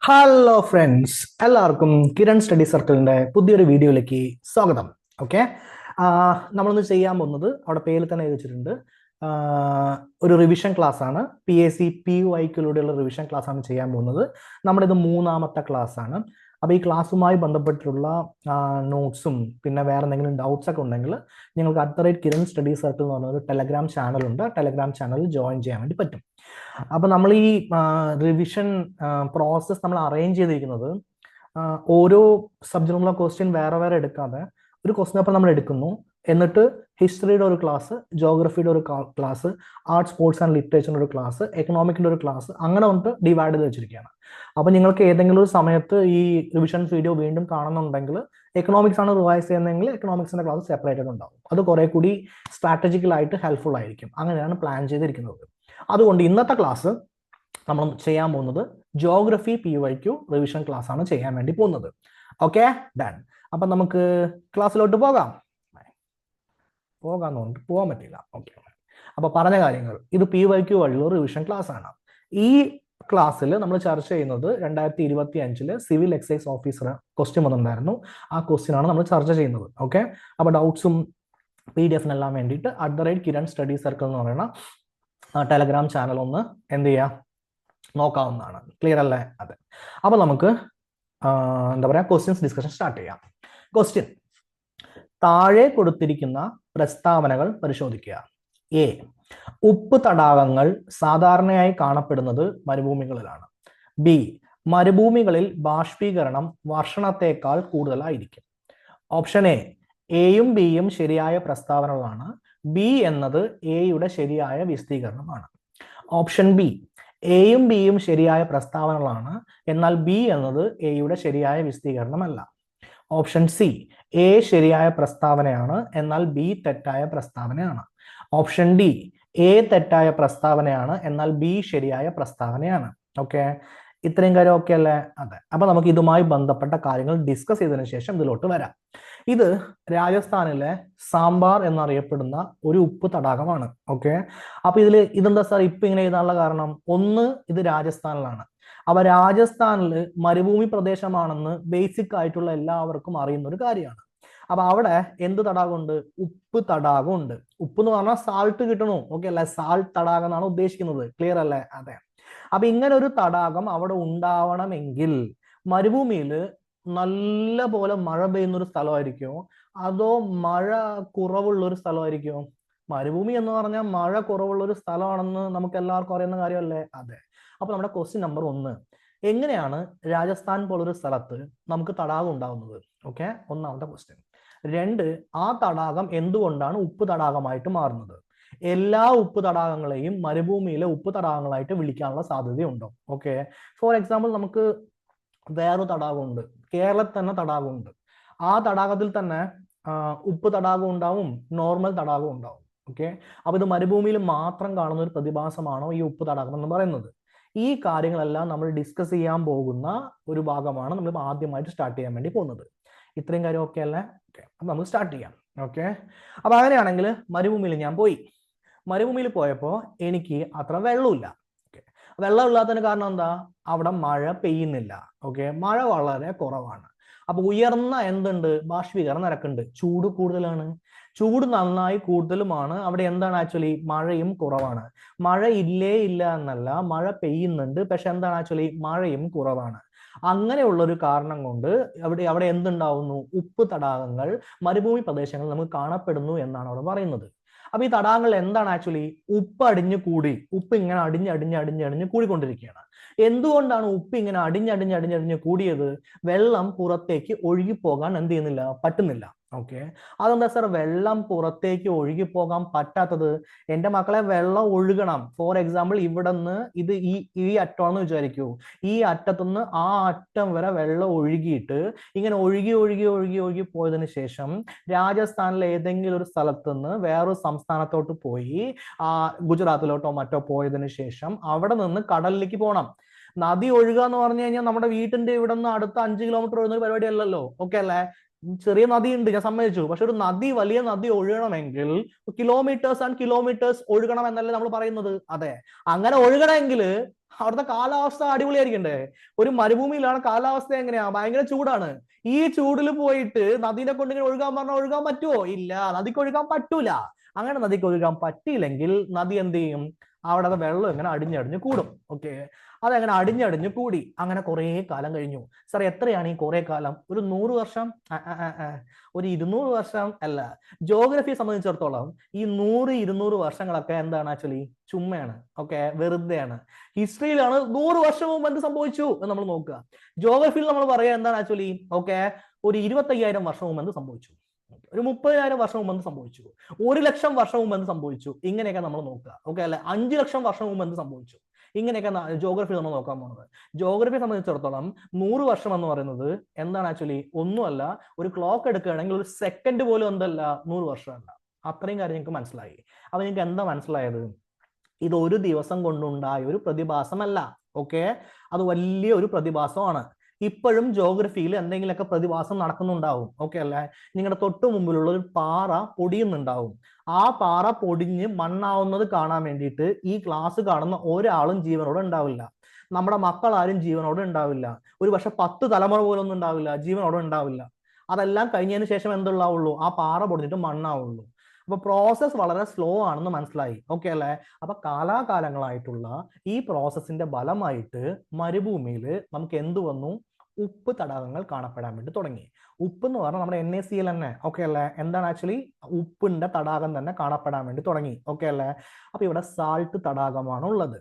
Hello friends, എല്ലാവർക്കും Kiran study സർക്കിളിന്റെ പുതിയൊരു വീഡിയോയിലേക്ക് സ്വാഗതം. ഓക്കെ, നമ്മളൊന്ന് ചെയ്യാൻ പോകുന്നത് അവിടെ പേരിൽ തന്നെ എഴുതി വെച്ചിട്ടുണ്ട്. ഒരു റിവിഷൻ ക്ലാസ് ആണ്. PSC PYQലൂടെയുള്ള റിവിഷൻ ക്ലാസ് ആണ് ചെയ്യാൻ പോകുന്നത്. നമ്മുടെ ഇത് മൂന്നാമത്തെ ക്ലാസ് ആണ്. അപ്പോൾ ഈ ക്ലാസ്സുമായി ബന്ധപ്പെട്ടുള്ള നോട്ട്സും പിന്നെ വേറെ എന്തെങ്കിലും ഡൗട്ട്സ് ഒക്കെ ഉണ്ടെങ്കിൽ നിങ്ങൾക്ക് @കിരൺ സ്റ്റഡി സർക്കിൾ എന്ന് പറഞ്ഞ ഒരു ടെലഗ്രാം ചാനലുണ്ട്. ടെലഗ്രാം ചാനലിൽ ജോയിൻ ചെയ്യാൻ വേണ്ടി പറ്റും. അപ്പൊ നമ്മൾ ഈ റിവിഷൻ പ്രോസസ് നമ്മൾ അറേഞ്ച് ചെയ്തിരിക്കുന്നത് ഓരോ സബ്ജക്റ്റിനുള്ള ക്വസ്റ്റ്യൻ വേറെ വേറെ എടുക്കാതെ ഒരു ക്വസ്റ്റ്യൻ പേപ്പർ നമ്മൾ എടുക്കുന്നു. എന്നിട്ട് ഹിസ്റ്ററിയുടെ ഒരു ക്ലാസ്, ജോഗ്രഫിയുടെ ഒരു ക്ലാസ്, ആർട്സ്, സ്പോർട്സ് ആൻഡ് ലിറ്ററേച്ചറിന്റെ ഒരു ക്ലാസ്, എക്കണോമിക്കിന്റെ ഒരു ക്ലാസ്, അങ്ങനെ വന്നിട്ട് ഡിവൈഡ് ചെയ്ത് വെച്ചിരിക്കുകയാണ്. അപ്പൊ നിങ്ങൾക്ക് ഏതെങ്കിലും ഒരു സമയത്ത് ഈ റിവിഷൻ വീഡിയോ വീണ്ടും കാണുന്നുണ്ടെങ്കിൽ, എക്കണോമിക്സ് ആണ് റിവൈസ് ചെയ്യുന്നതെങ്കിൽ എക്കണോമിക്സിന്റെ ക്ലാസ് സെപ്പറേറ്റഡ് ഉണ്ടാവും. അത് കുറെ കൂടി സ്ട്രാറ്റജിക്കലായിട്ട് ഹെൽപ്ഫുൾ ആയിരിക്കും. അങ്ങനെയാണ് പ്ലാൻ ചെയ്തിരിക്കുന്നത്. അതുകൊണ്ട് ഇന്നത്തെ ക്ലാസ് നമ്മൾ ചെയ്യാൻ പോകുന്നത് ജോഗ്രഫി PYQ റിവിഷൻ ക്ലാസ് ആണ് ചെയ്യാൻ വേണ്ടി പോകുന്നത്. Okay, done. അപ്പൊ നമുക്ക് ക്ലാസ്സിലോട്ട് പോകാൻ പറ്റില്ല. ഓക്കെ, അപ്പൊ പറഞ്ഞ കാര്യങ്ങൾ, ഇത് PYQ വഴിയുള്ള റിവിഷൻ ക്ലാസ് ആണ്. ഈ ക്ലാസ്സിൽ നമ്മൾ ചർച്ച ചെയ്യുന്നത് 2025 സിവിൽ എക്സൈസ് ഓഫീസർ ക്വസ്റ്റ്യൻ വന്നിട്ടുണ്ടായിരുന്നു. ആ ക്വസ്റ്റ്യൻ ആണ് നമ്മൾ ചർച്ച ചെയ്യുന്നത്. ഓക്കെ, അപ്പൊ ഡൗട്ട്സും PDF-നെല്ലാം വേണ്ടിയിട്ട് @കിരൺ സ്റ്റഡി സർക്കിൾ എന്ന് പറയുന്ന ടെലഗ്രാം ചാനൽ ഒന്ന് എന്ത് ചെയ്യാം, നോക്കാവുന്നതാണ്. ക്ലിയർ അല്ലേ? അതെ. അപ്പൊ നമുക്ക് എന്താ പറയാ, ക്വസ്റ്റ്യൻസ് ഡിസ്കഷൻ സ്റ്റാർട്ട് ചെയ്യാം. ക്വസ്റ്റ്യൻ: താഴെ കൊടുത്തിരിക്കുന്ന പ്രസ്താവനകൾ പരിശോധിക്കുക. എ, ഉപ്പ് തടാകങ്ങൾ സാധാരണയായി കാണപ്പെടുന്നത് മരുഭൂമികളിലാണ്. ബി, മരുഭൂമികളിൽ ബാഷ്പീകരണം വർഷണത്തേക്കാൾ കൂടുതലായിരിക്കും. ഓപ്ഷൻ എയും ബിയും ശരിയായ പ്രസ്താവനകളാണ്. ബി എന്നത് എയുടെ ശരിയായ വിശദീകരണമാണ്. ഓപ്ഷൻ ബി, എയും ബിയും ശരിയായ പ്രസ്താവനകളാണ്, എന്നാൽ ബി എന്നത് എയുടെ ശരിയായ വിശദീകരണമല്ല. ഓപ്ഷൻ സി, എ ശരിയായ പ്രസ്താവനയാണ്, എന്നാൽ ബി തെറ്റായ പ്രസ്താവനയാണ്. ഓപ്ഷൻ ഡി, എ തെറ്റായ പ്രസ്താവനയാണ്, എന്നാൽ ബി ശരിയായ പ്രസ്താവനയാണ്. ഓക്കെ, ഇത്രയും കാര്യം ഓക്കെ അല്ലേ? അതെ. അപ്പൊ നമുക്ക് ഇതുമായി ബന്ധപ്പെട്ട കാര്യങ്ങൾ ഡിസ്കസ് ചെയ്തതിനു ശേഷം ഇതിലോട്ട് വരാം. ഇത് രാജസ്ഥാനിലെ സാമ്പാർ എന്നറിയപ്പെടുന്ന ഒരു ഉപ്പ് തടാകമാണ്. ഓക്കെ, അപ്പൊ ഇതെന്താ സാർ ഇപ്പൊ ഇങ്ങനെ എഴുതാനുള്ള കാരണം? ഒന്ന്, ഇത് രാജസ്ഥാനിലാണ്. അപ്പൊ രാജസ്ഥാനിൽ മരുഭൂമി പ്രദേശമാണെന്ന് ബേസിക് ആയിട്ടുള്ള എല്ലാവർക്കും അറിയുന്ന ഒരു കാര്യമാണ്. അപ്പൊ അവിടെ എന്ത് തടാകമുണ്ട്? ഉപ്പ് തടാകമുണ്ട്. ഉപ്പ് എന്ന് പറഞ്ഞാൽ സാൾട്ട് കിട്ടണു. ഓക്കെ അല്ലെ? സാൾട്ട് തടാകം എന്നാണ് ഉദ്ദേശിക്കുന്നത്. ക്ലിയർ അല്ലേ? അതെ. അപ്പൊ ഇങ്ങനെ ഒരു തടാകം അവിടെ ഉണ്ടാവണമെങ്കിൽ മരുഭൂമിയിൽ നല്ല പോലെ മഴ പെയ്യുന്ന ഒരു സ്ഥലമായിരിക്കുമോ അതോ മഴ കുറവുള്ള ഒരു സ്ഥലമായിരിക്കുമോ? മരുഭൂമി എന്ന് പറഞ്ഞാൽ മഴ കുറവുള്ള ഒരു സ്ഥലമാണെന്ന് നമുക്ക് എല്ലാവർക്കും അറിയുന്ന കാര്യമല്ലേ? അതെ. അപ്പൊ നമ്മുടെ ക്വസ്റ്റ്യൻ നമ്പർ 1, എങ്ങനെയാണ് രാജസ്ഥാൻ പോലൊരു സ്ഥലത്ത് നമുക്ക് തടാകം ഉണ്ടാവുന്നത്? ഓക്കെ, ഒന്നാമത്തെ ക്വസ്റ്റ്യൻ. 2, ആ തടാകം എന്തുകൊണ്ടാണ് ഉപ്പ് തടാകമായിട്ട് മാറുന്നത്? എല്ലാ ഉപ്പ് തടാകങ്ങളെയും മരുഭൂമിയിലെ ഉപ്പ് തടാകങ്ങളായിട്ട് വിളിക്കാനുള്ള സാധ്യതയുണ്ടോ? ഓക്കെ, ഫോർ എക്സാമ്പിൾ നമുക്ക് വേറൊരു തടാകമുണ്ട്, കേരളത്തിൽ തന്നെ തടാകമുണ്ട്. ആ തടാകത്തിൽ തന്നെ ഉപ്പ് തടാകം ഉണ്ടാവും, നോർമൽ തടാകം ഉണ്ടാവും. ഓക്കെ, അപ്പൊ ഇത് മരുഭൂമിയിൽ മാത്രം കാണുന്ന ഒരു പ്രതിഭാസമാണോ ഈ ഉപ്പ് തടാകം എന്ന് പറയുന്നത്? ഈ കാര്യങ്ങളെല്ലാം നമ്മൾ ഡിസ്കസ് ചെയ്യാൻ പോകുന്ന ഒരു ഭാഗമാണ് നമ്മൾ ആദ്യമായിട്ട് സ്റ്റാർട്ട് ചെയ്യാൻ വേണ്ടി പോകുന്നത്. ഇത്രയും കാര്യം ഓക്കെ അല്ലേ? ഓക്കെ, അപ്പൊ നമുക്ക് സ്റ്റാർട്ട് ചെയ്യാം. ഓക്കെ, അപ്പൊ അങ്ങനെയാണെങ്കിൽ മരുഭൂമിയിൽ ഞാൻ പോയി. മരുഭൂമിയിൽ പോയപ്പോൾ എനിക്ക് അത്ര വെള്ളമില്ല. ഓക്കെ, വെള്ളം ഇല്ലാത്തതിന് കാരണം എന്താ? അവിടെ മഴ പെയ്യുന്നില്ല. ഓക്കെ, മഴ വളരെ കുറവാണ്. അപ്പൊ ഉയർന്ന എന്തുണ്ട്? ബാഷ്പീകരണ നിരക്കുണ്ട്. ചൂട് കൂടുതലാണ്. ചൂട് നന്നായി കൂടുതലുമാണ്. അവിടെ എന്താണ് ആക്ച്വലി? മഴയും കുറവാണ്. മഴ ഇല്ല എന്നല്ല, മഴ പെയ്യുന്നുണ്ട്, പക്ഷെ എന്താണ് ആക്ച്വലി? മഴയും കുറവാണ്. അങ്ങനെയുള്ളൊരു കാരണം കൊണ്ട് അവിടെ എന്തുണ്ടാവുന്നു? ഉപ്പ് തടാകങ്ങൾ മരുഭൂമി പ്രദേശങ്ങളിൽ നമുക്ക് കാണപ്പെടുന്നു എന്നാണ് അവിടെ പറയുന്നത്. അപ്പൊ ഈ തടാകങ്ങൾ എന്താണ് ആക്ച്വലി? ഉപ്പ് അടിഞ്ഞു കൂടി, ഉപ്പ് ഇങ്ങനെ അടിഞ്ഞ് കൂടിക്കൊണ്ടിരിക്കുകയാണ്. എന്തുകൊണ്ടാണ് ഉപ്പ് ഇങ്ങനെ അടിഞ്ഞ് കൂടിയത്? വെള്ളം പുറത്തേക്ക് ഒഴുകിപ്പോകാൻ എന്ത് ചെയ്യുന്നില്ല? പറ്റുന്നില്ല. ഓക്കെ, അതെന്താ സാർ വെള്ളം പുറത്തേക്ക് ഒഴുകിപ്പോകാൻ പറ്റാത്തത്? എൻ്റെ മക്കളെ, വെള്ളം ഒഴുകണം. ഫോർ എക്സാമ്പിൾ ഇവിടെ നിന്ന് ഇത് ഈ അറ്റമാണെന്ന് വിചാരിക്കൂ. ഈ അറ്റത്തുനിന്ന് ആ അറ്റം വരെ വെള്ളം ഒഴുകിയിട്ട് ഇങ്ങനെ ഒഴുകി പോയതിനു ശേഷം രാജസ്ഥാനിലെ ഏതെങ്കിലും ഒരു സ്ഥലത്ത് നിന്ന് വേറൊരു സംസ്ഥാനത്തോട്ട് പോയി, ഗുജറാത്തിലോട്ടോ മറ്റോ പോയതിനു ശേഷം അവിടെ നിന്ന് കടലിലേക്ക് പോകണം. നദി ഒഴുകുക എന്ന് പറഞ്ഞു കഴിഞ്ഞാൽ നമ്മുടെ വീട്ടിന്റെ ഇവിടെ നിന്ന് അടുത്ത 5 കിലോമീറ്റർ ഒഴുകുന്ന ഒരു പരിപാടി അല്ലല്ലോ. ഓക്കെ അല്ലേ? ചെറിയ നദി ഉണ്ട്, ഞാൻ സമ്മതിച്ചു. പക്ഷെ ഒരു നദി, വലിയ നദി ഒഴുകണമെങ്കിൽ കിലോമീറ്റേഴ്സ് ആൻഡ് കിലോമീറ്റേഴ്സ് ഒഴുകണം എന്നല്ലേ നമ്മൾ പറയുന്നത്? അതെ. അങ്ങനെ ഒഴുകണമെങ്കിൽ അവിടുത്തെ കാലാവസ്ഥ അടിപൊളിയായിരിക്കണ്ടേ? ഒരു മരുഭൂമിയിലാണ് കാലാവസ്ഥ എങ്ങനെയാ? ഭയങ്കര ചൂടാണ്. ഈ ചൂടിൽ പോയിട്ട് നദീനെ കൊണ്ട് ഇങ്ങനെ ഒഴുകാൻ പറഞ്ഞാൽ ഒഴുകാൻ പറ്റുമോ? ഇല്ല, നദിക്ക് ഒഴുകാൻ പറ്റൂല. അങ്ങനെ നദിക്ക് ഒഴുകാൻ പറ്റിയില്ലെങ്കിൽ നദി എന്ത് ചെയ്യും? അവിടെ വെള്ളം ഇങ്ങനെ അടിഞ്ഞടിഞ്ഞ് കൂടും. ഓക്കെ, അതങ്ങനെ അടിഞ്ഞടിഞ്ഞ് കൂടി. അങ്ങനെ കുറെ കാലം കഴിഞ്ഞു. സാർ എത്രയാണ് ഈ കുറെ കാലം? ഒരു 100 വർഷം? ഒരു 200 വർഷം അല്ല. ജോഗ്രഫിയെ സംബന്ധിച്ചിടത്തോളം ഈ 100-200 വർഷങ്ങളൊക്കെ എന്താണ്? ആക്ച്വലി ചുമ്മയാണ്. ഓക്കെ, വെറുതെയാണ്. ഹിസ്റ്ററിയിലാണ് 100 വർഷം മുമ്പ് എന്ത് സംഭവിച്ചു എന്ന് നമ്മൾ നോക്കുക. ജോഗ്രഫിയിൽ നമ്മൾ പറയാ എന്താണ് ആക്ച്വലി? ഓക്കെ, ഒരു 25,000 വർഷം മുമ്പ് എന്ത് സംഭവിച്ചു, ഒരു 30,000 വർഷം മുമ്പ് എന്ത് സംഭവിച്ചു, 1,00,000 വർഷം മുമ്പ് എന്ത് സംഭവിച്ചു, ഇങ്ങനെയൊക്കെ നമ്മൾ നോക്കുക. ഓക്കെ അല്ലെ? 5 ലക്ഷം വർഷം മുമ്പ് എന്ത് സംഭവിച്ചു, ഇങ്ങനെയൊക്കെ ജോഗ്രഫി നമ്മൾ നോക്കാൻ പോകുന്നത്. ജോഗ്രഫിയെ സംബന്ധിച്ചിടത്തോളം 100 വർഷം എന്ന് പറയുന്നത് എന്താണ് ആക്ച്വലി? ഒന്നുമല്ല. ഒരു ക്ലോക്ക് എടുക്കുകയാണെങ്കിൽ ഒരു സെക്കൻഡ് പോലും എന്തല്ല 100 വർഷമല്ല. അത്രയും കാര്യം നിങ്ങൾക്ക് മനസ്സിലായി. അപ്പൊ നിങ്ങൾക്ക് എന്താ മനസ്സിലായത്? ഇത് ഒരു ദിവസം കൊണ്ടുണ്ടായ ഒരു പ്രതിഭാസമല്ല. ഓക്കെ, അത് വലിയ ഒരു പ്രതിഭാസമാണ്. ഇപ്പോഴും ജോഗ്രഫിയിൽ എന്തെങ്കിലുമൊക്കെ പ്രതിഭാസം നടക്കുന്നുണ്ടാവും. ഓക്കെ അല്ലേ? നിങ്ങളുടെ തൊട്ടു മുമ്പിലുള്ള ഒരു പാറ പൊടിയുന്നുണ്ടാവും. ആ പാറ പൊടിഞ്ഞ് മണ്ണാവുന്നത് കാണാൻ വേണ്ടിയിട്ട് ഈ ക്ലാസ് കാണുന്ന ഒരാളും ജീവനോടെ ഉണ്ടാവില്ല. നമ്മുടെ മക്കളാരും ജീവനോടെ ഉണ്ടാവില്ല. ഒരു പക്ഷെ 10 തലമുറ പോലൊന്നും ഉണ്ടാവില്ല, ജീവനോടെ ഉണ്ടാവില്ല. അതെല്ലാം കഴിഞ്ഞതിന് ശേഷം എന്തുള്ളാവുള്ളൂ? ആ പാറ പൊടിഞ്ഞിട്ട് മണ്ണാവുള്ളൂ. അപ്പൊ പ്രോസസ് വളരെ സ്ലോ ആണെന്ന് മനസ്സിലായി. ഓക്കെ അല്ലേ? അപ്പൊ കാലാകാലങ്ങളായിട്ടുള്ള ഈ പ്രോസസ്സിന്റെ ഫലമായിട്ട് മരുഭൂമിയിൽ നമുക്ക് എന്ത് വന്നു? ഉപ്പ് തടാകങ്ങൾ കാണപ്പെടാൻ വേണ്ടി തുടങ്ങി. ഉപ്പ് എന്ന് പറഞ്ഞാൽ നമ്മുടെ NaCl തന്നെ. ഓക്കെ അല്ലേ? എന്താണ് ആക്ച്വലി? ഉപ്പിന്റെ തടാകം തന്നെ കാണപ്പെടാൻ വേണ്ടി തുടങ്ങി. ഓക്കെ അല്ലേ? അപ്പൊ ഇവിടെ സാൾട്ട് തടാകമാണ് ഉള്ളത്.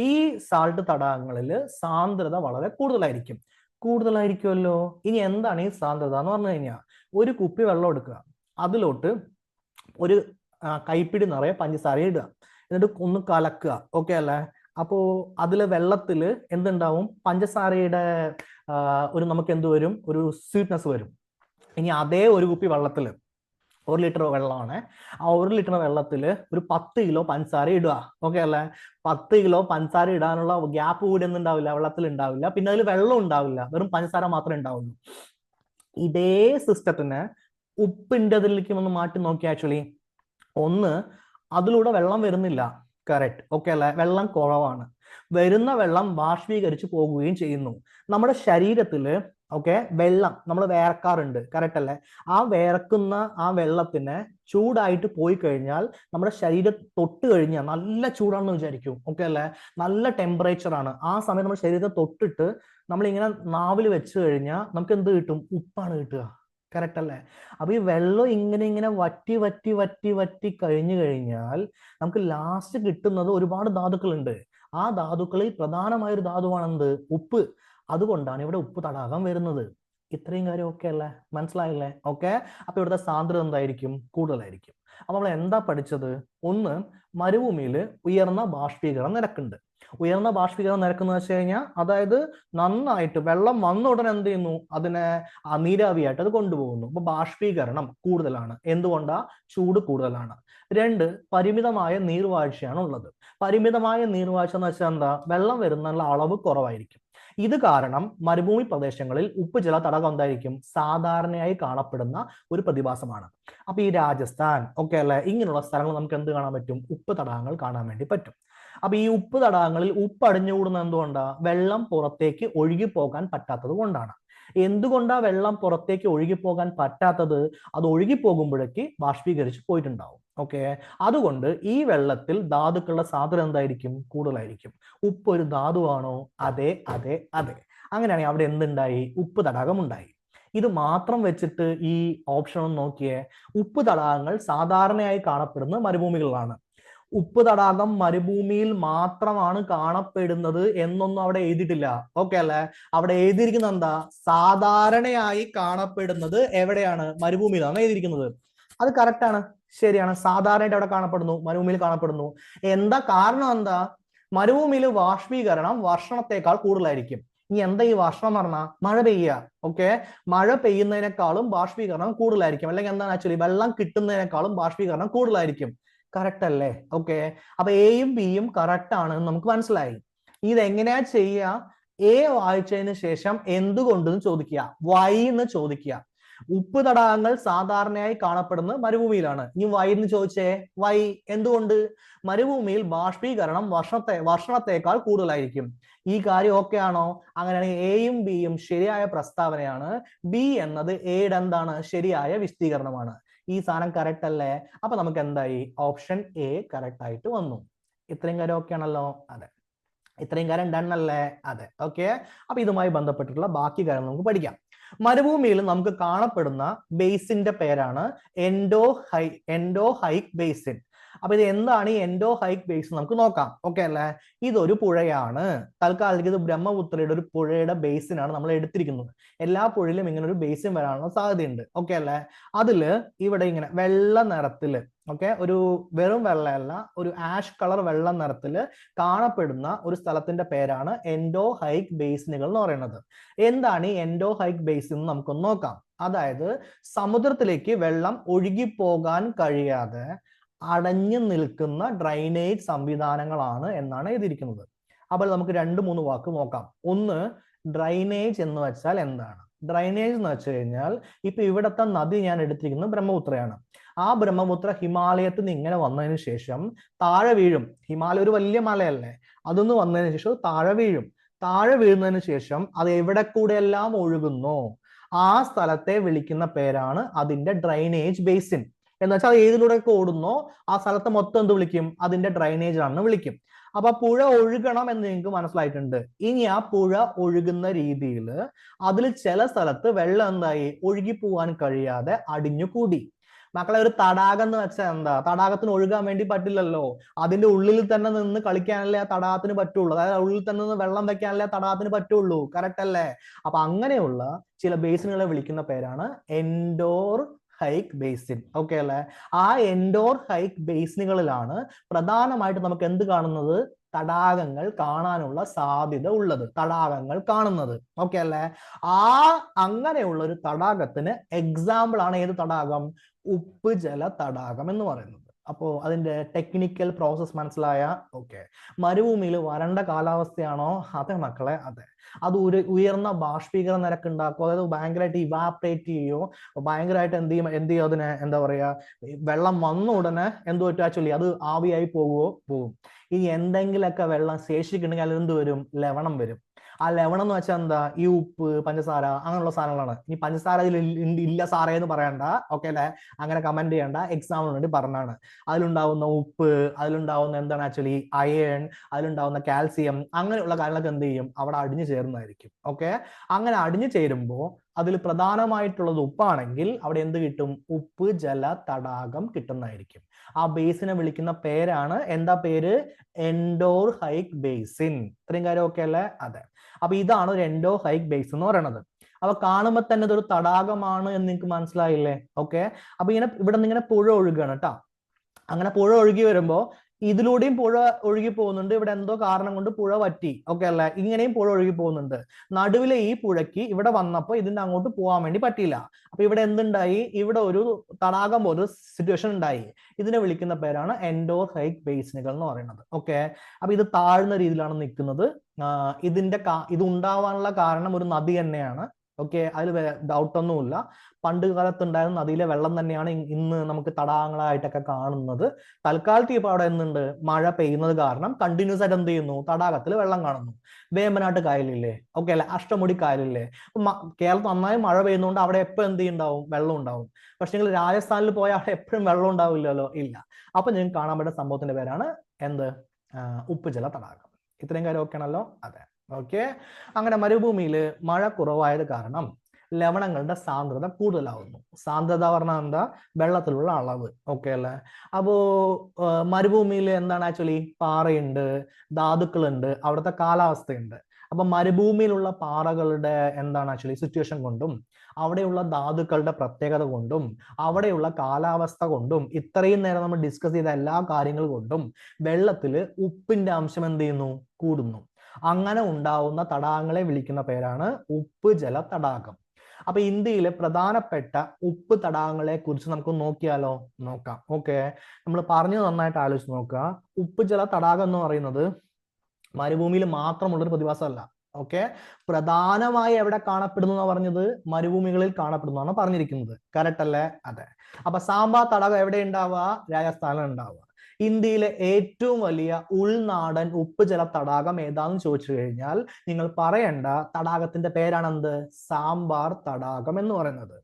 ഈ സാൾട്ട് തടാകങ്ങളിൽ സാന്ദ്രത വളരെ കൂടുതലായിരിക്കുമല്ലോ. ഇനി എന്താണ് ഈ സാന്ദ്രത എന്ന് പറഞ്ഞു കഴിഞ്ഞാൽ, ഒരു കുപ്പി വെള്ളം എടുക്കുക, അതിലോട്ട് ഒരു കൈപ്പിടി നിറയെ പഞ്ചസാര ഇടുക, എന്നിട്ട് ഒന്ന് കലക്കുക. ഓക്കെ അല്ലേ? അപ്പോ അതിലെ വെള്ളത്തിൽ എന്തുണ്ടാവും? പഞ്ചസാരയുടെ ഒരു നമുക്ക് എന്ത് വരും? ഒരു സ്വീറ്റ്നെസ് വരും. ഇനി അതേ ഒരു കുപ്പി വെള്ളത്തിൽ, 1 ലിറ്റർ വെള്ളമാണ്, ആ 1 ലിറ്റർ വെള്ളത്തിൽ ഒരു 10 കിലോ പഞ്ചസാര ഇടുക. ഓക്കെ അല്ലേ? 10 കിലോ പഞ്ചസാര ഇടാനുള്ള ഗ്യാപ്പ് കൂടി ഒന്നും ഉണ്ടാവില്ല, വെള്ളത്തിൽ ഉണ്ടാവില്ല. പിന്നെ അതിൽ വെള്ളം ഉണ്ടാവില്ല, വെറും പഞ്ചസാര മാത്രമേ ഉണ്ടാവുള്ളൂ. ഇതേ സിസ്റ്റത്തിന് ഉപ്പിൻ്റെ അതിലേക്ക് ഒന്ന് മാറ്റി നോക്കി. ആക്ച്വലി ഒന്ന്, അതിലൂടെ വെള്ളം വരുന്നില്ല. കറക്റ്റ്. ഓക്കെ അല്ലേ? വെള്ളം കുറവാണ്. വരുന്ന വെള്ളം ബാഷ്പീകരിച്ച് പോകുകയും ചെയ്യുന്നു. നമ്മുടെ ശരീരത്തില് ഓക്കെ വെള്ളം നമ്മൾ വേർക്കാറുണ്ട്. കറക്റ്റ് അല്ലേ? ആ വേർക്കുന്ന ആ വെള്ളത്തിന് ചൂടായിട്ട് പോയി കഴിഞ്ഞാൽ നമ്മുടെ ശരീരം തൊട്ട് കഴിഞ്ഞാൽ നല്ല ചൂടാണെന്ന് വിചാരിക്കും. ഓക്കെ അല്ലേ? നല്ല ടെമ്പറേച്ചർ ആണ്. ആ സമയം നമ്മുടെ ശരീരത്തെ തൊട്ടിട്ട് നമ്മളിങ്ങനെ നാവിൽ വെച്ച് കഴിഞ്ഞാൽ നമുക്ക് എന്ത് കിട്ടും? ഉപ്പാണ് കിട്ടുക. കറക്റ്റ് അല്ലേ? അപ്പൊ ഈ വെള്ളം ഇങ്ങനെ വറ്റി കഴിഞ്ഞു കഴിഞ്ഞാൽ നമുക്ക് ലാസ്റ്റ് കിട്ടുന്നത് ഒരുപാട് ധാതുക്കളുണ്ട്. ആ ധാതുക്കളിൽ പ്രധാനമായ ഒരു ധാതുവാണ് എന്ത്? ഉപ്പ്. അതുകൊണ്ടാണ് ഇവിടെ ഉപ്പ് തടാകം വരുന്നത്. ഇത്രയും കാര്യം ഓക്കെ അല്ലേ? മനസ്സിലായില്ലേ? ഓക്കെ. അപ്പൊ ഇവിടുത്തെ സാന്ദ്രത എന്തായിരിക്കും? കൂടുതലായിരിക്കും. അപ്പൊ നമ്മൾ എന്താ പഠിച്ചത്? ഒന്ന്, മരുഭൂമിയിൽ ഉയർന്ന ബാഷ്പീകരണ നിരക്കുണ്ട്. ഉയർന്ന ബാഷ്പീകരണ നിരക്ക് എന്ന് വെച്ച് കഴിഞ്ഞാൽ, അതായത് നന്നായിട്ട് വെള്ളം വന്ന ഉടനെ എന്ത് ചെയ്യുന്നു? അതിനെ നീരാവിയായിട്ട് അത് കൊണ്ടുപോകുന്നു. അപ്പൊ ബാഷ്പീകരണം കൂടുതലാണ്. എന്തുകൊണ്ടാ? ചൂട് കൂടുതലാണ്. 2, പരിമിതമായ നീർവാഴ്ചയാണ് ഉള്ളത്. പരിമിതമായ നീർവാഴ്ച എന്ന് വെച്ചാൽ എന്താ? വെള്ളം വരുന്നുള്ള അളവ് കുറവായിരിക്കും. ഇത് കാരണം മരുഭൂമി പ്രദേശങ്ങളിൽ ഉപ്പുജല തടാകം എന്തായിരിക്കും? സാധാരണയായി കാണപ്പെടുന്ന ഒരു പ്രതിഭാസമാണ്. അപ്പൊ ഈ രാജസ്ഥാൻ ഓക്കെ അല്ലെ, ഇങ്ങനെയുള്ള സ്ഥലങ്ങൾ നമുക്ക് എന്ത് കാണാൻ പറ്റും? ഉപ്പ് തടാകങ്ങൾ കാണാൻ വേണ്ടി പറ്റും. അപ്പൊ ഈ ഉപ്പ് തടാകങ്ങളിൽ ഉപ്പ് അടിഞ്ഞുകൂടുന്നത് എന്തുകൊണ്ടാ? വെള്ളം പുറത്തേക്ക് ഒഴുകി പോകാൻ പറ്റാത്തത് കൊണ്ടാണ്. എന്തുകൊണ്ടാ വെള്ളം പുറത്തേക്ക് ഒഴുകി പോകാൻ പറ്റാത്തത്? അത് ഒഴുകി പോകുമ്പോഴേക്ക് ബാഷ്പീകരിച്ച് പോയിട്ടുണ്ടാവും. ഓക്കെ, അതുകൊണ്ട് ഈ വെള്ളത്തിൽ ധാതുക്കളുടെ സാന്ദ്രത എന്തായിരിക്കും? കൂടുതലായിരിക്കും. ഉപ്പ് ഒരു ധാതുവാണോ? അതെ അതെ അതെ. അങ്ങനെയാണെങ്കിൽ അവിടെ എന്തുണ്ടായി? ഉപ്പ് തടാകം ഉണ്ടായി. ഇത് മാത്രം വെച്ചിട്ട് ഈ ഓപ്ഷൻ ഒന്ന് നോക്കിയേ. ഉപ്പ് തടാകങ്ങൾ സാധാരണയായി കാണപ്പെടുന്ന മരുഭൂമികളിലാണ്. ഉപ്പ് തടാകം മരുഭൂമിയിൽ മാത്രമാണ് കാണപ്പെടുന്നത് എന്നൊന്നും അവിടെ എഴുതിയിട്ടില്ല. ഓക്കെ അല്ലെ? അവിടെ എഴുതിയിരിക്കുന്നത് എന്താ? സാധാരണയായി കാണപ്പെടുന്നത് എവിടെയാണ്? മരുഭൂമിയിലാണ് എഴുതിയിരിക്കുന്നത്. അത് കറക്റ്റ് ആണ്, ശരിയാണ്. സാധാരണയായിട്ട് അവിടെ കാണപ്പെടുന്നു, മരുഭൂമിയിൽ കാണപ്പെടുന്നു. എന്താ കാരണം? എന്താ? മരുഭൂമിയിൽ ബാഷ്പീകരണം വർഷണത്തെക്കാൾ കൂടുതലായിരിക്കും. ഇനി എന്താ ഈ വർഷണം പറഞ്ഞാൽ? മഴ പെയ്യുക. ഓക്കെ, മഴ പെയ്യുന്നതിനേക്കാളും ബാഷ്പീകരണം കൂടുതലായിരിക്കും. അല്ലെങ്കിൽ എന്താണ് ആക്ച്വലി? വെള്ളം കിട്ടുന്നതിനേക്കാളും ബാഷ്പീകരണം കൂടുതലായിരിക്കും. കറക്റ്റ് അല്ലേ? ഓക്കെ, അപ്പൊ എയും ബിയും കറക്റ്റ് ആണ് നമുക്ക് മനസ്സിലായി. ഇതെങ്ങനെയാ ചെയ്യുക? എ വായിച്ചതിന് ശേഷം എന്തുകൊണ്ടെന്ന് ചോദിക്കുക, വൈ എന്ന് ചോദിക്കുക. ഉപ്പ് തടാകങ്ങൾ സാധാരണയായി കാണപ്പെടുന്നത് മരുഭൂമിയിലാണ്. ഇനി വൈ എന്ന് ചോദിച്ചേ, വൈ എന്തുകൊണ്ട്? മരുഭൂമിയിൽ ബാഷ്പീകരണം വർഷണത്തേക്കാൾ കൂടുതലായിരിക്കും. ഈ കാര്യം ഓക്കെ ആണോ? അങ്ങനെയാണെങ്കിൽ എയും ബിയും ശരിയായ പ്രസ്താവനയാണ്. ബി എന്നത് എയുടെ എന്താണ്? ശരിയായ വിശദീകരണമാണ്. ഈ സാധനം കറക്റ്റ് അല്ലേ? അപ്പൊ നമുക്ക് എന്തായി? ഓപ്ഷൻ എ കറക്റ്റ് ആയിട്ട് വന്നു. ഇത്രയും കാര്യം ഓക്കെ ആണല്ലോ? അതെ. ഇത്രയും കാര്യം ഡൺ അല്ലേ? അതെ. ഓക്കെ. അപ്പൊ ഇതുമായി ബന്ധപ്പെട്ടിട്ടുള്ള ബാക്കി കാര്യം നമുക്ക് പഠിക്കാം. മരുഭൂമിയിൽ നമുക്ക് കാണപ്പെടുന്ന ബേസിന്റെ പേരാണ് എൻഡോഹൈക് ബേസിൻ. അപ്പൊ ഇത് എന്താണ് ഈ എൻഡോഹൈക് ബേസിൻ നമുക്ക് നോക്കാം. ഓക്കെ അല്ലേ? ഇതൊരു പുഴയാണ്. തൽക്കാലത്തേക്ക് ഇത് ബ്രഹ്മപുത്രയുടെ ഒരു പുഴയുടെ ബേസിനാണ് നമ്മൾ എടുത്തിരിക്കുന്നത്. എല്ലാ പുഴയിലും ഇങ്ങനെ ഒരു ബേസിൻ വരാനുള്ള സാധ്യതയുണ്ട്. ഓക്കെ അല്ലേ? അതില് ഇവിടെ ഇങ്ങനെ വെള്ള നിറത്തില്, ഓക്കെ, ഒരു വെറും വെള്ളയല്ല, ഒരു ആഷ് കളർ വെള്ള നിറത്തില് കാണപ്പെടുന്ന ഒരു സ്ഥലത്തിന്റെ പേരാണ് എൻഡോഹൈക് ബേസിനുകൾ എന്ന് പറയുന്നത്. എന്താണ് ഈ എൻഡോഹൈക് ബേസിൻ എന്ന് നമുക്കൊന്ന് നോക്കാം. അതായത് സമുദ്രത്തിലേക്ക് വെള്ളം ഒഴുകിപ്പോകാൻ കഴിയാതെ അടഞ്ഞു നിൽക്കുന്ന ഡ്രൈനേജ് സംവിധാനങ്ങളാണ് എന്നാണ് എഴുതിയിരിക്കുന്നത്. അപ്പോൾ നമുക്ക് 2-3 വാക്ക് നോക്കാം. ഒന്ന്, ഡ്രൈനേജ് എന്ന് വെച്ചാൽ എന്താണ്? ഡ്രൈനേജ് എന്ന് വെച്ച് കഴിഞ്ഞാൽ ഇപ്പൊ ഇവിടത്തെ നദി ഞാൻ എടുത്തിരിക്കുന്നത് ബ്രഹ്മപുത്രയാണ്. ആ ബ്രഹ്മപുത്ര ഹിമാലയത്തിൽ നിന്ന് ഇങ്ങനെ വന്നതിന് ശേഷം താഴെ വീഴും. ഹിമാലയ ഒരു വലിയ മലയല്ലേ, അതൊന്ന് വന്നതിന് ശേഷം താഴെ വീഴും. താഴെ വീഴുന്നതിന് ശേഷം അത് എവിടെ കൂടെ എല്ലാം ഒഴുകുന്നു, ആ സ്ഥലത്തെ വിളിക്കുന്ന പേരാണ് അതിന്റെ ഡ്രൈനേജ് ബേസിൻ. എന്ന് വെച്ചാൽ ഏതിലൂടെയൊക്കെ ഓടുന്നോ ആ സ്ഥലത്ത് മൊത്തം എന്ത് വിളിക്കും? അതിന്റെ ഡ്രൈനേജ് ആണെന്ന് വിളിക്കും. അപ്പൊ പുഴ ഒഴുകണം എന്ന് നിങ്ങൾക്ക് മനസ്സിലായിട്ടുണ്ട്. ഇനി ആ പുഴ ഒഴുകുന്ന രീതിയിൽ അതിൽ ചില സ്ഥലത്ത് വെള്ളം എന്തായി? ഒഴുകി പോവാൻ കഴിയാതെ അടിഞ്ഞുകൂടി. മക്കളെ, ഒരു തടാകം എന്ന് വെച്ചാൽ എന്താ? തടാകത്തിന് ഒഴുകാൻ വേണ്ടി പറ്റില്ലല്ലോ. അതിന്റെ ഉള്ളിൽ തന്നെ നിന്ന് കളിക്കാനല്ലേ ആ തടാകത്തിന് പറ്റുള്ളൂ. അതായത് ഉള്ളിൽ തന്നെ നിന്ന് വെള്ളം വെക്കാനല്ലേ ആ തടാകത്തിന് പറ്റുള്ളൂ. കറക്റ്റ് അല്ലേ? അപ്പൊ അങ്ങനെയുള്ള ചില ബേസിനുകളെ വിളിക്കുന്ന പേരാണ് എൻഡോഹൈക് ബേസിൻ. ഓക്കെ അല്ലേ? ആ എൻഡോഹൈക് ബേസിനുകളിലാണ് പ്രധാനമായിട്ട് നമുക്ക് എന്ത് കാണുന്നത്? തടാകങ്ങൾ കാണാനുള്ള സാധ്യത ഉള്ളത്, തടാകങ്ങൾ കാണുന്നത്. ഓക്കെ അല്ലേ? അങ്ങനെയുള്ള ഒരു തടാകത്തിന് എക്സാമ്പിൾ ആണ് ഏത് തടാകം? ഉപ്പ് ജല തടാകം എന്ന് പറയുന്നത്. അപ്പോ അതിന്റെ ടെക്നിക്കൽ പ്രോസസ് മനസ്സിലായ? ഓക്കെ. മരുഭൂമിയിൽ വരണ്ട കാലാവസ്ഥയാണോ? അതെ മക്കളെ, അതെ. അത് ഉയർന്ന ബാഷ്പീകരണ നിരക്ക് ഉണ്ടാക്കും. അതായത് ഭയങ്കരമായിട്ട് ഇവാപറേറ്റ് ചെയ്യോ, ഭയങ്കരമായിട്ട് എന്ത് ചെയ്യും അതിനെ, എന്താ പറയാ, വെള്ളം വന്ന ഉടനെ എന്ത് പറ്റും? ആക്ച്വലി അത് ആവിയായി പോകും. ഇനി എന്തെങ്കിലുമൊക്കെ വെള്ളം ശേഷിക്കുന്നുണ്ടെങ്കിൽ അതിൽ എന്ത് വരും? ലവണം വരും. ആ ലവണം എന്ന് വെച്ചാൽ എന്താ? ഈ ഉപ്പ്, പഞ്ചസാര, അങ്ങനെയുള്ള സാധനങ്ങളാണ്. ഇനി പഞ്ചസാര അതിൽ ഇല്ല സാറേ എന്ന് പറയണ്ട. ഓക്കെ അല്ലെ? അങ്ങനെ കമന്റ് ചെയ്യണ്ട. എക്സാമ്പിളിന് വേണ്ടി പറഞ്ഞാണ്. അതിലുണ്ടാവുന്ന ഉപ്പ്, അതിലുണ്ടാവുന്ന എന്താണ് ആക്ച്വലി അയൺ, അതിലുണ്ടാവുന്ന കാൽസ്യം, അങ്ങനെയുള്ള കാര്യങ്ങളൊക്കെ എന്ത് ചെയ്യും? അവിടെ അടിഞ്ഞു ചേർന്നതായിരിക്കും. ഓക്കെ. അങ്ങനെ അടിഞ്ഞു ചേരുമ്പോൾ അതിൽ പ്രധാനമായിട്ടുള്ളത് ഉപ്പാണെങ്കിൽ അവിടെ എന്ത് കിട്ടും? ഉപ്പ് ജല തടാകം കിട്ടുന്നതായിരിക്കും. ആ ബേസിനെ വിളിക്കുന്ന പേരാണ്, എന്താ പേര്? എൻഡോഹൈക് ബേസിൻ. ഇത്രയും കാര്യം ഓക്കെ അല്ലേ? അതെ. അപ്പൊ ഇതാണ് ഒരു എൻഡോഹൈക് ബേസിൻ എന്ന് പറയുന്നത്. അപ്പൊ കാണുമ്പോൾ തന്നെ ഇതൊരു തടാകമാണ് എന്ന് നിങ്ങൾക്ക് മനസ്സിലായില്ലേ? ഓക്കെ. അപ്പൊ ഇവിടെ നിന്ന് ഇങ്ങനെ പുഴ ഒഴുകുകയാണ് കേട്ടോ. അങ്ങനെ പുഴ ഒഴുകി വരുമ്പോ ഇതിലൂടെയും പുഴ ഒഴുകി പോകുന്നുണ്ട്. ഇവിടെ എന്തോ കാരണം കൊണ്ട് പുഴ വറ്റി. ഓക്കെ അല്ലേ? ഇങ്ങനെയും പുഴ ഒഴുകി പോകുന്നുണ്ട്. നടുവിലെ ഈ പുഴയ്ക്ക് ഇവിടെ വന്നപ്പോൾ ഇതിന്റെ അങ്ങോട്ട് പോകാൻ വേണ്ടി പറ്റിയില്ല. അപ്പൊ ഇവിടെ എന്തുണ്ടായി? ഇവിടെ ഒരു തടാകം പോലെ സിറ്റുവേഷൻ ഉണ്ടായി. ഇതിനെ വിളിക്കുന്ന പേരാണ് എൻഡോഹൈക് ബേസിനുകൾ എന്ന് പറയുന്നത്. ഓക്കെ. അപ്പൊ ഇത് താഴ്ന്ന രീതിയിലാണ് നിൽക്കുന്നത്. ഇത് ഉണ്ടാവാനുള്ള കാരണം ഒരു നദി തന്നെയാണ്. ഓക്കെ. അതിൽ ഡൗട്ടൊന്നുമില്ല. പണ്ട് കാലത്ത് ഉണ്ടായിരുന്ന നദിയിലെ വെള്ളം തന്നെയാണ് ഇന്ന് നമുക്ക് തടാകങ്ങളായിട്ടൊക്കെ കാണുന്നത്. തൽക്കാലത്തേക്ക് ഇപ്പൊ അവിടെ എന്തുണ്ട്? മഴ പെയ്യുന്നത് കാരണം കണ്ടിന്യൂസ് ആയിട്ട് എന്ത് ചെയ്യുന്നു? തടാകത്തിൽ വെള്ളം കാണുന്നു. വേമ്പനാട്ട് കായലില്ലേ? ഓക്കെ അല്ലെ? അഷ്ടമുടി കായലില്ലേ? കേരളത്തിൽ നന്നായി മഴ പെയ്യുന്നതുകൊണ്ട് അവിടെ എപ്പോഴും എന്ത് ഉണ്ടാവും? വെള്ളം ഉണ്ടാവും. പക്ഷെ നിങ്ങൾ രാജസ്ഥാനിൽ പോയാൽ അവിടെ എപ്പോഴും വെള്ളം ഉണ്ടാവില്ലല്ലോ? ഇല്ല. അപ്പൊ നിങ്ങൾക്ക് കാണാൻ പറ്റുന്ന സംഭവത്തിന്റെ പേരാണ് എന്ത്? ഉപ്പുജല തടാകം. ഇത്രയും കാര്യം ഓക്കെ ആണല്ലോ? അതെ. ഓക്കെ. അങ്ങനെ മരുഭൂമിയിൽ മഴ കുറവായത് കാരണം ലവണങ്ങളുടെ സാന്ദ്രത കൂടുതലാവുന്നു. സാന്ദ്രത പറഞ്ഞാൽ എന്താ? വെള്ളത്തിലുള്ള അളവ്. ഓക്കെ അല്ലേ? അപ്പോ മരുഭൂമിയിൽ എന്താണ് ആക്ച്വലി? പാറയുണ്ട്, ധാതുക്കളുണ്ട്, അവിടുത്തെ കാലാവസ്ഥയുണ്ട്. അപ്പൊ മരുഭൂമിയിലുള്ള പാറകളുടെ എന്താണ് ആക്ച്വലി സിറ്റുവേഷൻ കൊണ്ടും അവിടെയുള്ള ധാതുക്കളുടെ പ്രത്യേകത കൊണ്ടും അവിടെയുള്ള കാലാവസ്ഥ കൊണ്ടും ഇത്രയും നേരം നമ്മൾ ഡിസ്കസ് ചെയ്ത എല്ലാ കാര്യങ്ങൾ കൊണ്ടും വെള്ളത്തിൽ ഉപ്പിന്റെ അംശം എന്ത് ചെയ്യുന്നു? കൂടുന്നു. അങ്ങനെ ഉണ്ടാവുന്ന തടാകങ്ങളെ വിളിക്കുന്ന പേരാണ് ഉപ്പ് ജല തടാകം. അപ്പൊ ഇന്ത്യയിലെ പ്രധാനപ്പെട്ട ഉപ്പ് തടാകങ്ങളെ കുറിച്ച് നമുക്ക് നോക്കിയാലോ? നോക്കാം. ഓക്കെ. നമ്മൾ പറഞ്ഞു നന്നായിട്ട് ആലോചിച്ച് നോക്കുക. ഉപ്പ് ജല തടാകം എന്ന് പറയുന്നത് മരുഭൂമിയിൽ മാത്രമുള്ളൊരു പ്രതിഭാസമല്ല. ഓക്കെ, പ്രധാനമായി എവിടെ കാണപ്പെടുന്നു എന്ന് പറഞ്ഞത് മരുഭൂമികളിൽ കാണപ്പെടുന്നു എന്നാണ് പറഞ്ഞിരിക്കുന്നത്. കറക്റ്റ് അല്ലേ? അതെ. അപ്പൊ സാമ്പാർ തടാകം എവിടെ ഉണ്ടാവുക? രാജസ്ഥാനിൽ ഉണ്ടാവുക. ഇന്ത്യയിലെ ഏറ്റവും വലിയ ഉൾനാടൻ ഉപ്പുജല തടാകം ഏതാന്ന് ചോദിച്ചു കഴിഞ്ഞാൽ നിങ്ങൾ പറയേണ്ട തടാകത്തിന്റെ പേരാണ് എന്ത്? സാമ്പാർ തടാകം എന്ന് പറയുന്നത്.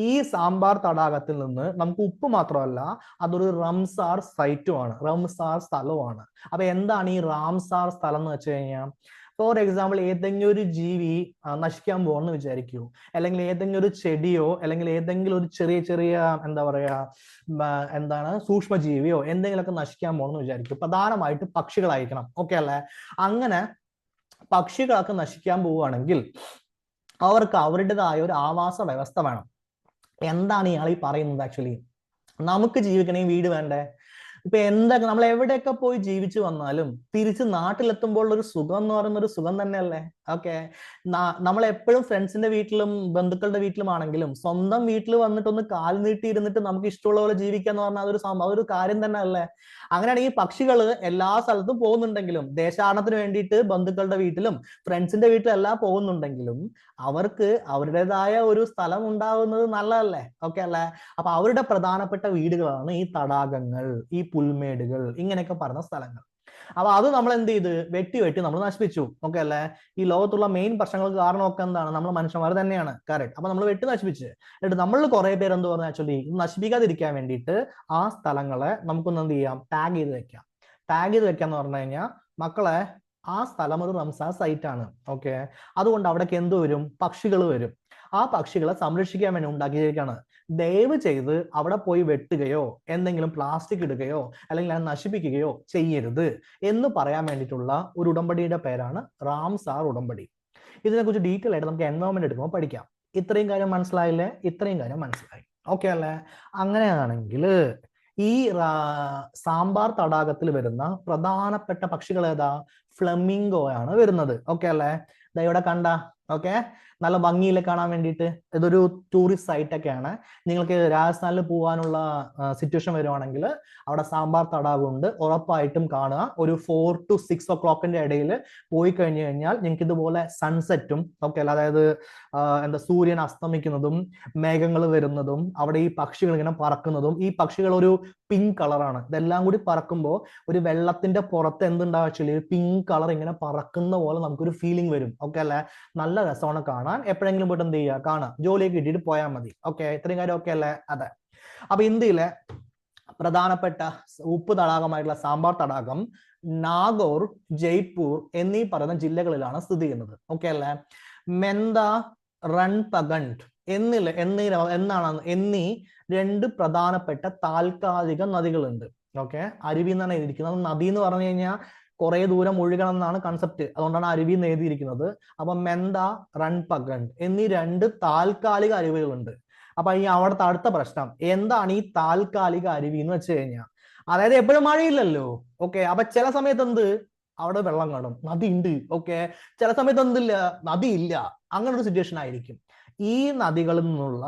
ഈ സാമ്പാർ തടാകത്തിൽ നിന്ന് നമുക്ക് ഉപ്പ് മാത്രമല്ല, അതൊരു റംസാർ സൈറ്റുമാണ്, റംസാർ സ്ഥലവുമാണ്. അപ്പൊ എന്താണ് ഈ റാംസാർ സ്ഥലം എന്ന് വെച്ച് കഴിഞ്ഞാൽ, ഫോർ എക്സാമ്പിൾ ഏതെങ്കിലും ഒരു ജീവി നശിക്കാൻ പോകുമെന്ന് വിചാരിക്കൂ, അല്ലെങ്കിൽ ഏതെങ്കിലും ഒരു ചെടിയോ അല്ലെങ്കിൽ ഏതെങ്കിലും ഒരു ചെറിയ ചെറിയ എന്താ പറയാ എന്താണ് സൂക്ഷ്മജീവിയോ എന്തെങ്കിലുമൊക്കെ നശിക്കാൻ പോകുമെന്ന് വിചാരിക്കൂ. പ്രധാനമായിട്ട് പക്ഷികളായിരിക്കണം. ഓക്കെ അല്ലേ? അങ്ങനെ പക്ഷികളൊക്കെ നശിക്കാൻ പോവുകയാണെങ്കിൽ അവർക്ക് അവരുടേതായ ഒരു ആവാസ വ്യവസ്ഥ വേണം. എന്താണ് ഇയാൾ ഈ പറയുന്നത്? ആക്ച്വലി നമുക്ക് ജീവിക്കണമെങ്കിൽ വീട് വേണ്ടേ? ഇപ്പൊ എന്തൊക്കെ നമ്മൾ എവിടെയൊക്കെ പോയി ജീവിച്ചു വന്നാലും തിരിച്ച് നാട്ടിലെത്തുമ്പോൾ ഒരു സുഖം എന്ന് പറയുന്ന ഒരു സുഖം തന്നെയല്ലേ? ഓക്കെ, നമ്മൾ എപ്പോഴും ഫ്രണ്ട്സിന്റെ വീട്ടിലും ബന്ധുക്കളുടെ വീട്ടിലും ആണെങ്കിലും സ്വന്തം വീട്ടിൽ വന്നിട്ട് ഒന്ന് കാൽ നീട്ടി ഇരുന്നിട്ട് നമുക്ക് ഇഷ്ടമുള്ള പോലെ ജീവിക്കാന്ന് പറഞ്ഞാൽ അതൊരു കാര്യം തന്നെ അല്ലേ? അങ്ങനെയാണെങ്കിൽ പക്ഷികൾ എല്ലാ സ്ഥലത്തും പോകുന്നുണ്ടെങ്കിലും, ദേശാടനത്തിന് വേണ്ടിയിട്ട് ബന്ധുക്കളുടെ വീട്ടിലും ഫ്രണ്ട്സിന്റെ വീട്ടിലും എല്ലാം പോകുന്നുണ്ടെങ്കിലും അവർക്ക് അവരുടേതായ ഒരു സ്ഥലം ഉണ്ടാവുന്നത് നല്ലതല്ലേ? ഓക്കെ അല്ലേ? അപ്പൊ അവരുടെ പ്രധാനപ്പെട്ട വീടുകളാണ് ഈ തടാകങ്ങൾ, ഈ പുൽമേടുകൾ, ഇങ്ങനെയൊക്കെ പറഞ്ഞ സ്ഥലങ്ങൾ. അപ്പൊ അത് നമ്മൾ എന്ത് ചെയ്ത് വെട്ടി വെട്ടി നമ്മൾ നശിപ്പിച്ചു. ഓക്കെ അല്ലേ? ഈ ലോകത്തുള്ള മെയിൻ പ്രശ്നങ്ങൾക്ക് കാരണമൊക്കെ എന്താണ്? നമ്മൾ മനുഷ്യന്മാർ തന്നെയാണ്. കറക്റ്റ്. അപ്പൊ നമ്മൾ വെട്ടി നശിപ്പിച്ച്, എന്നിട്ട് നമ്മൾ കുറെ പേര് എന്ത് പറഞ്ഞു? ആക്ച്വലി നശിപ്പിക്കാതിരിക്കാൻ വേണ്ടിയിട്ട് ആ സ്ഥലങ്ങളെ നമുക്കൊന്ന് എന്ത് ചെയ്യാം? ടാഗ് ചെയ്ത് വെക്കാം. ടാഗ് ചെയ്ത് വെക്കാന്ന് പറഞ്ഞു കഴിഞ്ഞാൽ മക്കളെ ആ സ്ഥലം ഒരു റംസാർ സൈറ്റ് ആണ്. ഓക്കെ, അതുകൊണ്ട് അവിടേക്ക് എന്ത് വരും? പക്ഷികൾ വരും. ആ പക്ഷികളെ സംരക്ഷിക്കാൻ വേണ്ടി ഉണ്ടാക്കിയിരിക്കുകയാണ്. ദയവ് ചെയ്ത് അവിടെ പോയി വെട്ടുകയോ എന്തെങ്കിലും പ്ലാസ്റ്റിക് ഇടുകയോ അല്ലെങ്കിൽ അത് നശിപ്പിക്കുകയോ ചെയ്യരുത് എന്ന് പറയാൻ വേണ്ടിയിട്ടുള്ള ഒരു ഉടമ്പടിയുടെ പേരാണ് റാംസാർ ഉടമ്പടി. ഇതിനെക്കുറിച്ച് ഡീറ്റെയിൽ ആയിട്ട് നമുക്ക് എൻവയോൺമെന്റ് എടുക്കുമ്പോൾ പഠിക്കാം. ഇത്രയും കാര്യം മനസ്സിലായില്ലേ? ഇത്രയും കാര്യം മനസ്സിലായി. ഓക്കെ അല്ലേ? അങ്ങനെയാണെങ്കിൽ ഈ സാമ്പാർ തടാകത്തിൽ വരുന്ന പ്രധാനപ്പെട്ട പക്ഷികൾ ഏതാ? ഫ്ലമിംഗോ ആണ് വരുന്നത്. ഓക്കെ അല്ലേ? ഇവിടെ കണ്ട. ഓക്കെ, നല്ല ഭംഗിയിൽ കാണാൻ വേണ്ടിയിട്ട് ഇതൊരു ടൂറിസ്റ്റ് സൈറ്റ് ഒക്കെയാണ്. നിങ്ങൾക്ക് രാജസ്ഥാനിൽ പോകാനുള്ള സിറ്റുവേഷൻ വരുവാണെങ്കിൽ അവിടെ സാമ്പാർ തടാകം ഉണ്ട്, ഉറപ്പായിട്ടും കാണുക. ഒരു 4 to 6 o'clock ഇടയിൽ പോയി കഴിഞ്ഞു കഴിഞ്ഞാൽ നിങ്ങൾക്ക് ഇതുപോലെ സൺസെറ്റും ഒക്കെ അല്ല, അതായത് എന്താ സൂര്യൻ അസ്തമിക്കുന്നതും മേഘങ്ങൾ വരുന്നതും അവിടെ ഈ പക്ഷികൾ ഇങ്ങനെ പറക്കുന്നതും, ഈ പക്ഷികൾ ഒരു പിങ്ക് കളറാണ്. ഇതെല്ലാം കൂടി പറക്കുമ്പോൾ ഒരു വെള്ളത്തിന്റെ പുറത്ത് എന്തുണ്ടാവും? ആക്ച്വലി പിങ്ക് കളർ ഇങ്ങനെ പറക്കുന്ന പോലെ നമുക്കൊരു ഫീലിംഗ് വരും. ഓക്കെ അല്ലേ? നല്ല രസമാണ് കാണാൻ. എപ്പോഴെങ്കിലും പോയിട്ട് എന്ത് ചെയ്യുക? കാണാം. ജോലിയൊക്കെ കിട്ടിയിട്ട് പോയാൽ മതി. ഓക്കെ, ഇത്രയും കാര്യം ഓക്കെ അല്ലേ? അതെ. അപ്പൊ ഇന്ത്യയിലെ പ്രധാനപ്പെട്ട ഉപ്പ് തടാകമായിട്ടുള്ള സാമ്പാർ തടാകം നാഗോർ, ജയ്പൂർ എന്നീ പറയുന്ന ജില്ലകളിലാണ് സ്ഥിതി ചെയ്യുന്നത്. ഓക്കെ അല്ലേ? മെന്ത, റൺപഗണ്ട് എന്നീ 2 പ്രധാനപ്പെട്ട താൽക്കാലിക നദികളുണ്ട്. ഓക്കെ, അരുവി എന്നാണ് എഴുതിയിരിക്കുന്നത്. നദി എന്ന് പറഞ്ഞു കഴിഞ്ഞാൽ കുറെ ദൂരം ഒഴുകണം എന്നാണ് കൺസെപ്റ്റ്. അതുകൊണ്ടാണ് അരുവി എന്ന് എഴുതിയിരിക്കുന്നത്. അപ്പൊ മെന്ത, റൺപഗണ്ട് എന്നീ 2 താൽക്കാലിക അരുവികളുണ്ട്. അപ്പൊ ഈ അവിടുത്തെ അടുത്ത പ്രശ്നം എന്താണ്? ഈ താൽക്കാലിക അരുവി എന്ന് വെച്ച് കഴിഞ്ഞാൽ, അതായത് എപ്പോഴും മഴയില്ലല്ലോ. ഓക്കെ, അപ്പൊ ചില സമയത്ത് എന്ത്? അവിടെ വെള്ളം കാണും, നദി ഉണ്ട്. ഓക്കെ, ചില സമയത്ത് എന്തില്ല? നദി ഇല്ല. അങ്ങനെ ഒരു സിറ്റുവേഷൻ ആയിരിക്കും. ഈ നദികളിൽ നിന്നുള്ള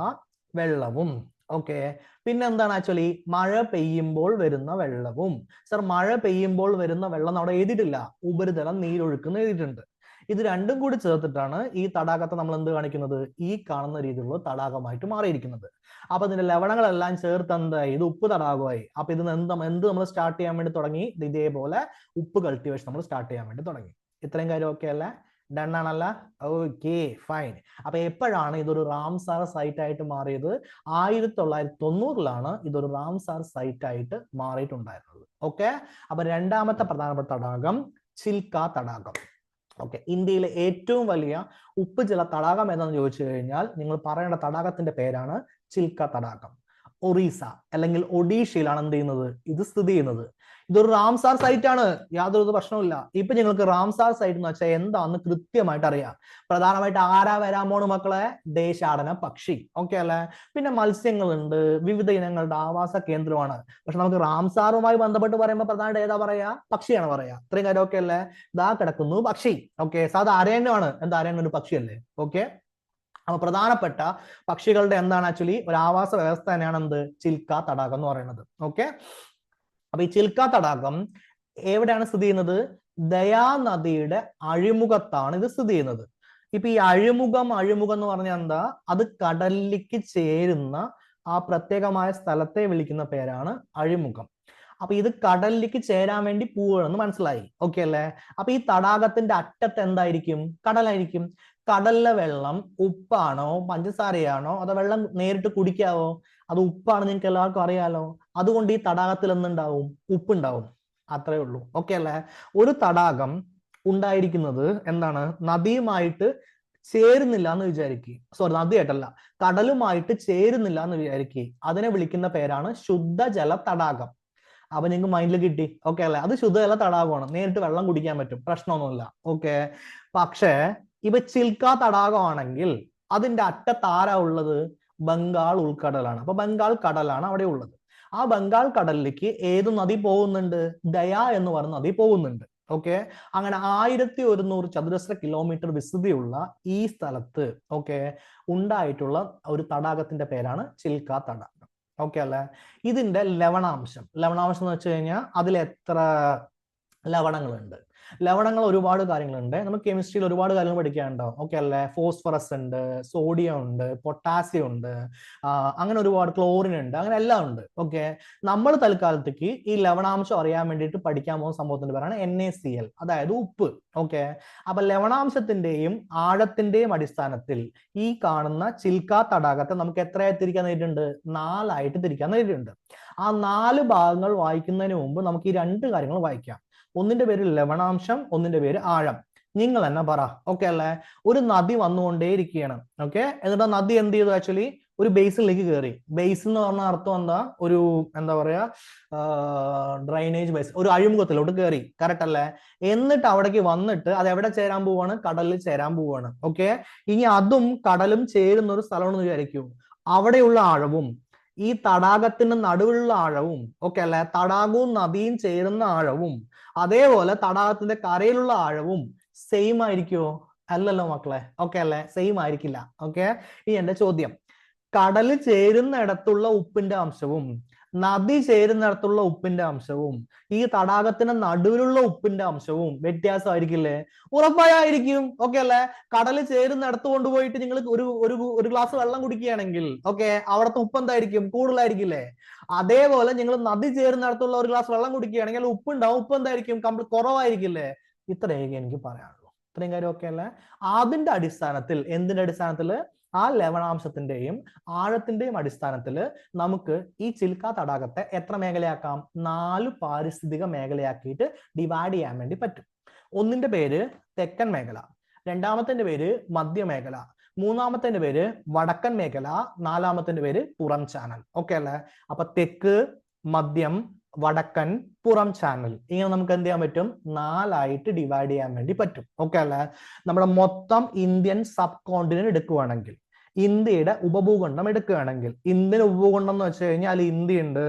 വെള്ളവും ഓക്കെ, പിന്നെ എന്താണ്? ആക്ച്വലി മഴ പെയ്യുമ്പോൾ വരുന്ന വെള്ളവും. സർ, മഴ പെയ്യുമ്പോൾ വരുന്ന വെള്ളം അവിടെ എഴുതിയിട്ടില്ല, ഉപരിതലം നീരൊഴുക്കുന്ന എഴുതിയിട്ടുണ്ട്. ഇത് രണ്ടും കൂടി ചേർത്തിട്ടാണ് ഈ തടാകത്തെ നമ്മൾ എന്ത് കാണിക്കുന്നത്? ഈ കാണുന്ന രീതിയിലുള്ള തടാകമായിട്ട് മാറിയിരിക്കുന്നത്. അപ്പൊ ഇതിന്റെ ലവണങ്ങളെല്ലാം ചേർത്ത് എന്തായി? ഇത് ഉപ്പ് തടാകമായി. അപ്പൊ ഇതിന് എന്ത് നമ്മൾ സ്റ്റാർട്ട് ചെയ്യാൻ വേണ്ടി തുടങ്ങി? ഇതേപോലെ ഉപ്പ് കൾട്ടിവേഷൻ നമ്മൾ സ്റ്റാർട്ട് ചെയ്യാൻ വേണ്ടി തുടങ്ങി. ഇത്രയും കാര്യം ഓക്കെ അല്ലേ? ഡൺ ആണല്ല? Okay, fine. അപ്പൊ എപ്പോഴാണ് ഇതൊരു റാംസാർ സൈറ്റ് ആയിട്ട് മാറിയത്? 1990-ലാണ് ഇതൊരു റാംസാർ സൈറ്റ് ആയിട്ട് മാറിയിട്ടുണ്ടായിരുന്നത്. ഓക്കെ, അപ്പൊ രണ്ടാമത്തെ പ്രധാനപ്പെട്ട തടാകം ചിൽക്ക തടാകം. ഓക്കെ, ഇന്ത്യയിലെ ഏറ്റവും വലിയ ഉപ്പുജല തടാകം ഏതാണെന്ന് ചോദിച്ചു കഴിഞ്ഞാൽ നിങ്ങൾ പറയേണ്ട തടാകത്തിന്റെ പേരാണ് ചിൽക്ക തടാകം. ഒറീസ അല്ലെങ്കിൽ ഒഡീഷയിലാണ് എന്ത് ചെയ്യുന്നത്? ഇത് സ്ഥിതി ചെയ്യുന്നത്. ഇതൊരു റാംസാർ സൈറ്റ് ആണ്, യാതൊരു പ്രശ്നവുമില്ല. ഇപ്പൊ നിങ്ങൾക്ക് റാംസാർ സൈറ്റ് എന്ന് വെച്ചാൽ എന്താണെന്ന് കൃത്യമായിട്ട് അറിയാം. പ്രധാനമായിട്ട് ആരാ വരാൻ പോണ് മക്കളെ? ദേശാടന പക്ഷി. ഓക്കെ അല്ലേ? പിന്നെ മത്സ്യങ്ങളുണ്ട്, വിവിധ ഇനങ്ങളുടെ ആവാസ കേന്ദ്രമാണ്. പക്ഷെ നമുക്ക് റാംസാറുമായി ബന്ധപ്പെട്ട് പറയുമ്പോൾ പ്രധാനമായിട്ട് ഏതാ പറയാ? പക്ഷിയാണ് പറയാ. ഇത്രയും കാര്യം ഓക്കെ അല്ലേ? ഇതാ കിടക്കുന്നു പക്ഷി. ഓക്കെ, സാധാ അരയന്യമാണ്. എന്താ അരയന്യം? ഒരു പക്ഷിയല്ലേ? ഓക്കെ, അപ്പൊ പ്രധാനപ്പെട്ട പക്ഷികളുടെ എന്താണ്? ആക്ച്വലി ഒരു ആവാസ വ്യവസ്ഥ തന്നെയാണ് എന്ത്? ചിൽക്ക തടാകം എന്ന് പറയുന്നത്. ഓക്കെ, അപ്പൊ ഈ ചിൽക്ക തടാകം എവിടെയാണ് സ്ഥിതി ചെയ്യുന്നത്? ദയാ നദിയുടെ അഴിമുഖത്താണ് ഇത് സ്ഥിതി ചെയ്യുന്നത്. ഇപ്പൊ ഈ അഴിമുഖം എന്ന് പറഞ്ഞാൽ എന്താ? അത് കടലിലേക്ക് ചേരുന്ന ആ പ്രത്യേകമായ സ്ഥലത്തെ വിളിക്കുന്ന പേരാണ് അഴിമുഖം. അപ്പൊ ഇത് കടലിലേക്ക് ചേരാൻ വേണ്ടി പോവുകയാണെന്ന് മനസ്സിലായി. ഓക്കെ അല്ലേ? അപ്പൊ ഈ തടാകത്തിന്റെ അറ്റത്ത് എന്തായിരിക്കും? കടലായിരിക്കും. കടലിലെ വെള്ളം ഉപ്പാണോ പഞ്ചസാരയാണോ അതോ വെള്ളം നേരിട്ട് കുടിക്കാവോ? അത് ഉപ്പാണ്, നിങ്ങൾക്ക് എല്ലാവർക്കും അറിയാലോ. അതുകൊണ്ട് ഈ തടാകത്തിൽ എന്തുണ്ടാവും? ഉപ്പുണ്ടാവും. അത്രേ ഉള്ളൂ. ഓക്കെ അല്ലേ? ഒരു തടാകം ഉണ്ടായിരിക്കുന്നത് എന്താണ്? നദിയുമായിട്ട് ചേരുന്നില്ല എന്ന് വിചാരിക്കുക. സോറി, നദിയായിട്ടല്ല, കടലുമായിട്ട് ചേരുന്നില്ല എന്ന് വിചാരിക്കുക. അതിനെ വിളിക്കുന്ന പേരാണ് ശുദ്ധജല തടാകം. അപ്പൊ നിങ്ങൾക്ക് മൈൻഡിൽ കിട്ടി. ഓക്കെ അല്ലേ? അത് ശുദ്ധജല തടാകമാണ്, നേരിട്ട് വെള്ളം കുടിക്കാൻ പറ്റും, പ്രശ്നമൊന്നുമില്ല. ഓക്കെ. പക്ഷേ ഇപ്പൊ ചിൽക്ക തടാകമാണെങ്കിൽ അതിന്റെ അറ്റത്താരാ ഉള്ളത്? ബംഗാൾ ഉൾക്കടലാണ്. അപ്പൊ ബംഗാൾ കടലാണ് അവിടെ ഉള്ളത്. ആ ബംഗാൾ കടലിലേക്ക് ഏത് നദി പോകുന്നുണ്ട്? ദയ എന്ന് പറയുന്ന നദി പോകുന്നുണ്ട്. ഓക്കെ. അങ്ങനെ 1100 ചതുരശ്ര കിലോമീറ്റർ വിസ്തൃതിയുള്ള ഈ സ്ഥലത്ത് ഓക്കെ ഉണ്ടായിട്ടുള്ള ഒരു തടാകത്തിന്റെ പേരാണ് ചിൽക്ക തടാകം. ഓക്കെ അല്ലേ? ഇതിന്റെ ലവണാംശം എന്ന് വെച്ച് കഴിഞ്ഞാൽ അതിൽ എത്ര ലവണങ്ങളുണ്ട്? ലവണങ്ങൾ ഒരുപാട് കാര്യങ്ങളുണ്ട്. നമുക്ക് കെമിസ്ട്രിയിൽ ഒരുപാട് കാര്യങ്ങൾ പഠിക്കാനുണ്ടാവും. ഓക്കെ അല്ലേ? ഫോസ്ഫറസ് ഉണ്ട്, സോഡിയം ഉണ്ട്, പൊട്ടാസ്യം ഉണ്ട്, അങ്ങനെ ഒരുപാട്, ക്ലോറിൻ ഉണ്ട്, അങ്ങനെ എല്ലാം ഉണ്ട്. ഓക്കെ. നമ്മൾ തൽക്കാലത്തേക്ക് ഈ ലവണാംശം അറിയാൻ വേണ്ടിയിട്ട് പഠിക്കാൻ പോകുന്ന സംഭവത്തിന്റെ പേരാണ് NaCl, അതായത് ഉപ്പ്. ഓക്കെ. അപ്പൊ ലവണാംശത്തിന്റെയും ആഴത്തിന്റെയും അടിസ്ഥാനത്തിൽ ഈ കാണുന്ന ചിൽക്ക തടാകത്തെ നമുക്ക് എത്രയായി തിരിക്കാൻ നേരിട്ടുണ്ട്? 4 ആയിട്ട് തിരിക്കാൻ നേരിട്ടുണ്ട്. ആ 4 ഭാഗങ്ങൾ വായിക്കുന്നതിന് മുമ്പ് നമുക്ക് ഈ 2 കാര്യങ്ങൾ വായിക്കാം. ഒന്നിന്റെ പേര് ലവണാംശം, ഒന്നിന്റെ പേര് ആഴം. നിങ്ങൾ തന്നെ പറ. ഓക്കെ അല്ലേ? ഒരു നദി വന്നുകൊണ്ടേയിരിക്കുകയാണ്. ഓക്കെ. എന്നിട്ട് നദി എന്ത് ചെയ്തു? ആക്ച്വലി ഒരു ബേസിനിലേക്ക് കയറി. ബേസിൻ എന്ന് പറഞ്ഞ അർത്ഥം എന്താ? ഒരു എന്താ പറയാ, ഡ്രൈനേജ് ബേസ്, ഒരു അഴിമുഖത്തിലോട്ട് കയറി. കറക്റ്റ് അല്ലേ? എന്നിട്ട് അവിടേക്ക് വന്നിട്ട് അത് എവിടെ ചേരാൻ പോവാണ്? കടലിൽ ചേരാൻ പോവാണ്. ഓക്കെ. ഇനി അതും കടലും ചേരുന്ന ഒരു സ്ഥലമാണെന്ന് വിചാരിക്കൂ. അവിടെയുള്ള ആഴവും ഈ തടാകത്തിന് നടുവിലുള്ള ആഴവും ഓക്കെ അല്ലെ, തടാകവും നദിയും ചേരുന്ന ആഴവും അതേപോലെ തടാകത്തിന്റെ കരയിലുള്ള ആഴവും സെയിം ആയിരിക്കുമോ? അല്ലല്ലോ മക്കളെ. ഓക്കെ അല്ലെ? സെയിം ആയിരിക്കില്ല. ഓക്കെ. ഇനി എന്റെ ചോദ്യം, കടല് ചേരുന്നിടത്തുള്ള ഉപ്പിന്റെ അംശവും നദി ചേരുന്നിടത്തുള്ള ഉപ്പിന്റെ അംശവും ഈ തടാകത്തിന് നടുവിലുള്ള ഉപ്പിന്റെ അംശവും വ്യത്യാസമായിരിക്കില്ലേ? ഉറപ്പായിരിക്കും. ഓക്കെ അല്ലെ? കടല് ചേരുന്നിടത്ത് കൊണ്ടുപോയിട്ട് നിങ്ങൾ ഒരു ഗ്ലാസ് വെള്ളം കുടിക്കുകയാണെങ്കിൽ ഓക്കെ, അവിടുത്തെ ഉപ്പ് എന്തായിരിക്കും? കൂടുതലായിരിക്കില്ലേ? അതേപോലെ നിങ്ങൾ നദി ചേരുന്നിടത്തുള്ള ഒരു ഗ്ലാസ് വെള്ളം കുടിക്കുകയാണെങ്കിൽ ഉപ്പുണ്ടാവും. ഉപ്പ് എന്തായിരിക്കും? കുറവായിരിക്കില്ലേ? ഇത്രയൊക്കെ എനിക്ക് പറയാനുള്ളൂ. ഇത്രയും കാര്യം ഓക്കെ അല്ലേ? അതിന്റെ അടിസ്ഥാനത്തിൽ, എന്തിന്റെ അടിസ്ഥാനത്തിൽ? ആ ലവണാംശത്തിന്റെയും ആഴത്തിന്റെയും അടിസ്ഥാനത്തിൽ നമുക്ക് ഈ ചിൽക്ക തടാകത്തെ എത്ര മേഖലയാക്കാം? 4 പാരിസ്ഥിതിക മേഖലയാക്കിയിട്ട് ഡിവൈഡ് ചെയ്യാൻ വേണ്ടി പറ്റും. ഒന്നിന്റെ പേര് തെക്കൻ മേഖല, രണ്ടാമത്തെ പേര് മധ്യമേഖല, മൂന്നാമത്തെ പേര് വടക്കൻ മേഖല, നാലാമത്തെ പേര് പുറം ചാനൽ. ഓക്കെ അല്ലേ? അപ്പൊ തെക്ക്, മധ്യം, വടക്കൻ, പുറം ചാനൽ, ഇങ്ങനെ നമുക്ക് എന്ത് ചെയ്യാൻ പറ്റും? 4 ആയിട്ട് ഡിവൈഡ് ചെയ്യാൻ വേണ്ടി പറ്റും. ഓക്കെ അല്ലേ? നമ്മുടെ മൊത്തം ഇന്ത്യൻ സബ് കോണ്ടിനെന്റ് എടുക്കുകയാണെങ്കിൽ, ഇന്ത്യയുടെ ഉപഭൂഖണ്ഡം എടുക്കുകയാണെങ്കിൽ, ഇന്ത്യൻ ഉപഭൂഖണ്ഡം എന്ന് വെച്ച് കഴിഞ്ഞാൽ ഇന്ത്യ ഉണ്ട്,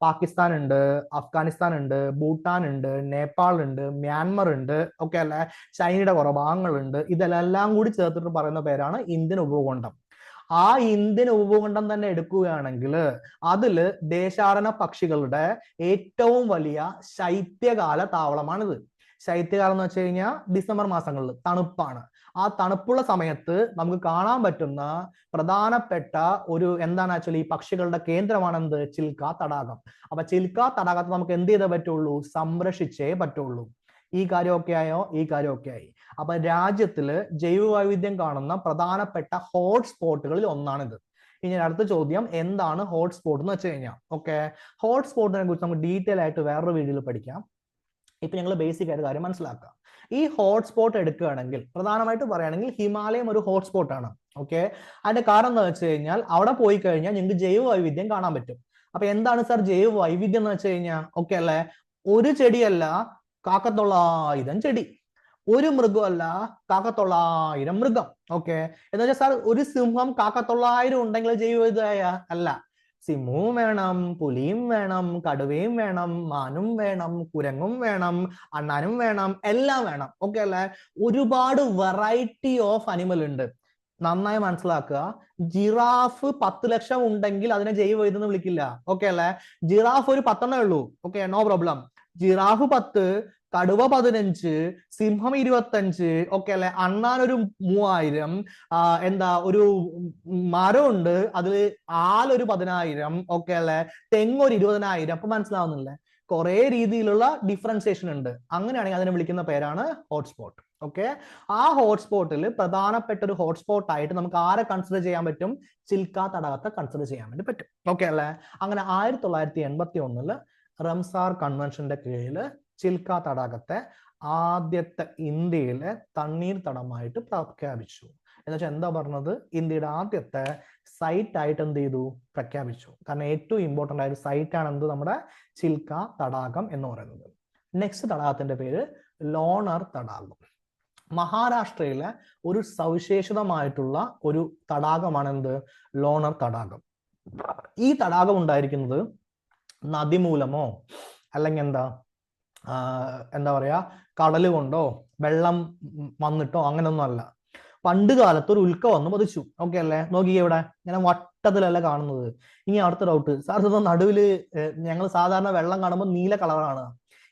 പാകിസ്ഥാൻ ഉണ്ട്, അഫ്ഗാനിസ്ഥാൻ ഉണ്ട്, ഭൂട്ടാൻ ഉണ്ട്, നേപ്പാൾ ഉണ്ട്, മ്യാൻമർ ഉണ്ട്. ഓക്കെ അല്ലെ? ചൈനയുടെ കുറെ ഭാഗങ്ങളുണ്ട്. ഇതെല്ലാം കൂടി ചേർത്തിട്ട് പറയുന്ന പേരാണ് ഇന്ത്യൻ ഉപഭൂഖണ്ഡം. ആ ഇന്ത്യൻ ഉപഭൂഖണ്ഡം തന്നെ എടുക്കുകയാണെങ്കിൽ അതില് ദേശാടന പക്ഷികളുടെ ഏറ്റവും വലിയ ശൈത്യകാല താവളമാണിത്. ശൈത്യകാലം എന്ന് വെച്ച് കഴിഞ്ഞാൽ ഡിസംബർ മാസങ്ങളിൽ തണുപ്പാണ്. ആ തണുപ്പുള്ള സമയത്ത് നമുക്ക് കാണാൻ പറ്റുന്ന പ്രധാനപ്പെട്ട ഒരു എന്താണ് ആക്ച്വലി പക്ഷികളുടെ കേന്ദ്രമാണ് എന്ത്? ചിൽക്ക തടാകം. അപ്പൊ ചിൽക്ക തടാകത്തെ നമുക്ക് എന്ത് ചെയ്തേ പറ്റുള്ളൂ? സംരക്ഷിച്ചേ പറ്റുള്ളൂ. ഈ കാര്യമൊക്കെ ആയോ? ഈ കാര്യമൊക്കെ ആയി. അപ്പൊ രാജ്യത്തില് ജൈവ വൈവിധ്യം കാണുന്ന പ്രധാനപ്പെട്ട ഹോട്ട്സ്പോട്ടുകളിൽ ഒന്നാണിത്. ഇനി അടുത്ത ചോദ്യം, എന്താണ് ഹോട്ട്സ്പോട്ട് എന്ന് വെച്ച് കഴിഞ്ഞാൽ ഓക്കെ, ഹോട്ട്സ്പോട്ടിനെ കുറിച്ച് നമുക്ക് ഡീറ്റെയിൽ ആയിട്ട് വേറൊരു വീഡിയോയിൽ പഠിക്കാം. ഇപ്പൊ ഞങ്ങൾ ബേസിക് ആയിട്ട് കാര്യം മനസ്സിലാക്കാം. ഈ ഹോട്ട്സ്പോട്ട് എടുക്കുകയാണെങ്കിൽ പ്രധാനമായിട്ട് പറയുകയാണെങ്കിൽ ഹിമാലയം ഒരു ഹോട്ട്സ്പോട്ട് ആണ്. ഓക്കെ. അതിന്റെ കാരണം എന്താ വെച്ച് കഴിഞ്ഞാൽ അവിടെ പോയി കഴിഞ്ഞാൽ നിങ്ങൾക്ക് ജൈവ വൈവിധ്യം കാണാൻ പറ്റും. അപ്പൊ എന്താണ് സാർ ജൈവ വൈവിധ്യം എന്ന് വെച്ച് കഴിഞ്ഞാൽ ഓക്കെ അല്ലെ, ഒരു ചെടിയല്ല 1,900 ചെടി, ഒരു മൃഗമല്ല 1,900 മൃഗം. ഓക്കെ. എന്ന് വെച്ചാൽ സാർ ഒരു സിംഹം 1,900 ഉണ്ടെങ്കിൽ ജൈവ വൈവിധ്യ അല്ല. സിംഹവും വേണം, പുലിയും വേണം, കടുവയും വേണം, മാനും വേണം, കുരങ്ങും വേണം, അണ്ണാനും വേണം, എല്ലാം വേണം. ഓക്കെ അല്ലെ? ഒരുപാട് വെറൈറ്റി ഓഫ് അനിമൽ ഉണ്ട്. നന്നായി മനസ്സിലാക്കുക. ജിറാഫ് 10 ലക്ഷം ഉണ്ടെങ്കിൽ അതിനെ ജൈവ വൈവിധ്യം എന്ന് വിളിക്കില്ല. ഓക്കെ അല്ലെ? ജിറാഫ് ഒരു 10 ഉള്ളൂ. Okay, no problem. ജിറാഫ് 10, കടുവ 15, സിംഹം 25, ഓക്കെ അല്ലെ, അണ്ണാനൊരു 3000, എന്താ ഒരു മരമുണ്ട് അതിൽ ആലൊരു 10,000, ഓക്കെ അല്ലെ, തെങ്ങൊരു 20,000. അപ്പൊ മനസ്സിലാവുന്നില്ലേ, കുറെ രീതിയിലുള്ള ഡിഫറൻസിയേഷൻ ഉണ്ട്. അങ്ങനെയാണെങ്കിൽ അതിനെ വിളിക്കുന്ന പേരാണ് ഹോട്ട്സ്പോട്ട്. ഓക്കെ, ആ ഹോട്ട്സ്പോട്ടിൽ പ്രധാനപ്പെട്ട ഒരു ഹോട്ട്സ്പോട്ട് ആയിട്ട് നമുക്ക് ആരെ കൺസിഡർ ചെയ്യാൻ പറ്റും? ചിൽക്ക തടാകത്തെ കൺസിഡർ ചെയ്യാൻ വേണ്ടി പറ്റും. ഓക്കെ അല്ലെ. അങ്ങനെ 1981 റംസാർ കൺവെൻഷന്റെ കീഴിൽ ചിൽക്ക തടാകത്തെ ആദ്യത്തെ ഇന്ത്യയിലെ തണ്ണീർത്തടമായിട്ട് പ്രഖ്യാപിച്ചു. എന്നുവെച്ചാൽ എന്താ പറഞ്ഞത്? ഇന്ത്യയുടെ ആദ്യത്തെ സൈറ്റ് ആയിട്ട് എന്ത് ചെയ്തു? പ്രഖ്യാപിച്ചു. കാരണം ഏറ്റവും ഇമ്പോർട്ടന്റ് ആയ സൈറ്റ് ആണ് എന്ത്? നമ്മുടെ ചിൽക്ക തടാകം എന്ന് പറയുന്നത്. നെക്സ്റ്റ് തടാകത്തിന്റെ പേര് ലോണർ തടാകം. മഹാരാഷ്ട്രയിലെ ഒരു സവിശേഷതമായിട്ടുള്ള ഒരു തടാകമാണ് എന്ത്? ലോണർ തടാകം. ഈ തടാകം ഉണ്ടായിരിക്കുന്നത് നദി മൂലമോ അല്ലെങ്കിൽ എന്താ പറയാ കടല് കൊണ്ടോ വെള്ളം വന്നിട്ടോ അങ്ങനെയൊന്നും അല്ല. പണ്ട് കാലത്ത് ഒരു ഉൽക്ക വന്ന് പതിച്ചു. ഓക്കെ അല്ലേ? നോക്കി ഇവിടെ ഇങ്ങനെ വട്ടത്തിലല്ല കാണുന്നത്. ഇനി അടുത്ത ഡൗട്ട്, സാർ ഇത് നടുവില് ഞങ്ങൾ സാധാരണ വെള്ളം കാണുമ്പോൾ നീല കളറാണ്,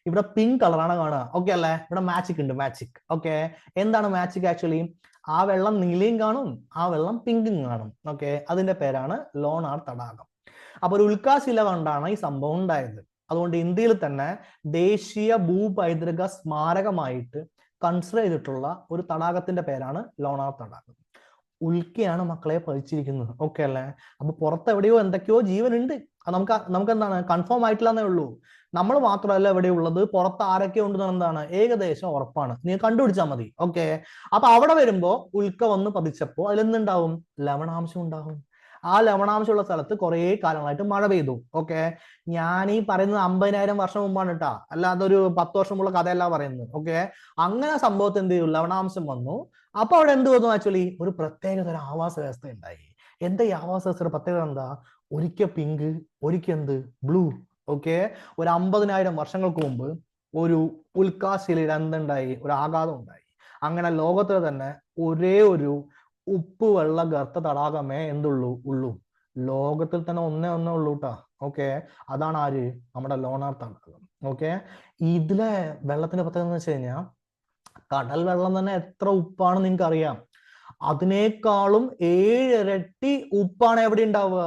ഇവിടെ പിങ്ക് കളറാണ് കാണുക. ഓക്കെ അല്ലേ? ഇവിടെ മാജിക് ഉണ്ട്, മാജിക്. ഓക്കെ, എന്താണ് മാജിക്? ആക്ച്വലി ആ വെള്ളം നീലയും കാണും, ആ വെള്ളം പിങ്കും കാണും. ഓക്കെ, അതിന്റെ പേരാണ് ലോണാർ തടാകം. അപ്പൊ ഒരു ഉൽക്കാശില കൊണ്ടാണ് ഈ സംഭവം ഉണ്ടായത്. അതുകൊണ്ട് ഇന്ത്യയിൽ തന്നെ ദേശീയ ഭൂപൈതൃക സ്മാരകമായിട്ട് കൺസിഡർ ചെയ്തിട്ടുള്ള ഒരു തടാകത്തിന്റെ പേരാണ് ലോണാർ തടാകം. ഉൽക്കയാണ് മക്കളെ പതിച്ചിരിക്കുന്നത്. ഓക്കെ അല്ലേ? അപ്പൊ പുറത്ത് എവിടെയോ എന്തൊക്കെയോ ജീവനുണ്ട്. നമുക്ക് എന്താണ് കൺഫേം ആയിട്ടില്ലെന്നേ ഉള്ളൂ. നമ്മൾ മാത്രമല്ല എവിടെ ഉള്ളത്, പുറത്ത് ആരൊക്കെ ഉണ്ടെന്ന് എന്താണ് ഏകദേശം ഉറപ്പാണ്. നീ കണ്ടുപിടിച്ചാൽ മതി. ഓക്കെ, അപ്പൊ അവിടെ വരുമ്പോ ഉൽക്ക വന്ന് പതിച്ചപ്പോ അതിലെന്തുണ്ടാവും? ലവണാംശം ഉണ്ടാവും. ആ ലവണാംശമുള്ള സ്ഥലത്ത് കുറെ കാലങ്ങളായിട്ട് മഴ പെയ്തു. ഓക്കെ, ഞാൻ ഈ പറയുന്നത് 50,000 വർഷം മുമ്പാണ് കേട്ടാ, അല്ലാതെ ഒരു 10 വർഷമുള്ള കഥയല്ല പറയുന്നത്. ഓക്കെ, അങ്ങനെ സംഭവത്തിൽ എന്ത് ചെയ്യും? ലവണാംശം വന്നു. അപ്പൊ അവിടെ എന്ത് വന്നു? ആക്ച്വലി ഒരു പ്രത്യേക തരം ആവാസ വ്യവസ്ഥ ഉണ്ടായി. എന്താ ഈ ആവാസ വ്യവസ്ഥയുടെ പ്രത്യേകത? എന്താ? ഒരിക്കൽ പിങ്ക്, ഒരിക്കൽ എന്ത്? ബ്ലൂ. ഓക്കെ, ഒരു 50,000 വർഷങ്ങൾക്ക് മുമ്പ് ഒരു ഉൽക്കാശിലയിൽ എന്തുണ്ടായി? ഒരു ആഘാതം ഉണ്ടായി. അങ്ങനെ ലോകത്തിൽ തന്നെ ഒരേ ഒരു ഉപ്പ് വെള്ള ഗർത്ത തടാകമേ ഉള്ളൂ. ലോകത്തിൽ തന്നെ ഒന്നേ ഉള്ളൂ കേട്ടാ. ഓക്കെ, അതാണ് ആര്? നമ്മുടെ ലോണാർ തടാകം. ഓക്കെ, ഇതിലെ വെള്ളത്തിന്റെ പ്രത്യേകത എന്ന് വെച്ച് കഴിഞ്ഞാൽ കടൽ വെള്ളം തന്നെ എത്ര ഉപ്പാണ് നിങ്ങൾക്ക് അറിയാം. അതിനേക്കാളും 7 ഇരട്ടി ഉപ്പാണ് എവിടെ ഉണ്ടാവുക?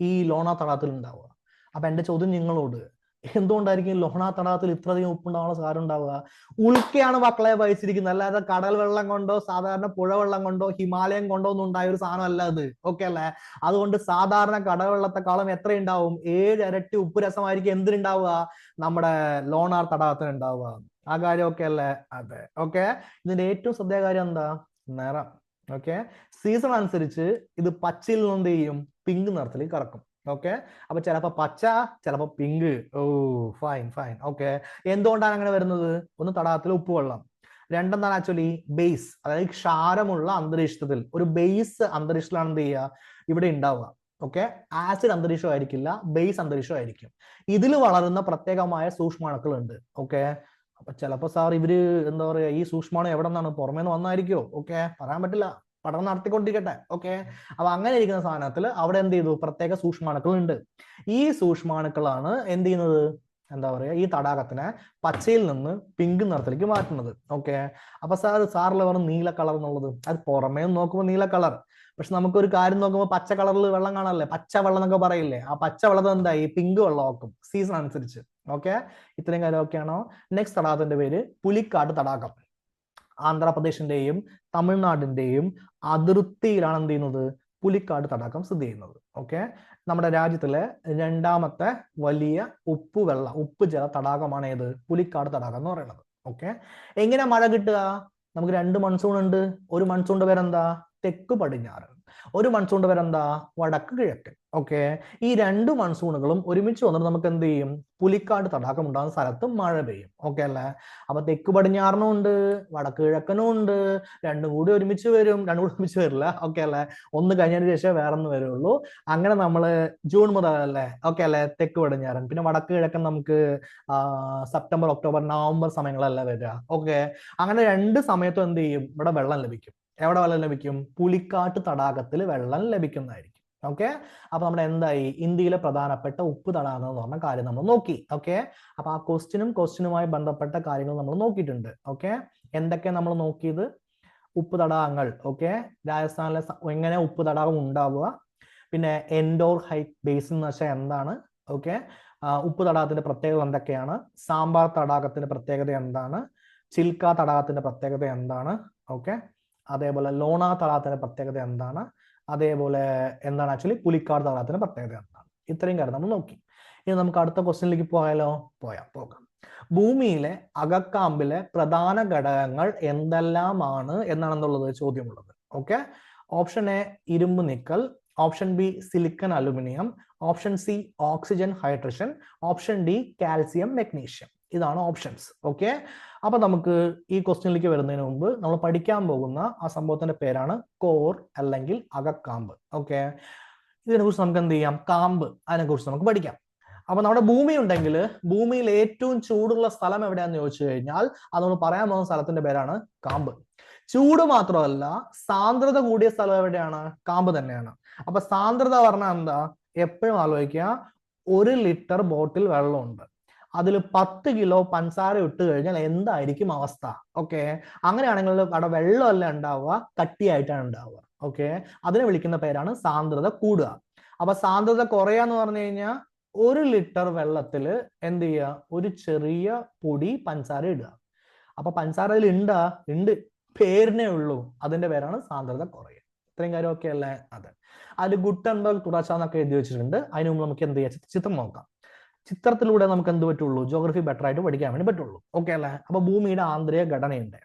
ഈ ലോണാർ തടാകത്തിൽ ഉണ്ടാവുക. അപ്പൊ എന്റെ ചോദ്യം നിങ്ങളോട്, എന്തുകൊണ്ടായിരിക്കും ലോണാർ തടാകത്തിൽ ഇത്രയധികം ഉപ്പുണ്ടാവാനുള്ള സാരം ഉണ്ടാവുക? ഉൽക്കയാണ് മക്കളെ വഹിച്ചിരിക്കുന്നത്, അല്ലാതെ കടൽ വെള്ളം കൊണ്ടോ സാധാരണ പുഴ വെള്ളം കൊണ്ടോ ഹിമാലയം കൊണ്ടോ ഒന്നും ഉണ്ടായ ഒരു സാധനം അല്ല അത്. ഓക്കെ അല്ലേ? അതുകൊണ്ട് സാധാരണ കടൽവെള്ളത്തെക്കാളും എത്ര ഉണ്ടാവും? 7 ഇരട്ടി ഉപ്പ് രസമായിരിക്കും എന്തിനുണ്ടാവുക? നമ്മുടെ ലോണാർ തടാകത്തിന് ഉണ്ടാവുക. ആ കാര്യം ഓക്കെ അല്ലേ? അതെ. ഓക്കെ, ഇതിന്റെ ഏറ്റവും ശ്രദ്ധേയ കാര്യം എന്താ? നിറം. ഓക്കെ, സീസൺ അനുസരിച്ച് ഇത് പച്ചയിൽ നിന്ന് എന്ത് ചെയ്യും? പിങ്ക് നിറത്തിലേക്ക് കറക്കും. ഓക്കെ, അപ്പൊ ചിലപ്പോ പച്ച, ചിലപ്പോ പിങ്ക്. ഓ, ഫൈൻ ഫൈൻ. ഓക്കെ, എന്തുകൊണ്ടാണ് അങ്ങനെ വരുന്നത്? ഒന്ന് തടാകത്തിലെ ഉപ്പുവെള്ളം, രണ്ടെന്താണ് ആക്ച്വലി ബേസ്, അതായത് ക്ഷാരമുള്ള അന്തരീക്ഷത്തിൽ ഒരു ബേസ് അന്തരീക്ഷത്തിലാണ് എന്ത് ചെയ്യുക? ഇവിടെ ഉണ്ടാവുക. ഓക്കെ, ആസിഡ് അന്തരീക്ഷം ആയിരിക്കില്ല, ബേസ് അന്തരീക്ഷം ആയിരിക്കും. ഇതിൽ വളരുന്ന പ്രത്യേകമായ സൂക്ഷ്മാണുക്കൾ ഉണ്ട്. ഓക്കെ, അപ്പൊ ചിലപ്പോ സാർ ഇവര് എന്താ പറയാ, ഈ സൂക്ഷ്മാണു എവിടെ നിന്നാണ്? പുറമേ നിന്ന് വന്നായിരിക്കോ? ഓക്കെ, പറയാൻ പറ്റില്ല, പഠനം നടത്തിക്കൊണ്ടിരിക്കട്ടെ. ഓക്കെ, അപ്പൊ അങ്ങനെ ഇരിക്കുന്ന സാധനത്തിൽ അവിടെ എന്ത് ചെയ്തു? പ്രത്യേക സൂക്ഷ്മാണുക്കൾ ഉണ്ട്. ഈ സൂക്ഷ്മാണുക്കളാണ് എന്ത് ചെയ്യുന്നത്? എന്താ പറയാ, ഈ തടാകത്തിനെ പച്ചയിൽ നിന്ന് പിങ്ക് നിറത്തിലേക്ക് മാറ്റുന്നത്. ഓക്കെ, അപ്പൊ സാറിൽ പറഞ്ഞ നീല കളർ എന്നുള്ളത്, അത് പുറമേ നോക്കുമ്പോൾ നീല കളർ, പക്ഷെ നമുക്കൊരു കാര്യം നോക്കുമ്പോൾ പച്ച കളറിൽ വെള്ളം കാണാനല്ലേ, പച്ച വെള്ളം എന്നൊക്കെ പറയില്ലേ? ആ പച്ച വെള്ളത്തിൽ എന്തായി? പിങ്ക് വെള്ളം ആക്കും സീസൺ അനുസരിച്ച്. ഓക്കെ, ഇത്രയും കാര്യം ഓക്കെ ആണോ? നെക്സ്റ്റ് തടാകത്തിന്റെ പേര് പുലിക്കാട് തടാകം. ആന്ധ്രാപ്രദേശിന്റെയും തമിഴ്നാടിന്റെയും അതിർത്തിയിലാണ് എന്ത് ചെയ്യുന്നത്? പുലിക്കാട് തടാകം സ്ഥിതി ചെയ്യുന്നത്. ഓക്കെ, നമ്മുടെ രാജ്യത്തിലെ 2ാമത്തെ വലിയ ഉപ്പ് ജല തടാകമാണ് ഏത്? പുലിക്കാട് തടാകം എന്ന് പറയുന്നത്. ഓക്കെ, എങ്ങനെ മഴ കിട്ടുക? നമുക്ക് 2 മൺസൂൺ ഉണ്ട്. ഒരു മൺസൂണിന്റെ പേരെന്താ? തെക്ക് പടിഞ്ഞാറ്. ഒരു മൺസൂണിന്റെ പേരെന്താ? വടക്ക് കിഴക്ക്. ഓക്കെ, ഈ 2 മൺസൂണുകളും ഒരുമിച്ച് വന്നിട്ട് നമുക്ക് എന്ത് ചെയ്യും? പുലിക്കാട് തടാകം ഉണ്ടാകുന്ന സ്ഥലത്ത് മഴ പെയ്യും. ഓക്കെ അല്ലേ? അപ്പൊ തെക്ക് പടിഞ്ഞാറിനും ഉണ്ട്, വടക്ക് കിഴക്കനും ഉണ്ട്. രണ്ടും കൂടി ഒരുമിച്ച് വരും. രണ്ടും കൂടി ഒരുമിച്ച് വരില്ല. ഓക്കെ അല്ലേ? ഒന്ന് കഴിഞ്ഞതിന് ശേഷം വേറെ ഒന്ന് വരുള്ളൂ. അങ്ങനെ നമ്മള് ജൂൺ മുതലല്ലേ? ഓക്കെ അല്ലേ? തെക്ക് പടിഞ്ഞാറൻ, പിന്നെ വടക്ക് കിഴക്കൻ നമുക്ക് സെപ്റ്റംബർ, ഒക്ടോബർ, നവംബർ സമയങ്ങളല്ല വരിക. ഓക്കെ, അങ്ങനെ 2 സമയത്തും എന്ത് ചെയ്യും? ഇവിടെ വെള്ളം ലഭിക്കും. എവിടെ വെള്ളം ലഭിക്കും? പുലിക്കാട്ട് തടാകത്തിൽ വെള്ളം ലഭിക്കുന്നതായിരിക്കും. ഓക്കെ. അപ്പൊ നമ്മുടെ എന്തായി, ഇന്ത്യയിലെ പ്രധാനപ്പെട്ട ഉപ്പ് തടാകം എന്ന് പറഞ്ഞ കാര്യം നമ്മൾ നോക്കി. ഓക്കെ. അപ്പൊ ആ ക്വസ്റ്റിനുമായി ബന്ധപ്പെട്ട കാര്യങ്ങൾ നമ്മൾ നോക്കിയിട്ടുണ്ട്. ഓക്കെ. എന്തൊക്കെ നമ്മൾ നോക്കിയത്? ഉപ്പ് തടാകങ്ങൾ. ഓക്കെ. രാജസ്ഥാനിലെ എങ്ങനെ ഉപ്പ് തടാകം ഉണ്ടാവുക, പിന്നെ എൻഡോർ ഹൈറ്റ് ബേസിൻ എന്ന് വെച്ചാൽ എന്താണ്, ഓക്കെ, ഉപ്പ് തടാകത്തിന്റെ പ്രത്യേകത എന്തൊക്കെയാണ്, സാമ്പാർ തടാകത്തിന്റെ പ്രത്യേകത എന്താണ്, ചിൽക്ക തടാകത്തിന്റെ പ്രത്യേകത എന്താണ്, ഓക്കെ, അതേപോലെ ലോണ തടാകത്തിന്റെ പ്രത്യേകത എന്താണ്, അതേപോലെ എന്താണ് ആക്ച്വലി പുലിക്കാട് തടാകത്തിന്റെ പ്രത്യേകത എന്താണ്. ഇത്രയും കാര്യം നമ്മൾ നോക്കി. ഇനി നമുക്ക് അടുത്ത ക്വസ്റ്റ്യനിലേക്ക് പോയാലോ? പോകാം. ഭൂമിയിലെ അകക്കാമ്പിലെ പ്രധാന ഘടകങ്ങൾ എന്തെല്ലാമാണ് എന്നാണെന്നുള്ളത് ചോദ്യമുള്ളത്. ഓക്കെ. ഓപ്ഷൻ എ ഇരുമ്പ് nickel, option B silicon aluminium, option C oxygen hydrogen, option D calcium magnesium. ഇതാണ് ഓപ്ഷൻസ്. ഓക്കെ. അപ്പൊ നമുക്ക് ഈ ക്വസ്റ്റ്യനിലേക്ക് വരുന്നതിന് മുമ്പ് നമ്മൾ പഠിക്കാൻ പോകുന്ന ആ സംഭവത്തിന്റെ പേരാണ് കോർ അല്ലെങ്കിൽ അകക്കാമ്പ്. ഓക്കെ. ഇതിനെ കുറിച്ച് നമുക്ക് എന്ത് ചെയ്യാം, കാമ്പ്, അതിനെ കുറിച്ച് നമുക്ക് പഠിക്കാം. അപ്പൊ നമ്മുടെ ഭൂമി ഉണ്ടെങ്കിൽ ഭൂമിയിൽ ഏറ്റവും ചൂടുള്ള സ്ഥലം എവിടെയാന്ന് ചോദിച്ചു കഴിഞ്ഞാൽ അത് നമ്മൾ പറയാൻ പോകുന്ന സ്ഥലത്തിന്റെ പേരാണ് കാമ്പ്. ചൂട് മാത്രമല്ല, സാന്ദ്രത കൂടിയ സ്ഥലം എവിടെയാണ്? കാമ്പ് തന്നെയാണ്. അപ്പൊ സാന്ദ്രത പറഞ്ഞാൽ എന്താ? എപ്പോഴും ആലോചിക്കുക, 1 ലിറ്റർ ബോട്ടിൽ വെള്ളമുണ്ട്, അതിൽ 10 കിലോ പഞ്ചസാര ഇട്ട് കഴിഞ്ഞാൽ എന്തായിരിക്കും അവസ്ഥ? ഓക്കെ. അങ്ങനെയാണെങ്കിൽ അവിടെ വെള്ളമല്ല ഉണ്ടാവുക, കട്ടിയായിട്ടാണ് ഉണ്ടാവുക. ഓക്കെ. അതിനെ വിളിക്കുന്ന പേരാണ് സാന്ദ്രത കൂടുക. അപ്പൊ സാന്ദ്രത കുറയാന്ന് പറഞ്ഞു കഴിഞ്ഞാൽ 1 ലിറ്റർ വെള്ളത്തിൽ എന്ത് ചെയ്യുക, ഒരു ചെറിയ പൊടി പഞ്ചസാര ഇടുക. അപ്പൊ പഞ്ചസാര അതിൽ ഉണ്ട്, പേരിനേ ഉള്ളൂ, അതിന്റെ പേരാണ് സാന്ദ്രത കുറയുക. ഇത്രയും കാര്യം ഓക്കെ അല്ലേ? അതെ. അതിൽ ഗുട്ടൻബർഗ് തുടർച്ച എന്നൊക്കെ എഴുതി വെച്ചിട്ടുണ്ട്. അതിന് മുമ്പ് നമുക്ക് എന്ത് ചെയ്യാം, ചിത്രം നോക്കാം. ചിത്രത്തിലൂടെ നമുക്ക് എന്ത് പറ്റുള്ളൂ, ജോഗ്രഫി ബെറ്റർ ആയിട്ട് പഠിക്കാൻ വേണ്ടി പറ്റുള്ളൂ. ഓക്കെ അല്ലേ? അപ്പൊ ഭൂമിയുടെ ആന്തരിക ഘടനയുണ്ട്.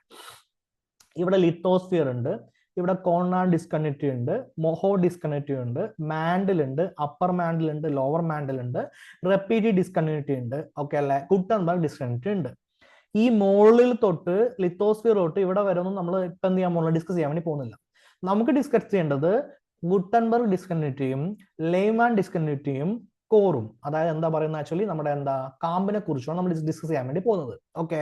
ഇവിടെ ലിത്തോസ്ഫിയർ ഉണ്ട്, ഇവിടെ കോൺനാഡ് ഡിസ്കണ്ടിന്യൂറ്റി ഉണ്ട്, മൊഹോ ഡിസ്കണ്ടിന്യൂറ്റി ഉണ്ട്, മാൻഡിൽ ഉണ്ട്, അപ്പർ മാൻഡിൽ ഉണ്ട്, ലോവർ മാൻഡിൽ ഉണ്ട്, റെപ്പീറ്റി ഡിസ്കണ്ടിന്യൂറ്റി ഉണ്ട്. ഓക്കെ അല്ലേ? ഗുട്ടൻബർഗ് ഡിസ്കണ്ടിന്യൂറ്റി ഉണ്ട്. ഈ മോളിൽ തൊട്ട് ലിത്തോസ്ഫിയർ തൊട്ട് ഇവിടെ വരുമെന്ന് നമ്മൾ ഇപ്പം എന്ത് ചെയ്യാൻ പോകുന്നില്ല, ഡിസ്കസ് ചെയ്യാൻ വേണ്ടി പോകുന്നില്ല. നമുക്ക് ഡിസ്കസ് ചെയ്യേണ്ടത് ഗുട്ടൻബർഗ് ഡിസ്കണ്ടിന്യൂറ്റിയും ലെയ്മാൻ ഡിസ്കണ്ടിന്യൂറ്റിയും കോറും, അതായത് എന്താ പറയുന്നത്, ആക്ച്വലി നമ്മുടെ എന്താ കാമ്പിനെ കുറിച്ചാണ് നമ്മൾ ഡിസ്കസ് ചെയ്യാൻ വേണ്ടി പോകുന്നത്. ഓക്കെ.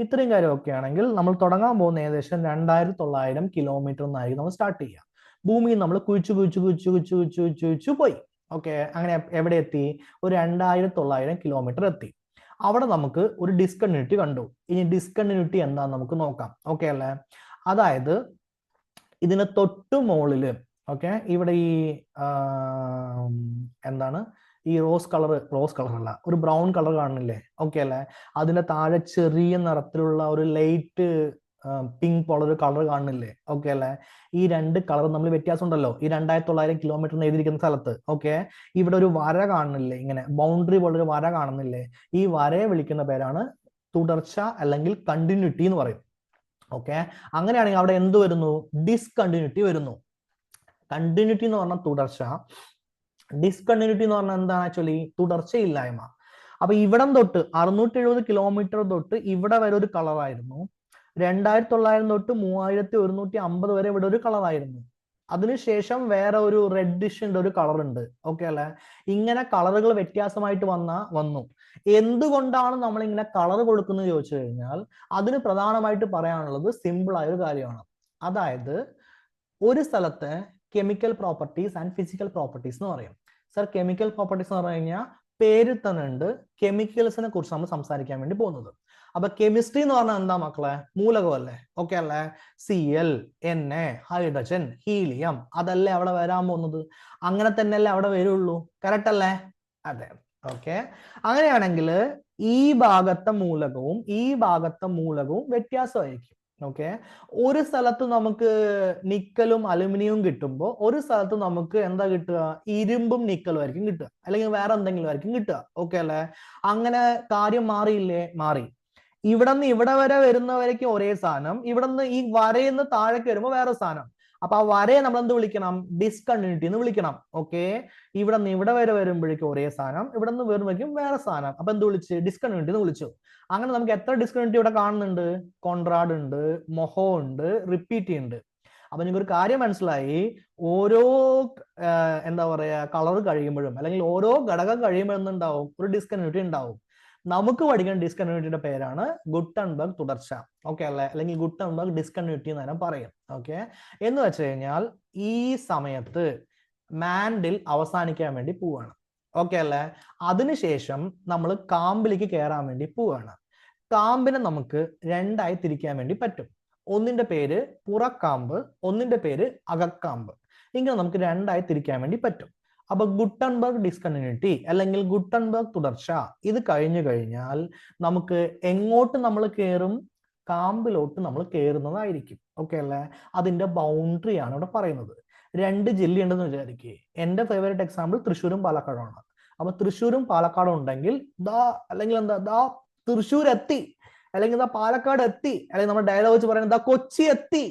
ഇത്രയും കാര്യം ഒക്കെ ആണെങ്കിൽ നമ്മൾ തുടങ്ങാൻ പോകുന്ന ഏകദേശം 2900 കിലോമീറ്റർ എന്നായിരിക്കും നമ്മൾ സ്റ്റാർട്ട് ചെയ്യുക. ഭൂമിയിൽ നമ്മൾ കുഴിച്ചു പോയി. ഓക്കെ. അങ്ങനെ എവിടെ എത്തി? ഒരു 2900 കിലോമീറ്റർ എത്തി. അവിടെ നമുക്ക് ഒരു ഡിസ്കണ്ടിന്യൂറ്റി കണ്ടു. ഇനി ഡിസ്കണ്ടിന്യൂറ്റി എന്താന്ന് നമുക്ക് നോക്കാം. ഓക്കെ അല്ലേ? അതായത് ഇതിന് തൊട്ടു മുകളില്, ഓക്കെ, ഇവിടെ ഈ എന്താണ് ഈ റോസ് കളർ അല്ല, ഒരു ബ്രൗൺ കളർ കാണുന്നില്ലേ? ഓക്കെ അല്ലേ? അതിന്റെ താഴെ ചെറിയ നിറത്തിലുള്ള ഒരു ലൈറ്റ് പിങ്ക് പോലൊരു കളർ കാണുന്നില്ലേ? ഓക്കെ അല്ലേ? ഈ 2 കളർ നമ്മൾ വ്യത്യാസം ഉണ്ടല്ലോ ഈ 2900 കിലോമീറ്റർ എഴുതിയിരിക്കുന്ന സ്ഥലത്ത്. ഓക്കെ. ഇവിടെ ഒരു വര കാണുന്നില്ലേ, ഇങ്ങനെ ബൗണ്ടറി പോലൊരു വര കാണുന്നില്ലേ? ഈ വരയെ വിളിക്കുന്ന പേരാണ് തുടർച്ച അല്ലെങ്കിൽ കണ്ടിന്യൂറ്റി എന്ന് പറയും. ഓക്കെ. അങ്ങനെയാണെങ്കിൽ അവിടെ എന്ത് വരുന്നു? ഡിസ്കണ്ടിന്യൂറ്റി വരുന്നു. കണ്ടിന്യൂറ്റി എന്ന് പറഞ്ഞാൽ തുടർച്ച, ഡിസ്കണ്ടിന്യൂറ്റി എന്ന് പറഞ്ഞാൽ എന്താണ്? ആക്ച്വലി തുടർച്ചയില്ലായ്മ. അപ്പൊ ഇവിടം തൊട്ട് 670 കിലോമീറ്റർ തൊട്ട് ഇവിടെ വരെ ഒരു കളറായിരുന്നു, 2900 തൊട്ട് 3150 വരെ ഇവിടെ ഒരു കളറായിരുന്നു, അതിനുശേഷം വേറെ ഒരു റെഡിഷിന്റെ ഒരു കളർ ഉണ്ട്. ഓക്കെ അല്ലെ? ഇങ്ങനെ കളറുകൾ വ്യത്യാസമായിട്ട് വന്നു. എന്തുകൊണ്ടാണ് നമ്മൾ ഇങ്ങനെ കളർ കൊടുക്കുന്നത് ചോദിച്ചു കഴിഞ്ഞാൽ അതിന് പ്രധാനമായിട്ട് പറയാനുള്ളത് സിമ്പിൾ ആയ ഒരു കാര്യമാണ്. അതായത് ഒരു സ്ഥലത്തെ chemical properties and physical properties എന്ന് പറയും. സർ, കെമിക്കൽ പ്രോപ്പർട്ടീസ് എന്ന് പറഞ്ഞു കഴിഞ്ഞാൽ പേരിൽ തന്നെ ഉണ്ട്, കെമിക്കൽസിനെ കുറിച്ച് നമ്മൾ സംസാരിക്കാൻ വേണ്ടി പോകുന്നത്. അപ്പൊ കെമിസ്ട്രി എന്ന് പറഞ്ഞാൽ എന്താ മക്കളെ? മൂലകമല്ലേ? ഓക്കെ അല്ലേ? Cl, Na, ഹൈഡ്രജൻ, ഹീലിയം, അതല്ലേ അവിടെ വരാൻ പോകുന്നത്. അങ്ങനെ തന്നെയല്ലേ അവിടെ വരുള്ളൂ. കറക്റ്റ് അല്ലേ? അതെ. ഓക്കെ. അങ്ങനെയാണെങ്കിൽ ഈ ഭാഗത്തെ മൂലകവും വ്യത്യാസമായിരിക്കും. ഓക്കെ. ഒരു സ്ഥലത്ത് നമുക്ക് നിക്കലും അലുമിനിയവും കിട്ടുമ്പോൾ ഒരു സ്ഥലത്ത് നമുക്ക് എന്താ കിട്ടുക? ഇരുമ്പും നിക്കലും ആയിരിക്കും കിട്ടുക, അല്ലെങ്കിൽ വേറെ എന്തെങ്കിലും ആയിരിക്കും കിട്ടുക. ഓക്കെ അല്ലേ? അങ്ങനെ കാര്യം മാറിയില്ലേ? മാറി. ഇവിടെ നിന്ന് ഇവിടെ വരെ വരുന്നവരേക്കും ഒരേ സാധനം, ഇവിടെ നിന്ന് ഈ വരയിൽ താഴേക്ക് വരുമ്പോൾ വേറെ സാധനം. അപ്പൊ ആ വരയെ നമ്മൾ എന്ത് വിളിക്കണം? ഡിസ്കണ്ടിന്യൂറ്റി എന്ന് വിളിക്കണം. ഓക്കെ. ഇവിടെ നിന്ന് ഇവിടെ വരെ വരുമ്പോഴേക്കും ഒരേ സാധനം, ഇവിടെ നിന്ന് വരുമ്പോഴേക്കും വേറെ സാധനം. അപ്പൊ എന്ത് വിളിച്ച്? ഡിസ്കണ്ടിന്യൂറ്റി എന്ന് വിളിച്ചു. അങ്ങനെ നമുക്ക് എത്ര ഡിസ്കണ്ടിന്യൂറ്റി ഇവിടെ കാണുന്നുണ്ട്? കോൺട്രാഡ് ഉണ്ട്, മൊഹോ ഉണ്ട്, റിപ്പീറ്റി ഉണ്ട്. അപ്പൊ നിങ്ങൾക്ക് ഒരു കാര്യം മനസ്സിലായി, ഓരോ എന്താ പറയാ കളർ കഴിയുമ്പോഴും അല്ലെങ്കിൽ ഓരോ ഘടകം കഴിയുമ്പോഴും എന്തുണ്ടാവും? ഒരു ഡിസ്കണ്ടിന്യൂറ്റി ഉണ്ടാവും. നമുക്ക് പഠിക്കുന്ന ഡിസ്കണ്ടിന്യൂറ്റിയുടെ പേരാണ് ഗുട്ടൻബർഗ് തുടർച്ച. ഓക്കെ അല്ലെ? അല്ലെങ്കിൽ ഗുട്ടൻബർഗ് ഡിസ്കണ്ടിന്യൂറ്റി എന്ന് തന്നെ പറയും. ഓക്കെ. എന്ന് വെച്ച് കഴിഞ്ഞാൽ ഈ സമയത്ത് മാൻഡിൽ അവസാനിക്കാൻ വേണ്ടി പോവാണ്. ഓക്കെ അല്ലേ? അതിനുശേഷം നമ്മൾ കാമ്പിലേക്ക് കയറാൻ വേണ്ടി പോവാണ്. കാമ്പിനെ നമുക്ക് രണ്ടായി തിരിക്കാൻ വേണ്ടി പറ്റും. ഒന്നിന്റെ പേര് പുറക്കാമ്പ്, ഒന്നിന്റെ പേര് അകക്കാമ്പ്. ഇങ്ങനെ നമുക്ക് രണ്ടായി തിരിക്കാൻ വേണ്ടി പറ്റും. അപ്പൊ ഗുട്ടൻബർഗ് ഡിസ്കണ്ടിന്യൂറ്റി അല്ലെങ്കിൽ ഗുട്ടൻബർഗ് തുടർച്ച ഇത് കഴിഞ്ഞു കഴിഞ്ഞാൽ നമുക്ക് എങ്ങോട്ട് നമ്മൾ കയറും? കാമ്പിലോട്ട് നമ്മൾ കയറുന്നതായിരിക്കും. ഓക്കെ അല്ലേ? അതിന്റെ ബൗണ്ടറി ആണ് ഇവിടെ പറയുന്നത്. രണ്ട് ജില്ല ഉണ്ടെന്ന് വിചാരിക്കുക. എന്റെ ഫേവറേറ്റ് എക്സാമ്പിൾ തൃശ്ശൂരും പാലക്കാടുമാണ്. അപ്പൊ തൃശ്ശൂരും പാലക്കാടും ഉണ്ടെങ്കിൽ ദാ അല്ലെങ്കിൽ എന്താ ദാ തൃശ്ശൂർ എത്തി, അല്ലെങ്കിൽ എന്താ പാലക്കാട് എത്തി, അല്ലെങ്കിൽ നമ്മുടെ ഡയലോഗ് വെച്ച് പറയുന്നത് കൊച്ചി എത്തി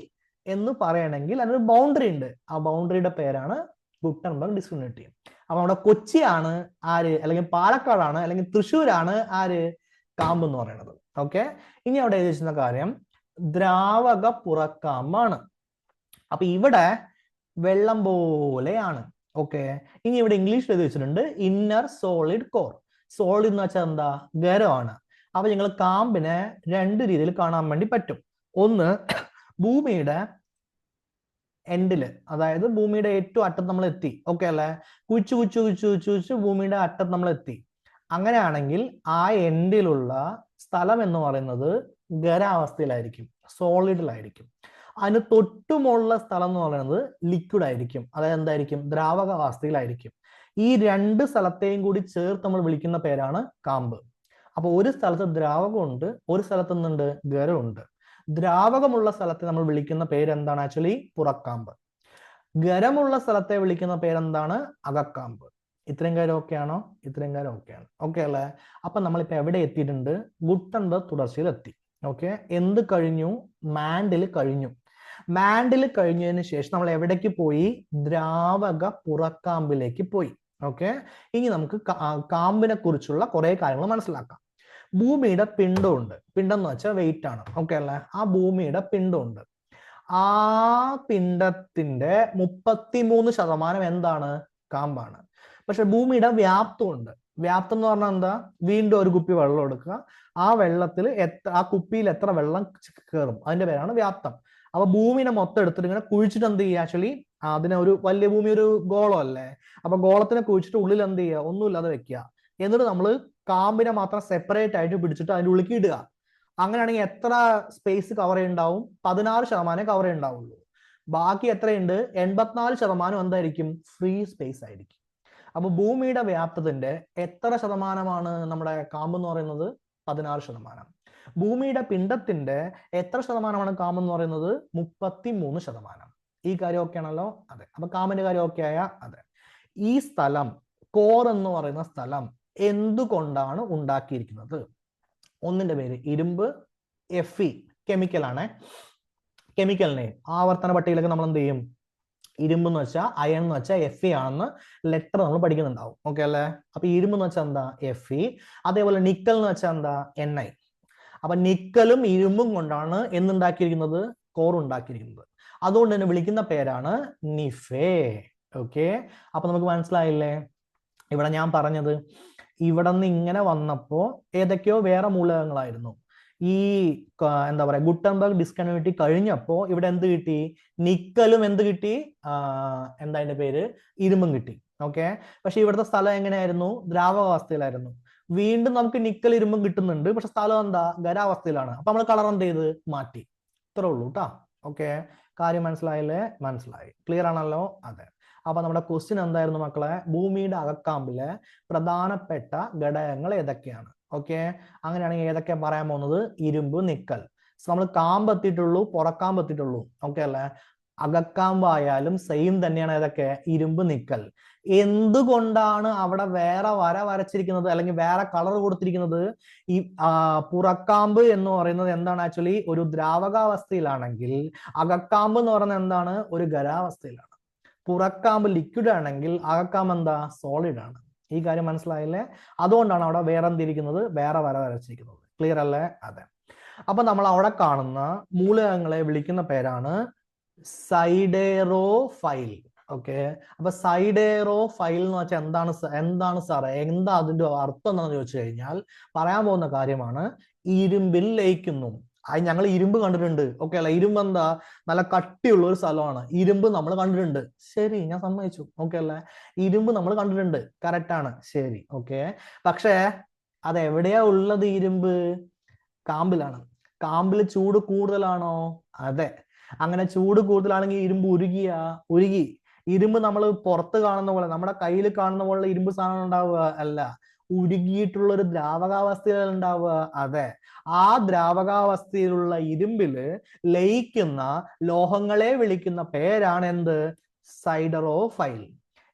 എന്ന് പറയണമെങ്കിൽ അതിനൊരു ബൗണ്ടറി ഉണ്ട്. ആ ബൗണ്ടറിയുടെ പേരാണ് ഗുട്ടൻബർഗ് ഡിസ്കണ്ടിന്യൂറ്റി. അപ്പൊ നമ്മുടെ കൊച്ചിയാണ് ആര്, അല്ലെങ്കിൽ പാലക്കാടാണ് അല്ലെങ്കിൽ തൃശ്ശൂരാണ് ആര്? കാമ്പ് എന്ന് പറയുന്നത്. ഓക്കെ, ഇനി അവിടെ എഴുതി വെച്ചിരുന്ന കാര്യം ദ്രാവക പുറക്കാമ്പാണ്. അപ്പൊ ഇവിടെ വെള്ളം പോലെയാണ്. ഓക്കെ, ഇനി ഇവിടെ ഇംഗ്ലീഷിൽ എഴുതി വെച്ചിട്ടുണ്ട് ഇന്നർ സോളിഡ് കോർ. സോളിഡ് എന്ന് വെച്ചാൽ എന്താ? ഖരമാണ്. അപ്പൊ നിങ്ങൾ കാമ്പിനെ രണ്ട് രീതിയിൽ കാണാൻ വേണ്ടി പറ്റും. ഒന്ന്, ഭൂമിയുടെ എൻഡില്, അതായത് ഭൂമിയുടെ ഏറ്റവും അറ്റത്ത് നമ്മൾ എത്തി. ഓക്കെ അല്ലെ? കുച്ചു കുച്ചു കുച്ചു കുച്ചു കുച്ചു ഭൂമിയുടെ അറ്റത്ത് നമ്മൾ എത്തി. അങ്ങനെയാണെങ്കിൽ ആ എൻഡിലുള്ള സ്ഥലം എന്ന് പറയുന്നത് ഖരാവസ്ഥയിലായിരിക്കും, സോളിഡിലായിരിക്കും. അതിന് തൊട്ടുമുള്ള സ്ഥലം എന്ന് പറയുന്നത് ലിക്വിഡ് ആയിരിക്കും, അതായത് എന്തായിരിക്കും? ദ്രാവകാവസ്ഥയിലായിരിക്കും. ഈ രണ്ട് സ്ഥലത്തെയും കൂടി ചേർത്ത് നമ്മൾ വിളിക്കുന്ന പേരാണ് കാമ്പ്. അപ്പൊ ഒരു സ്ഥലത്ത് ദ്രാവകമുണ്ട്, ഒരു സ്ഥലത്ത് നിന്നുണ്ട് ഖരമുണ്ട്. ദ്രാവകമുള്ള സ്ഥലത്തെ നമ്മൾ വിളിക്കുന്ന പേര് എന്താണ്? ആക്ച്വലി പുറക്കാമ്പ്. ഖരമുള്ള സ്ഥലത്തെ വിളിക്കുന്ന പേരെന്താണ്? അകക്കാമ്പ്. ഇത്രയും കാര്യം ഓക്കെ ആണോ? ഇത്രയും കാര്യം ഓക്കെയാണ്. ഓക്കെ അല്ലേ? അപ്പൊ നമ്മളിപ്പോ എവിടെ എത്തിയിട്ടുണ്ട്? ഗുട്ടൻബർഗ് തുടർച്ചയിൽ എത്തി. ഓക്കെ, എന്ത് കഴിഞ്ഞു? മാൻഡിൽ കഴിഞ്ഞു. മാൻഡിൽ കഴിഞ്ഞതിന് ശേഷം നമ്മൾ എവിടേക്ക് പോയി? ദ്രാവക പുറക്കാമ്പിലേക്ക് പോയി. ഓക്കെ, ഇനി നമുക്ക് കാമ്പിനെ കുറിച്ചുള്ള കുറെ കാര്യങ്ങൾ മനസ്സിലാക്കാം. ഭൂമിയുടെ പിണ്ഡമുണ്ട്. പിണ്ഡം എന്ന് വെച്ചാൽ വെയിറ്റ് ആണ്. ഓക്കെ അല്ലേ? ആ ഭൂമിയുടെ പിണ്ഡമുണ്ട്. ആ പിണ്ഡത്തിന്റെ 33% എന്താണ്? കാമ്പാണ്. പക്ഷെ ഭൂമിയുടെ വ്യാപ്തമുണ്ട്. വ്യാപ്തം എന്ന് പറഞ്ഞാൽ എന്താ? വീണ്ടും ഒരു കുപ്പി വെള്ളം എടുക്കുക, ആ വെള്ളത്തിൽ ആ കുപ്പിയിൽ എത്ര വെള്ളം കയറും, അതിന്റെ പേരാണ് വ്യാപ്തം. അപ്പൊ ഭൂമിനെ മൊത്തം എടുത്തിട്ട് ഇങ്ങനെ കുഴിച്ചിട്ട് എന്ത് ചെയ്യുക? ആക്ച്വലി അതിനെ ഒരു വലിയ ഭൂമി ഒരു ഗോളം അല്ലേ? അപ്പൊ ഗോളത്തിനെ കുഴിച്ചിട്ട് ഉള്ളിൽ എന്ത് ചെയ്യുക? ഒന്നുമില്ലാതെ വെക്കുക. എന്നിട്ട് നമ്മൾ കാമ്പിനെ മാത്രം സെപ്പറേറ്റ് ആയിട്ട് പിടിച്ചിട്ട് അതിൻ്റെ ഉള്ളിലേക്ക് ഇടുക. അങ്ങനെയാണെങ്കിൽ എത്ര സ്പേസ് കവർ ഉണ്ടാവും? 16% കവർ ഉണ്ടാവുള്ളൂ. ബാക്കി എത്രയുണ്ട്? 84% എന്തായിരിക്കും? ഫ്രീ സ്പേസ് ആയിരിക്കും. അപ്പൊ ഭൂമിയുടെ വ്യാപ്തത്തിന്റെ എത്ര ശതമാനമാണ് നമ്മുടെ കാമ്പ് എന്ന് പറയുന്നത്? 16%. ഭൂമിയുടെ പിണ്ഡത്തിന്റെ എത്ര ശതമാനമാണ് കാമ്പ് എന്ന് പറയുന്നത്? 33%. ഈ കാര്യം ഓക്കെ ആണല്ലോ? അതെ. അപ്പൊ കാമ്പിന്റെ കാര്യം ഓക്കെ ആയ? അതെ. ഈ സ്ഥലം, കോർ എന്ന് പറയുന്ന സ്ഥലം എന്തുകൊണ്ടാണ് ഉണ്ടാക്കിയിരിക്കുന്നത്? ഒന്നിന്റെ പേര് ഇരുമ്പ്, Fe കെമിക്കലാണ്. കെമിക്കലിനെ ആവർത്തന പട്ടികയിലൊക്കെ നമ്മൾ എന്ത് ചെയ്യും? ഇരുമ്പ് എന്ന് വെച്ചാൽ അയൺ എന്ന് വെച്ചാൽ Fe ആണെന്ന് ലെറ്റർ നമ്മൾ പഠിക്കുന്നുണ്ടാവും. ഓക്കെ അല്ലേ? അപ്പൊ ഇരുമ്പ് എന്ന് വെച്ചാൽ എന്താ? Fe. അതേപോലെ നിക്കൽ എന്ന് വെച്ചാൽ എന്താ? Ni. അപ്പൊ നിക്കലും ഇരുമ്പും കൊണ്ടാണ് എന്തുണ്ടാക്കിയിരിക്കുന്നത്? കോർ ഉണ്ടാക്കിയിരിക്കുന്നത്. അതുകൊണ്ട് തന്നെ വിളിക്കുന്ന പേരാണ് നിഫെ. ഓക്കെ, അപ്പൊ നമുക്ക് മനസ്സിലായില്ലേ? ഇവിടെ ഞാൻ പറഞ്ഞത് ഇവിടെ നിന്ന് ഇങ്ങനെ വന്നപ്പോ ഏതൊക്കെയോ വേറെ മൂലകങ്ങളായിരുന്നു. ഈ എന്താ പറയാ, ഗുട്ടൻബർഗ് ഡിസ്കണ്ടിന്യൂറ്റി കഴിഞ്ഞപ്പോ ഇവിടെ എന്ത് കിട്ടി? നിക്കലും എന്ത് കിട്ടി? എന്താ അതിന്റെ പേര്? ഇരുമ്പും കിട്ടി. ഓക്കെ, പക്ഷെ ഇവിടുത്തെ സ്ഥലം എങ്ങനെയായിരുന്നു? ദ്രാവകാവസ്ഥയിലായിരുന്നു. വീണ്ടും നമുക്ക് നിക്കൽ ഇരുമ്പും കിട്ടുന്നുണ്ട്, പക്ഷെ സ്ഥലം എന്താ? ഖരാവസ്ഥയിലാണ്. അപ്പൊ നമ്മൾ കളർ എന്ത് ചെയ്ത്? മാറ്റി. ഇത്രേ ഉള്ളൂ കേട്ടാ. ഓക്കെ, കാര്യം മനസ്സിലായില്ലേ? മനസ്സിലായി. ക്ലിയർ ആണല്ലോ? അതെ. അപ്പൊ നമ്മുടെ ക്വസ്റ്റ്യൻ എന്തായിരുന്നു മക്കളെ? ഭൂമിയുടെ അകക്കാമ്പിലെ പ്രധാനപ്പെട്ട ഘടകങ്ങൾ ഏതൊക്കെയാണ്? ഓക്കെ, അങ്ങനെയാണെങ്കിൽ ഏതൊക്കെയാ പറയാൻ പോകുന്നത്? ഇരുമ്പ്, നിക്കൽ. നമ്മൾ കാമ്പ് എത്തിയിട്ടുള്ളൂ, പുറക്കാമ്പ് എത്തിയിട്ടുള്ളൂ. ഓക്കെ അല്ലേ? അകക്കാമ്പായാലും സെയിം തന്നെയാണ്. ഏതൊക്കെ? ഇരുമ്പ്, നിക്കൽ. എന്തുകൊണ്ടാണ് അവിടെ വേറെ വര വരച്ചിരിക്കുന്നത് അല്ലെങ്കിൽ വേറെ കളർ കൊടുത്തിരിക്കുന്നത്? ഈ പുറക്കാമ്പ് എന്ന് പറയുന്നത് എന്താണ്? ആക്ച്വലി ഒരു ദ്രാവകാവസ്ഥയിലാണെങ്കിൽ അകക്കാമ്പ് എന്ന് പറയുന്നത് എന്താണ്? ഒരു ഖരാവസ്ഥയിലാണ്. പുറക്കാമ്പ് ലിക്വിഡ് ആണെങ്കിൽ അകക്കാമ്പ് എന്താ? സോളിഡ് ആണ്. ഈ കാര്യം മനസ്സിലായില്ലേ? അതുകൊണ്ടാണ് അവിടെ വേറെ എന്തിരിക്കുന്നത്? വേറെ വര വരച്ചിരിക്കുന്നത്. ക്ലിയർ അല്ലേ? അതെ. അപ്പൊ നമ്മൾ അവിടെ കാണുന്ന മൂലകങ്ങളെ വിളിക്കുന്ന പേരാണ് സൈഡേറോഫൈൽ. ഓക്കെ, അപ്പൊ സൈഡേറോഫൈൽ എന്ന് വെച്ചാൽ എന്താണ് സാറേ? എന്താ അതിന്റെ അർത്ഥം എന്താണെന്ന് ചോദിച്ചു കഴിഞ്ഞാൽ പറയാൻ പോകുന്ന കാര്യമാണ് ഇരുമ്പിൽ ലയിക്കുന്നു. അത് ഞങ്ങൾ ഇരുമ്പ് കണ്ടിട്ടുണ്ട്. ഓക്കെ അല്ലെ? ഇരുമ്പ് എന്താ? നല്ല കട്ടിയുള്ള ഒരു സ്ഥലമാണ്. ഇരുമ്പ് നമ്മൾ കണ്ടിട്ടുണ്ട്. ശരി, ഞാൻ സമ്മതിച്ചു. ഓക്കെ അല്ലെ? ഇരുമ്പ് നമ്മൾ കണ്ടിട്ടുണ്ട്. കറക്റ്റ് ആണ്. ശരി, ഓക്കെ. പക്ഷേ അത് എവിടെയാ ഉള്ളത്? ഇരുമ്പ് കാമ്പിലാണ്. കാമ്പിൽ ചൂട് കൂടുതലാണോ? അതെ. അങ്ങനെ ചൂട് കൂടുതലാണെങ്കിൽ ഇരുമ്പ് ഉരുകി. ഇരുമ്പ് നമ്മൾ പുറത്ത് കാണുന്ന പോലെ, നമ്മുടെ കയ്യിൽ കാണുന്ന പോലെ ഇരുമ്പ് സാധനം ഉണ്ടാവുക അല്ല. ഉരുകിയിട്ടുള്ള ഒരു ദ്രാവകാവസ്ഥയിൽ ഉണ്ടാവുക. അതെ. ആ ദ്രാവകാവസ്ഥയിലുള്ള ഇരുമ്പില് ലയിക്കുന്ന ലോഹങ്ങളെ വിളിക്കുന്ന പേരാണ് എന്ത്? സൈഡറോഫൈൽ.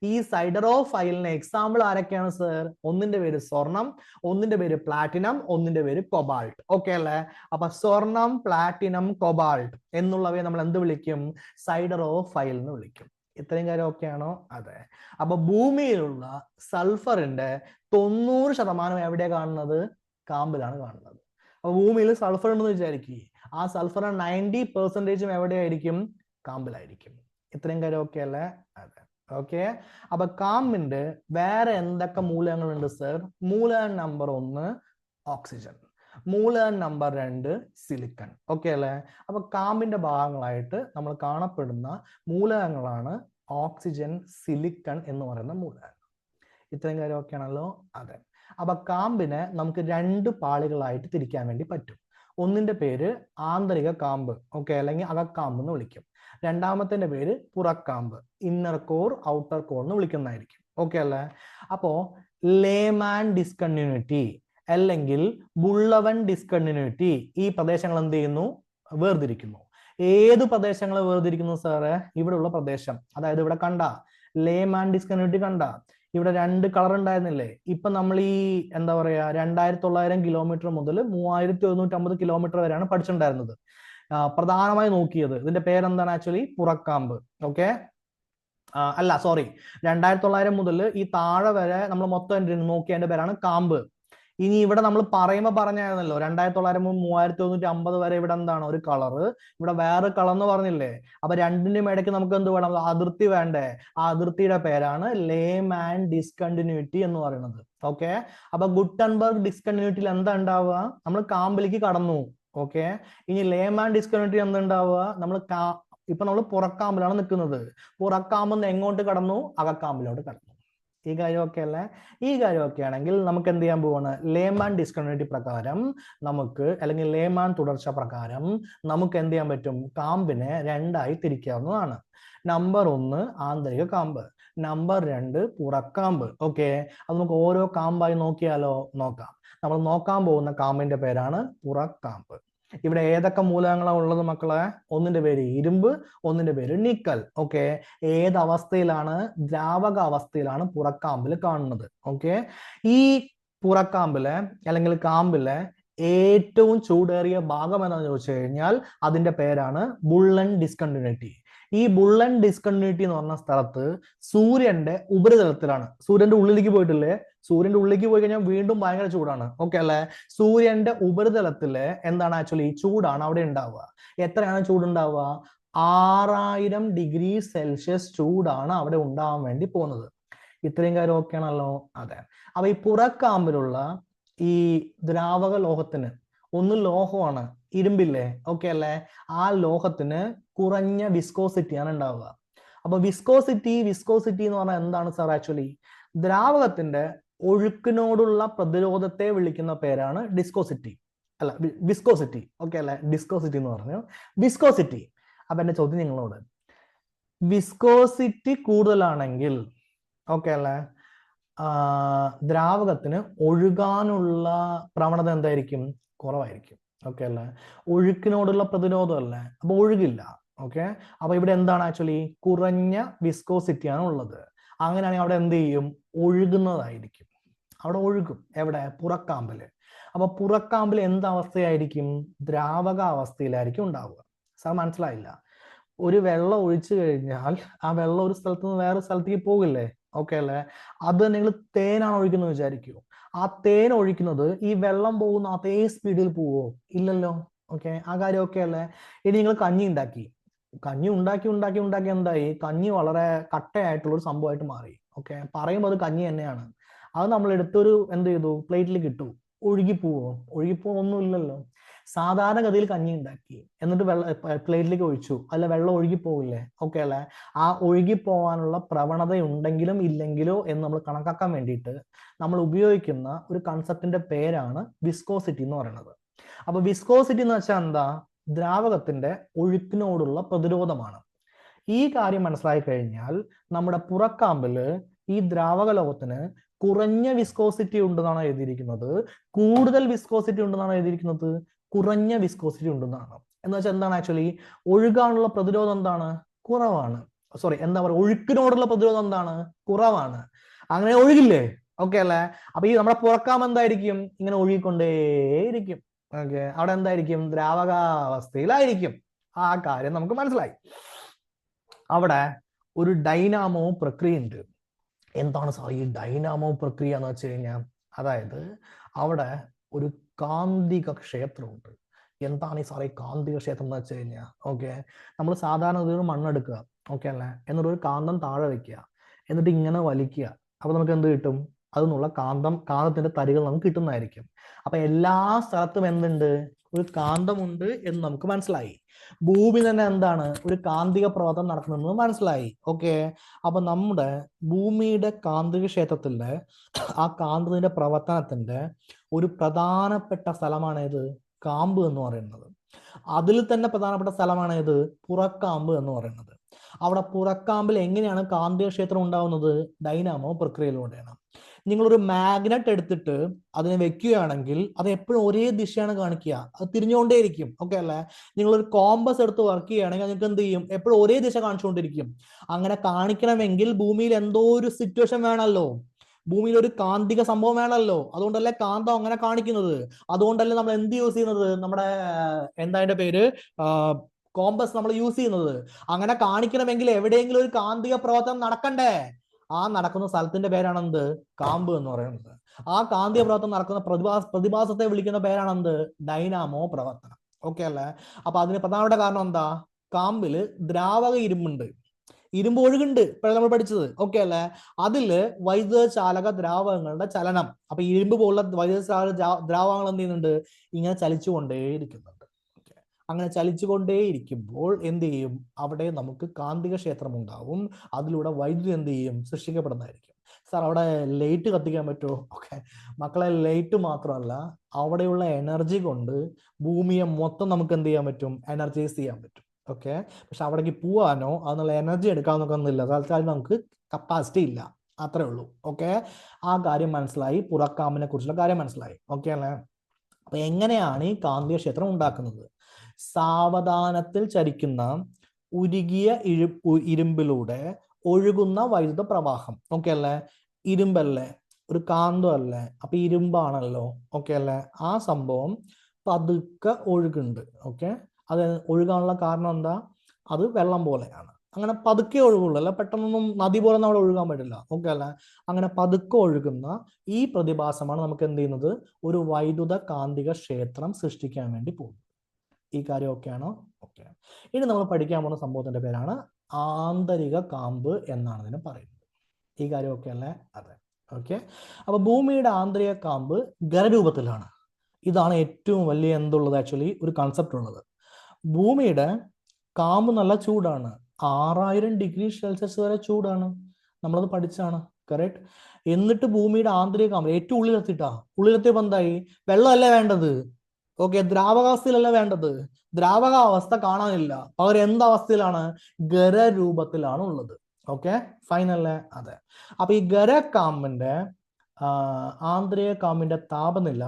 ഈ സൈഡറോഫൈലിന് എക്സാമ്പിൾ ആരൊക്കെയാണ് സർ? ഒന്നിന്റെ പേര് സ്വർണം, ഒന്നിന്റെ പേര് പ്ലാറ്റിനം, ഒന്നിന്റെ പേര് കൊബാൾട്ട്. ഓക്കെ അല്ലേ? അപ്പൊ സ്വർണം, പ്ലാറ്റിനം, കൊബാൾട്ട് എന്നുള്ളവയെ നമ്മൾ എന്ത് വിളിക്കും? സൈഡറോഫൈൽ എന്ന് വിളിക്കും. ഇത്രയും കാര്യം ഓക്കെ ആണോ? അതെ. അപ്പൊ ഭൂമിയിലുള്ള സൾഫറിന്റെ 90% എവിടെയാണ് കാണുന്നത്? കാമ്പിലാണ് കാണുന്നത്. അപ്പൊ ഭൂമിയിൽ സൾഫർ ഉണ്ടെന്ന് വിചാരിക്കുക, ആ സൾഫർ 90% എവിടെയായിരിക്കും? കാമ്പിലായിരിക്കും. ഇത്രയും കാര്യം ഓക്കെ അല്ലേ? അതെ. ഓക്കെ. അപ്പൊ കാമ്പിന്റെ വേറെ എന്തൊക്കെ മൂലകങ്ങളുണ്ട് സർ? മൂലകം നമ്പർ 1 ഓക്സിജൻ, മൂലകം നമ്പർ 2 സിലിക്കൺ. ഓക്കെ അല്ലേ? അപ്പൊ കാമ്പിന്റെ ഭാഗങ്ങളായിട്ട് നമ്മൾ കാണപ്പെടുന്ന മൂലകങ്ങളാണ് ഓക്സിജൻ, സിലിക്കൺ എന്ന് പറയുന്ന മൂലകങ്ങൾ. ഇത്രയും കാര്യം ഓക്കെ ആണല്ലോ? അതെ. അപ്പൊ കാമ്പിനെ നമുക്ക് 2 പാളികളായിട്ട് തിരിക്കാൻ വേണ്ടി പറ്റും. ഒന്നിന്റെ പേര് ആന്തരിക കാമ്പ്, ഓക്കെ, അല്ലെങ്കിൽ അകക്കാമ്പ് എന്ന് വിളിക്കും. രണ്ടാമത്തെ പേര് പുറക്കാമ്പ്, ഇന്നർ കോർ, ഔട്ടർ കോർ എന്ന് വിളിക്കുന്നതായിരിക്കും. ഓക്കെ അല്ലേ? അപ്പോ ലേമാൻ ഡിസ്കണ്ടിന്യൂറ്റി അല്ലെങ്കിൽ ബുള്ളവൻ ഡിസ്കണ്ടിന്യൂറ്റി ഈ പ്രദേശങ്ങൾ എന്ത് ചെയ്യുന്നു? വേർതിരിക്കുന്നു. ഏത് പ്രദേശങ്ങളെ വേർതിരിക്കുന്നു സാറ്? ഇവിടെയുള്ള പ്രദേശം. അതായത് ഇവിടെ കണ്ട ലേമാൻ ഡിസ്കണ്ടിന്യൂറ്റി കണ്ട ഇവിടെ 2 കളർ ഉണ്ടായിരുന്നില്ലേ? ഇപ്പൊ നമ്മൾ ഈ എന്താ പറയാ 2900 കിലോമീറ്റർ മുതൽ 3150 കിലോമീറ്റർ വരെയാണ് പഠിച്ചിട്ടുണ്ടായിരുന്നത്. പ്രധാനമായി നോക്കിയത് ഇതിന്റെ പേരെന്താണ്? ആക്ച്വലി പുറക്കാമ്പ്. ഓക്കെ, അല്ല സോറി, 2900 മുതൽ ഈ താഴെ വരെ നമ്മൾ മൊത്തം നോക്കിയതിന്റെ പേരാണ് കാമ്പ്. ഇനി ഇവിടെ നമ്മൾ പറയുമ്പോൾ പറഞ്ഞായിരുന്നല്ലോ 2900 മുതൽ 3150 വരെ ഇവിടെ എന്താണ്? ഒരു കളറ്, ഇവിടെ വേറെ കളർ എന്ന് പറഞ്ഞില്ലേ? അപ്പൊ രണ്ടിന്റെയും ഇടയ്ക്ക് നമുക്ക് എന്ത് വേണം? അതിർത്തി വേണ്ടേ? ആ അതിർത്തിയുടെ പേരാണ് ലേമാൻ ഡിസ്കണ്ടിന്യൂറ്റി എന്ന് പറയുന്നത്. ഓക്കെ. അപ്പൊ ഗുട്ടൻബർഗ് ഡിസ്കണ്ടിന്യൂറ്റിയിൽ എന്താ ഉണ്ടാവുക? നമ്മൾ കാമ്പിലേക്ക് കടന്നു. ഓക്കെ. ഇനി ലേമാൻ ഡിസ്കണ്ടിന്യൂറ്റി എന്താ ഉണ്ടാവുക? ഇപ്പൊ നമ്മൾ പുറക്കാമ്പിലാണ് നിൽക്കുന്നത്. പുറക്കാമ്പെന്ന് എങ്ങോട്ട് കടന്നു? അകക്കാമ്പിലോട്ട് കടന്നു. ഈ കാര്യമൊക്കെ അല്ലേ? ഈ കാര്യമൊക്കെ ആണെങ്കിൽ നമുക്ക് എന്ത് ചെയ്യാൻ പോവാണ്? ലേമാൻ ഡിസ്കണ്ടിന്യൂറ്റി പ്രകാരം നമുക്ക്, അല്ലെങ്കിൽ ലേമാൻ തുടർച്ച പ്രകാരം നമുക്ക് എന്ത് ചെയ്യാൻ പറ്റും? കാമ്പിനെ 2ആയി തിരിക്കാവുന്നതാണ്. നമ്പർ 1 ആന്തരിക കാമ്പ്, നമ്പർ 2 പുറക്കാമ്പ്. ഓക്കെ. അത് നമുക്ക് ഓരോ കാമ്പായി നോക്കിയാലോ? നോക്കാം. നമ്മൾ നോക്കാൻ പോകുന്ന കാമ്പിന്റെ പേരാണ് പുറക്കാമ്പ്. ഇവിടെ ഏതൊക്കെ മൂലകങ്ങളാണ് ഉള്ളത് മക്കളെ? ഒന്നിന്റെ പേര് ഇരുമ്പ്, ഒന്നിന്റെ പേര് നിക്കൽ. ഓക്കെ. ഏത് അവസ്ഥയിലാണ്? ദ്രാവക അവസ്ഥയിലാണ് പുറക്കാമ്പിൽ കാണുന്നത്. ഓക്കെ. ഈ പുറക്കാമ്പിലെ അല്ലെങ്കിൽ കാമ്പിലെ ഏറ്റവും ചൂടേറിയ ഭാഗം എന്താണെന്ന് ചോദിച്ചു കഴിഞ്ഞാൽ അതിന്റെ പേരാണ് ബുള്ളൻ ഡിസ്കണ്ടിന്യൂറ്റി. ഈ ബുള്ളൻ ഡിസ്കണ്ടിന്യൂറ്റി എന്ന് പറഞ്ഞ സ്ഥലത്ത് സൂര്യന്റെ ഉപരിതലത്തിലാണ്. സൂര്യന്റെ ഉള്ളിലേക്ക് പോയിട്ടില്ലേ? സൂര്യന്റെ ഉള്ളിലേക്ക് പോയി കഴിഞ്ഞാൽ വീണ്ടും ഭയങ്കര ചൂടാണ്. ഓക്കെ അല്ലെ? സൂര്യന്റെ ഉപരിതലത്തില് എന്താണ്? ആക്ച്വലി ചൂടാണ് അവിടെ ഉണ്ടാവുക. എത്രയാണ് ചൂടുണ്ടാവുക? 6000 ഡിഗ്രി സെൽഷ്യസ് ചൂടാണ് അവിടെ ഉണ്ടാവാൻ വേണ്ടി പോകുന്നത്. ഇത്രയും കാര്യം ഓക്കെ ആണല്ലോ? അതെ. അപ്പൊ ഈ പുറക്കാമ്പിലുള്ള ഈ ദ്രാവക ലോഹത്തിന്, ഒന്ന് ലോഹമാണ്, ഇരുമ്പില്ലേ? ഓക്കെ അല്ലേ? ആ ലോഹത്തിന് കുറഞ്ഞ വിസ്കോസിറ്റിയാണ് ഉണ്ടാവുക. അപ്പൊ വിസ്കോസിറ്റി എന്ന് പറഞ്ഞാൽ എന്താണ് സാർ? ആക്ച്വലി ദ്രാവകത്തിന്റെ ഒഴുക്കിനോടുള്ള പ്രതിരോധത്തെ വിളിക്കുന്ന പേരാണ് ഡിസ്കോസിറ്റി, അല്ല വിസ്കോസിറ്റി. ഓക്കെ അല്ലെ? ഡിസ്കോസിറ്റി എന്ന് പറഞ്ഞു, വിസ്കോസിറ്റി. അപ്പൊ എന്റെ ചോദ്യം നിങ്ങളോട്, വിസ്കോസിറ്റി കൂടുതലാണെങ്കിൽ, ഓക്കെ അല്ലെ, ദ്രാവകത്തിന് ഒഴുകാനുള്ള പ്രവണത എന്തായിരിക്കും? കുറവായിരിക്കും. ഓക്കെ അല്ലെ? ഒഴുക്കിനോടുള്ള പ്രതിരോധം അല്ലേ? അപ്പൊ ഒഴുകില്ല. ഓക്കെ. അപ്പൊ ഇവിടെ എന്താണ്? ആക്ച്വലി കുറഞ്ഞ വിസ്കോസിറ്റിയാണ് ഉള്ളത്. അങ്ങനെയാണെങ്കിൽ അവിടെ എന്ത് ചെയ്യും? ഒഴുകുന്നതായിരിക്കും. അവിടെ ഒഴുകും. എവിടെ? പുറക്കാമ്പില്. അപ്പൊ പുറക്കാമ്പിൽ എന്ത് അവസ്ഥയായിരിക്കും? ദ്രാവക അവസ്ഥയിലായിരിക്കും ഉണ്ടാവുക. സാർ മനസ്സിലായില്ല? ഒരു വെള്ളം ഒഴിച്ചു കഴിഞ്ഞാൽ ആ വെള്ളം ഒരു സ്ഥലത്ത് നിന്ന് വേറെ സ്ഥലത്തേക്ക് പോകില്ലേ? ഓക്കെ അല്ലേ? അത് നിങ്ങൾ തേനാണ് ഒഴിക്കുന്നത് വിചാരിക്കൂ. ആ തേൻ ഒഴിക്കുന്നത് ഈ വെള്ളം പോകുന്ന അതേ സ്പീഡിൽ പോവോ? ഇല്ലല്ലോ. ഓക്കെ. ആ കാര്യം ഓക്കെ അല്ലേ? ഇനി നിങ്ങൾ കഞ്ഞി ഉണ്ടാക്കി എന്തായി? കഞ്ഞി വളരെ കട്ടയായിട്ടുള്ള ഒരു സംഭവമായിട്ട് മാറി. ഓക്കെ. പറയുമ്പോൾ അത് കഞ്ഞി തന്നെയാണ്. അത് നമ്മൾ എടുത്തൊരു എന്ത് ചെയ്തു? പ്ലേറ്റിൽ കിട്ടു. ഒഴുകിപ്പോവോ? ഒന്നുമില്ലല്ലോ. സാധാരണഗതിയിൽ കഞ്ഞി ഉണ്ടാക്കി എന്നിട്ട് പ്ലേറ്റിലേക്ക് ഒഴിച്ചു, അല്ല വെള്ളം ഒഴുകി പോകില്ലേ? ഓക്കെ അല്ലേ? ആ ഒഴുകി പോകാനുള്ള പ്രവണത ഉണ്ടെങ്കിലും ഇല്ലെങ്കിലോ എന്ന് നമ്മൾ കണക്കാക്കാൻ വേണ്ടിയിട്ട് നമ്മൾ ഉപയോഗിക്കുന്ന ഒരു കൺസെപ്റ്റിന്റെ പേരാണ് വിസ്കോസിറ്റി എന്ന് പറയുന്നത്. അപ്പൊ വിസ്കോസിറ്റി എന്ന് വെച്ചാൽ എന്താ? ദ്രാവകത്തിന്റെ ഒഴുക്കിനോടുള്ള പ്രതിരോധമാണ്. ഈ കാര്യം മനസ്സിലായി കഴിഞ്ഞാൽ നമ്മുടെ പുറക്കാമ്പില് ഈ ദ്രാവക ലോകത്തിന് കുറഞ്ഞ വിസ്കോസിറ്റി ഉണ്ടെന്നാണ് എഴുതിയിരിക്കുന്നത്, കൂടുതൽ വിസ്കോസിറ്റി ഉണ്ടെന്നാണ് എഴുതിയിരിക്കുന്നത്, കുറഞ്ഞ വിസ്കോസിറ്റി ഉണ്ടെന്നാണ്. എന്ന് വെച്ചാൽ എന്താണ് ആക്ച്വലി? ഒഴുകാനുള്ള പ്രതിരോധം എന്താണ്? കുറവാണ്. സോറി, എന്താ പറയുക, ഒഴുക്കിനോടുള്ള പ്രതിരോധം എന്താണ്? കുറവാണ്. അങ്ങനെ ഒഴുകില്ലേ? ഓക്കെ അല്ലേ? അപ്പൊ ഈ നമ്മുടെ പുറക്കാമ്പ് എന്തായിരിക്കും? ഇങ്ങനെ ഒഴുകിക്കൊണ്ടേയിരിക്കും. ഓക്കെ, അവിടെ എന്തായിരിക്കും? ദ്രാവകാവസ്ഥയിലായിരിക്കും. ആ കാര്യം നമുക്ക് മനസ്സിലായി. അവിടെ ഒരു ഡൈനാമോ പ്രക്രിയ ഉണ്ട്. എന്താണ് സാർ ഈ ഡൈനാമോ പ്രക്രിയ എന്ന് വെച്ച് കഴിഞ്ഞാൽ? അതായത് അവിടെ ഒരു കാന്തിക ക്ഷേത്രമുണ്ട്. എന്താണ് ഈ സാറേ കാന്തിക ക്ഷേത്രം എന്ന് വെച്ച് കഴിഞ്ഞാൽ? ഓക്കെ, നമ്മൾ സാധാരണ ഒരു മണ്ണെടുക്കുക, ഓക്കെ അല്ലേ, എന്നിട്ട് ഒരു കാന്തം താഴെ വെക്കുക, എന്നിട്ട് ഇങ്ങനെ വലിക്കുക. അപ്പൊ നമുക്ക് എന്ത് കിട്ടും? അതിനുള്ള കാന്തത്തിന്റെ തരികൾ നമുക്ക് കിട്ടുന്നതായിരിക്കും. അപ്പൊ എല്ലാ സ്ഥലത്തും എന്തുണ്ട്? ഒരു കാന്തമുണ്ട് എന്ന് നമുക്ക് മനസ്സിലായി. ഭൂമി തന്നെ എന്താണ്? ഒരു കാന്തിക പ്രവർത്തനം നടക്കുന്നത് മനസ്സിലായി. ഓക്കെ, അപ്പൊ നമ്മുടെ ഭൂമിയുടെ കാന്തിക ക്ഷേത്രത്തിന്റെ ആ കാന്തത്തിന്റെ പ്രവർത്തനത്തിന്റെ ഒരു പ്രധാനപ്പെട്ട സ്ഥലമാണ് ഇത് കാമ്പ് എന്ന് പറയുന്നത്. അതിൽ തന്നെ പ്രധാനപ്പെട്ട സ്ഥലമാണ് ഇത് പുറക്കാമ്പ് എന്ന് പറയുന്നത്. അവിടെ പുറക്കാമ്പിൽ എങ്ങനെയാണ് കാന്തിക ക്ഷേത്രം ഉണ്ടാവുന്നത്? ഡൈനാമോ പ്രക്രിയയിലൂടെയാണ്. നിങ്ങളൊരു മാഗ്നറ്റ് എടുത്തിട്ട് അതിനെ വെക്കുകയാണെങ്കിൽ അത് എപ്പോഴും ഒരേ ദിശയാണ് കാണിക്കുക, അത് തിരിഞ്ഞുകൊണ്ടേയിരിക്കും. ഓക്കെ അല്ലേ? നിങ്ങളൊരു കോമ്പസ് എടുത്ത് വർക്ക് ചെയ്യുകയാണെങ്കിൽ നിങ്ങൾക്ക് എന്ത് ചെയ്യും? എപ്പോഴും ഒരേ ദിശ കാണിച്ചുകൊണ്ടിരിക്കും. അങ്ങനെ കാണിക്കണമെങ്കിൽ ഭൂമിയിൽ എന്തോ ഒരു സിറ്റുവേഷൻ വേണമല്ലോ, ഭൂമിയിൽ ഒരു കാന്തിക സംഭവം വേണമല്ലോ. അതുകൊണ്ടല്ലേ കാന്തം അങ്ങനെ കാണിക്കുന്നത്. അതുകൊണ്ടല്ലേ നമ്മൾ എന്ത് യൂസ് ചെയ്യുന്നത്? നമ്മുടെ എന്താ അതിന്റെ പേര്, കോമ്പസ് നമ്മൾ യൂസ് ചെയ്യുന്നത്. അങ്ങനെ കാണിക്കണമെങ്കിൽ എവിടെയെങ്കിലും ഒരു കാന്തിക പ്രവർത്തനം നടക്കണ്ടേ? ആ നടക്കുന്ന സ്ഥലത്തിന്റെ പേരാണ് എന്ത്? കാമ്പ് എന്ന് പറയുന്നത്. ആ കാന്തിക പ്രവർത്തനം നടക്കുന്ന പ്രതിഭാസത്തെ വിളിക്കുന്ന പേരാണ് എന്ത്? ഡൈനാമോ പ്രവർത്തനം. ഓക്കെ അല്ലേ? അപ്പൊ അതിന് പ്രധാനപ്പെട്ട കാരണം എന്താ? കാമ്പില് ദ്രാവക ഇരുമ്പുണ്ട്, ഇരുമ്പ് ഒഴുകുണ്ട്, ഇപ്പോഴാണ് നമ്മൾ പഠിച്ചത്. ഓക്കെ അല്ലേ? അതില് വൈദ്യുത ചാലക ദ്രാവകങ്ങളുടെ ചലനം. അപ്പൊ ഇരുമ്പ് പോലുള്ള വൈദ്യുത ചാലക ദ്രാവകങ്ങൾ എന്ത് ചെയ്യുന്നുണ്ട്? ഇങ്ങനെ ചലിച്ചുകൊണ്ടേയിരിക്കുന്നുണ്ട്. അങ്ങനെ ചലിച്ചുകൊണ്ടേയിരിക്കുമ്പോൾ എന്ത് ചെയ്യും? അവിടെ നമുക്ക് കാന്തിക ക്ഷേത്രം ഉണ്ടാവും. അതിലൂടെ വൈദ്യുതി എന്ത് ചെയ്യും? സൃഷ്ടിക്കപ്പെടുന്നതായിരിക്കും. സാർ അവിടെ ലൈറ്റ് കത്തിക്കാൻ പറ്റുമോ? ഓക്കെ മക്കളെ, ലൈറ്റ് മാത്രമല്ല, അവിടെയുള്ള എനർജി കൊണ്ട് ഭൂമിയെ മൊത്തം നമുക്ക് എന്ത് ചെയ്യാൻ പറ്റും? എനർജൈസ് ചെയ്യാൻ പറ്റും. ഓക്കെ, പക്ഷെ അവിടേക്ക് പോവാനോ അതിനുള്ള എനർജി എടുക്കാനൊക്കെ ഒന്നുമില്ല. തൽക്കാലം നമുക്ക് കപ്പാസിറ്റി ഇല്ല, അത്രേ ഉള്ളൂ. ഓക്കെ, ആ കാര്യം മനസ്സിലായി. പുറക്കാമ്പിനെ കുറിച്ചുള്ള കാര്യം മനസ്സിലായി. ഓക്കെ അല്ലേ? അപ്പൊ എങ്ങനെയാണ് ഈ കാന്തിക ക്ഷേത്രം ഉണ്ടാക്കുന്നത്? സാവധാനത്തിൽ ചലിക്കുന്ന ഉരുകിയ ഇരുമ്പിലൂടെ ഒഴുകുന്ന വൈദ്യുത പ്രവാഹം. ഓക്കെ അല്ലേ? ഇരുമ്പല്ലേ, ഒരു കാന്തം അല്ലേ, അപ്പൊ ഇരുമ്പാണല്ലോ. ഓക്കെ അല്ലേ? ആ സംഭവം പതുക്കെ ഒഴുകുന്നുണ്ട്. ഓക്കെ, അത് ഒഴുകാനുള്ള കാരണം എന്താ? അത് വെള്ളം പോലെയാണ്. അങ്ങനെ പതുക്കെ ഒഴുകുള്ളൂ, അല്ല പെട്ടെന്നൊന്നും നദി പോലെ നമ്മൾ ഒഴുകാൻ പറ്റില്ല. ഓക്കെ അല്ലേ? അങ്ങനെ പതുക്കെ ഒഴുകുന്ന ഈ പ്രതിഭാസമാണ് നമുക്ക് എന്ത് ചെയ്യുന്നത്? ഒരു വൈദ്യുത കാന്തിക ക്ഷേത്രം സൃഷ്ടിക്കാൻ വേണ്ടി പോകും. ഈ കാര്യം ഒക്കെയാണോ? ഓക്കെ. ഇനി നമ്മൾ പഠിക്കാൻ പോകുന്ന സംഭവത്തിന്റെ പേരാണ് ആന്തരിക കാമ്പ് എന്നാണ് ഇതിനെ പറയുന്നത്. ഈ കാര്യം ഒക്കെ അല്ലേ? അതെ. ഓക്കെ, അപ്പൊ ഭൂമിയുടെ ആന്തരിക കാമ്പ് ഖരരൂപത്തിലാണ്. ഇതാണ് ഏറ്റവും വലിയ എന്തുള്ളത് ആക്ച്വലി ഒരു കൺസെപ്റ്റ് ഉള്ളത്. ഭൂമിയുടെ കാമ്പ് നല്ല ചൂടാണ്, 6000 ഡിഗ്രി സെൽഷ്യസ് വരെ ചൂടാണ്. നമ്മളത് പഠിച്ചാണ്, കറക്റ്റ്. എന്നിട്ട് ഭൂമിയുടെ ആന്തരിക കാമ്പ് ഏറ്റവും ഉള്ളിലെത്തിട്ടാ, ഉള്ളിലെത്തിയപ്പോ എന്തായി? വെള്ളമല്ലേ വേണ്ടത്? ഓക്കെ, ദ്രാവകാവസ്ഥയിലല്ല വേണ്ടത്. ദ്രാവകാവസ്ഥ കാണാനില്ല, പകരം എന്താവസ്ഥയിലാണ്? ഖരരൂപത്തിലാണ് ഉള്ളത്. ഓക്കെ, ഫൈനല്ലേ? അതെ. അപ്പൊ ഈ ഖരക്കാമ്പിന്റെ ആന്തരിക കാമ്പിന്റെ താപനില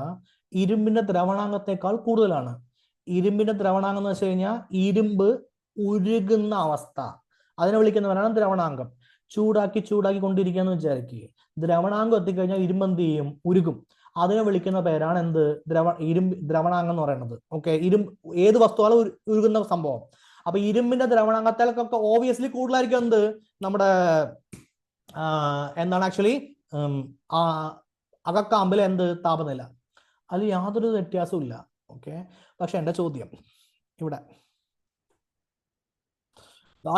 ഇരുമ്പിന്റെ ദ്രവണാംഗത്തെക്കാൾ കൂടുതലാണ്. ഇരുമ്പിന്റെ ദ്രവണാംഗം എന്ന് വെച്ച് കഴിഞ്ഞാൽ ഇരുമ്പ് ഉരുകുന്ന അവസ്ഥ, അതിനെ വിളിക്കുന്നവരാണ് ദ്രവണാംഗം. ചൂടാക്കി കൊണ്ടിരിക്കുക എന്ന് വിചാരിക്കുക. ദ്രവണാംഗം എത്തിക്കഴിഞ്ഞാൽ ഇരുമ്പ് എന്ത് ചെയ്യും? ഉരുകും. അതിനെ വിളിക്കുന്ന പേരാണ് എന്ത്? ദ്രവണാംഗം എന്ന് പറയുന്നത്. ഓക്കെ, ഏത് വസ്തുവാണ് ഉരുകുന്ന സംഭവം. അപ്പൊ ഇരുമ്പിന്റെ ദ്രവണാംഗത്തേക്കൊക്കെ ഓബിയസ്ലി കൂടുതലായിരിക്കും എന്ത്? നമ്മുടെ എന്താണ് ആക്ച്വലി അകക്കാമ്പിൽ എന്ത്? താപനില. അതിൽ യാതൊരു വ്യത്യാസവും ഇല്ല. ഓക്കെ, പക്ഷെ എന്റെ ചോദ്യം ഇവിടെ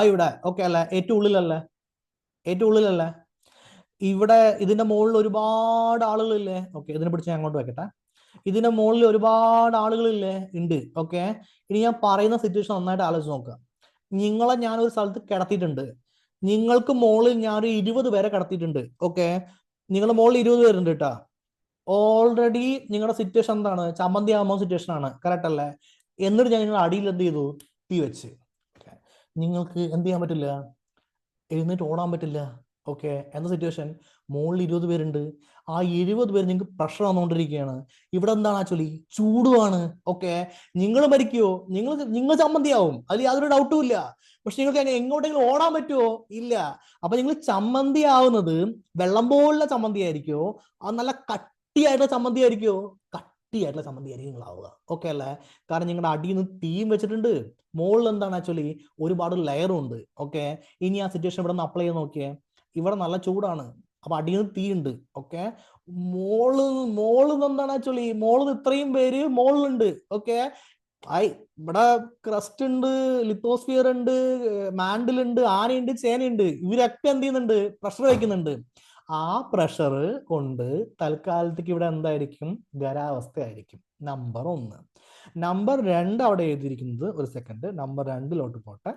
ഇവിടെ ഓക്കെ അല്ലേ? ഏറ്റവും ഉള്ളിലല്ലേ? ഇവിടെ ഇതിന്റെ മുകളിൽ ഒരുപാട് ആളുകളില്ലേ? ഓക്കെ, ഇതിനെ പിടിച്ച് ഞാൻ അങ്ങോട്ട് വെക്കട്ടെ. ഇതിന്റെ മുകളിൽ ഒരുപാട് ആളുകളില്ലേ? ഉണ്ട്. ഓക്കെ, ഇനി ഞാൻ പറയുന്ന സിറ്റുവേഷൻ നന്നായിട്ട് ആലോചിച്ച് നോക്കുക. നിങ്ങളെ ഞാനൊരു സ്ഥലത്ത് കിടത്തിയിട്ടുണ്ട്. നിങ്ങൾക്ക് മുകളിൽ ഞാനൊരു 20 പേരെ കിടത്തിയിട്ടുണ്ട്. ഓക്കെ, നിങ്ങളുടെ മുകളിൽ 20 പേരുണ്ട് കേട്ടാ. ഓൾറെഡി നിങ്ങളുടെ സിറ്റുവേഷൻ എന്താണ്? ചമ്മന്തി ആകുമ്പോൾ സിറ്റുവേഷൻ ആണ്, കറക്റ്റ് അല്ലേ? എന്നിട്ട് ഞാൻ നിങ്ങളുടെ അടിയിൽ എന്ത് ചെയ്തു? തീ വെച്ച്. നിങ്ങൾക്ക് എന്ത് ചെയ്യാൻ പറ്റില്ല? എഴുന്നേറ്റ് ഓടാൻ പറ്റില്ല. ഓക്കെ, എന്താ സിറ്റുവേഷൻ? മുകളിൽ 20 പേരുണ്ട്. ആ 20 പേര് നിങ്ങൾക്ക് പ്രഷർ വന്നുകൊണ്ടിരിക്കുകയാണ്. ഇവിടെ എന്താണ് ആക്ച്വലി? ചൂടുമാണ്. ഓക്കെ, നിങ്ങൾ മരിക്കുവോ? നിങ്ങൾ ചമ്മന്തിയാവും, അതിൽ യാതൊരു ഡൗട്ടും ഇല്ല. പക്ഷെ നിങ്ങൾക്ക് എങ്ങോട്ടെങ്കിലും ഓടാൻ പറ്റുമോ? ഇല്ല. അപ്പൊ നിങ്ങൾ ചമ്മന്തി ആവുന്നത് വെള്ളം പോലുള്ള ചമ്മന്തി ആയിരിക്കുമോ? അത് നല്ല കട്ടിയായിട്ടുള്ള ചമ്മന്തി ആയിരിക്കുമോ? കട്ടിയായിട്ടുള്ള ചമ്മന്തി ആയിരിക്കും നിങ്ങളാവുക. ഓക്കെ അല്ലേ? കാരണം നിങ്ങളുടെ അടിയിൽ നിന്ന് തീയും വെച്ചിട്ടുണ്ട്, മുകളിൽ എന്താണ് ആക്ച്വലി ഒരുപാട് ലെയറും ഉണ്ട്. ഓക്കെ, ഇനി ആ സിറ്റുവേഷൻ ഇവിടെ നിന്ന് അപ്ലൈ ചെയ്ത് നോക്കിയേ. ഇവിടെ നല്ല ചൂടാണ്, അപ്പൊ അടിയിൽ നിന്ന് തീ ഉണ്ട്. ഓക്കെ, മോള് എന്താണ് ആക്ച്വലി? മോളിൽ ഇത്രയും പേര് മോളിലുണ്ട്. ഓക്കെ, ഇവിടെ ക്രസ്റ്റ് ഉണ്ട്, ലിത്തോസ്ഫിയർ ഉണ്ട്, മാൻഡിൽ ഉണ്ട്, ആനയുണ്ട്, ചേനയുണ്ട്. ഇവരൊക്കെ എന്ത് ചെയ്യുന്നുണ്ട്? പ്രഷർ വയ്ക്കുന്നുണ്ട്. ആ പ്രഷർ കൊണ്ട് തൽക്കാലത്തേക്ക് ഇവിടെ എന്തായിരിക്കും? ഖരാവസ്ഥ ആയിരിക്കും. നമ്പർ 1. നമ്പർ 2 അവിടെ എഴുതിയിരിക്കുന്നത്, ഒരു സെക്കൻഡ്, നമ്പർ 2 പോട്ടെ.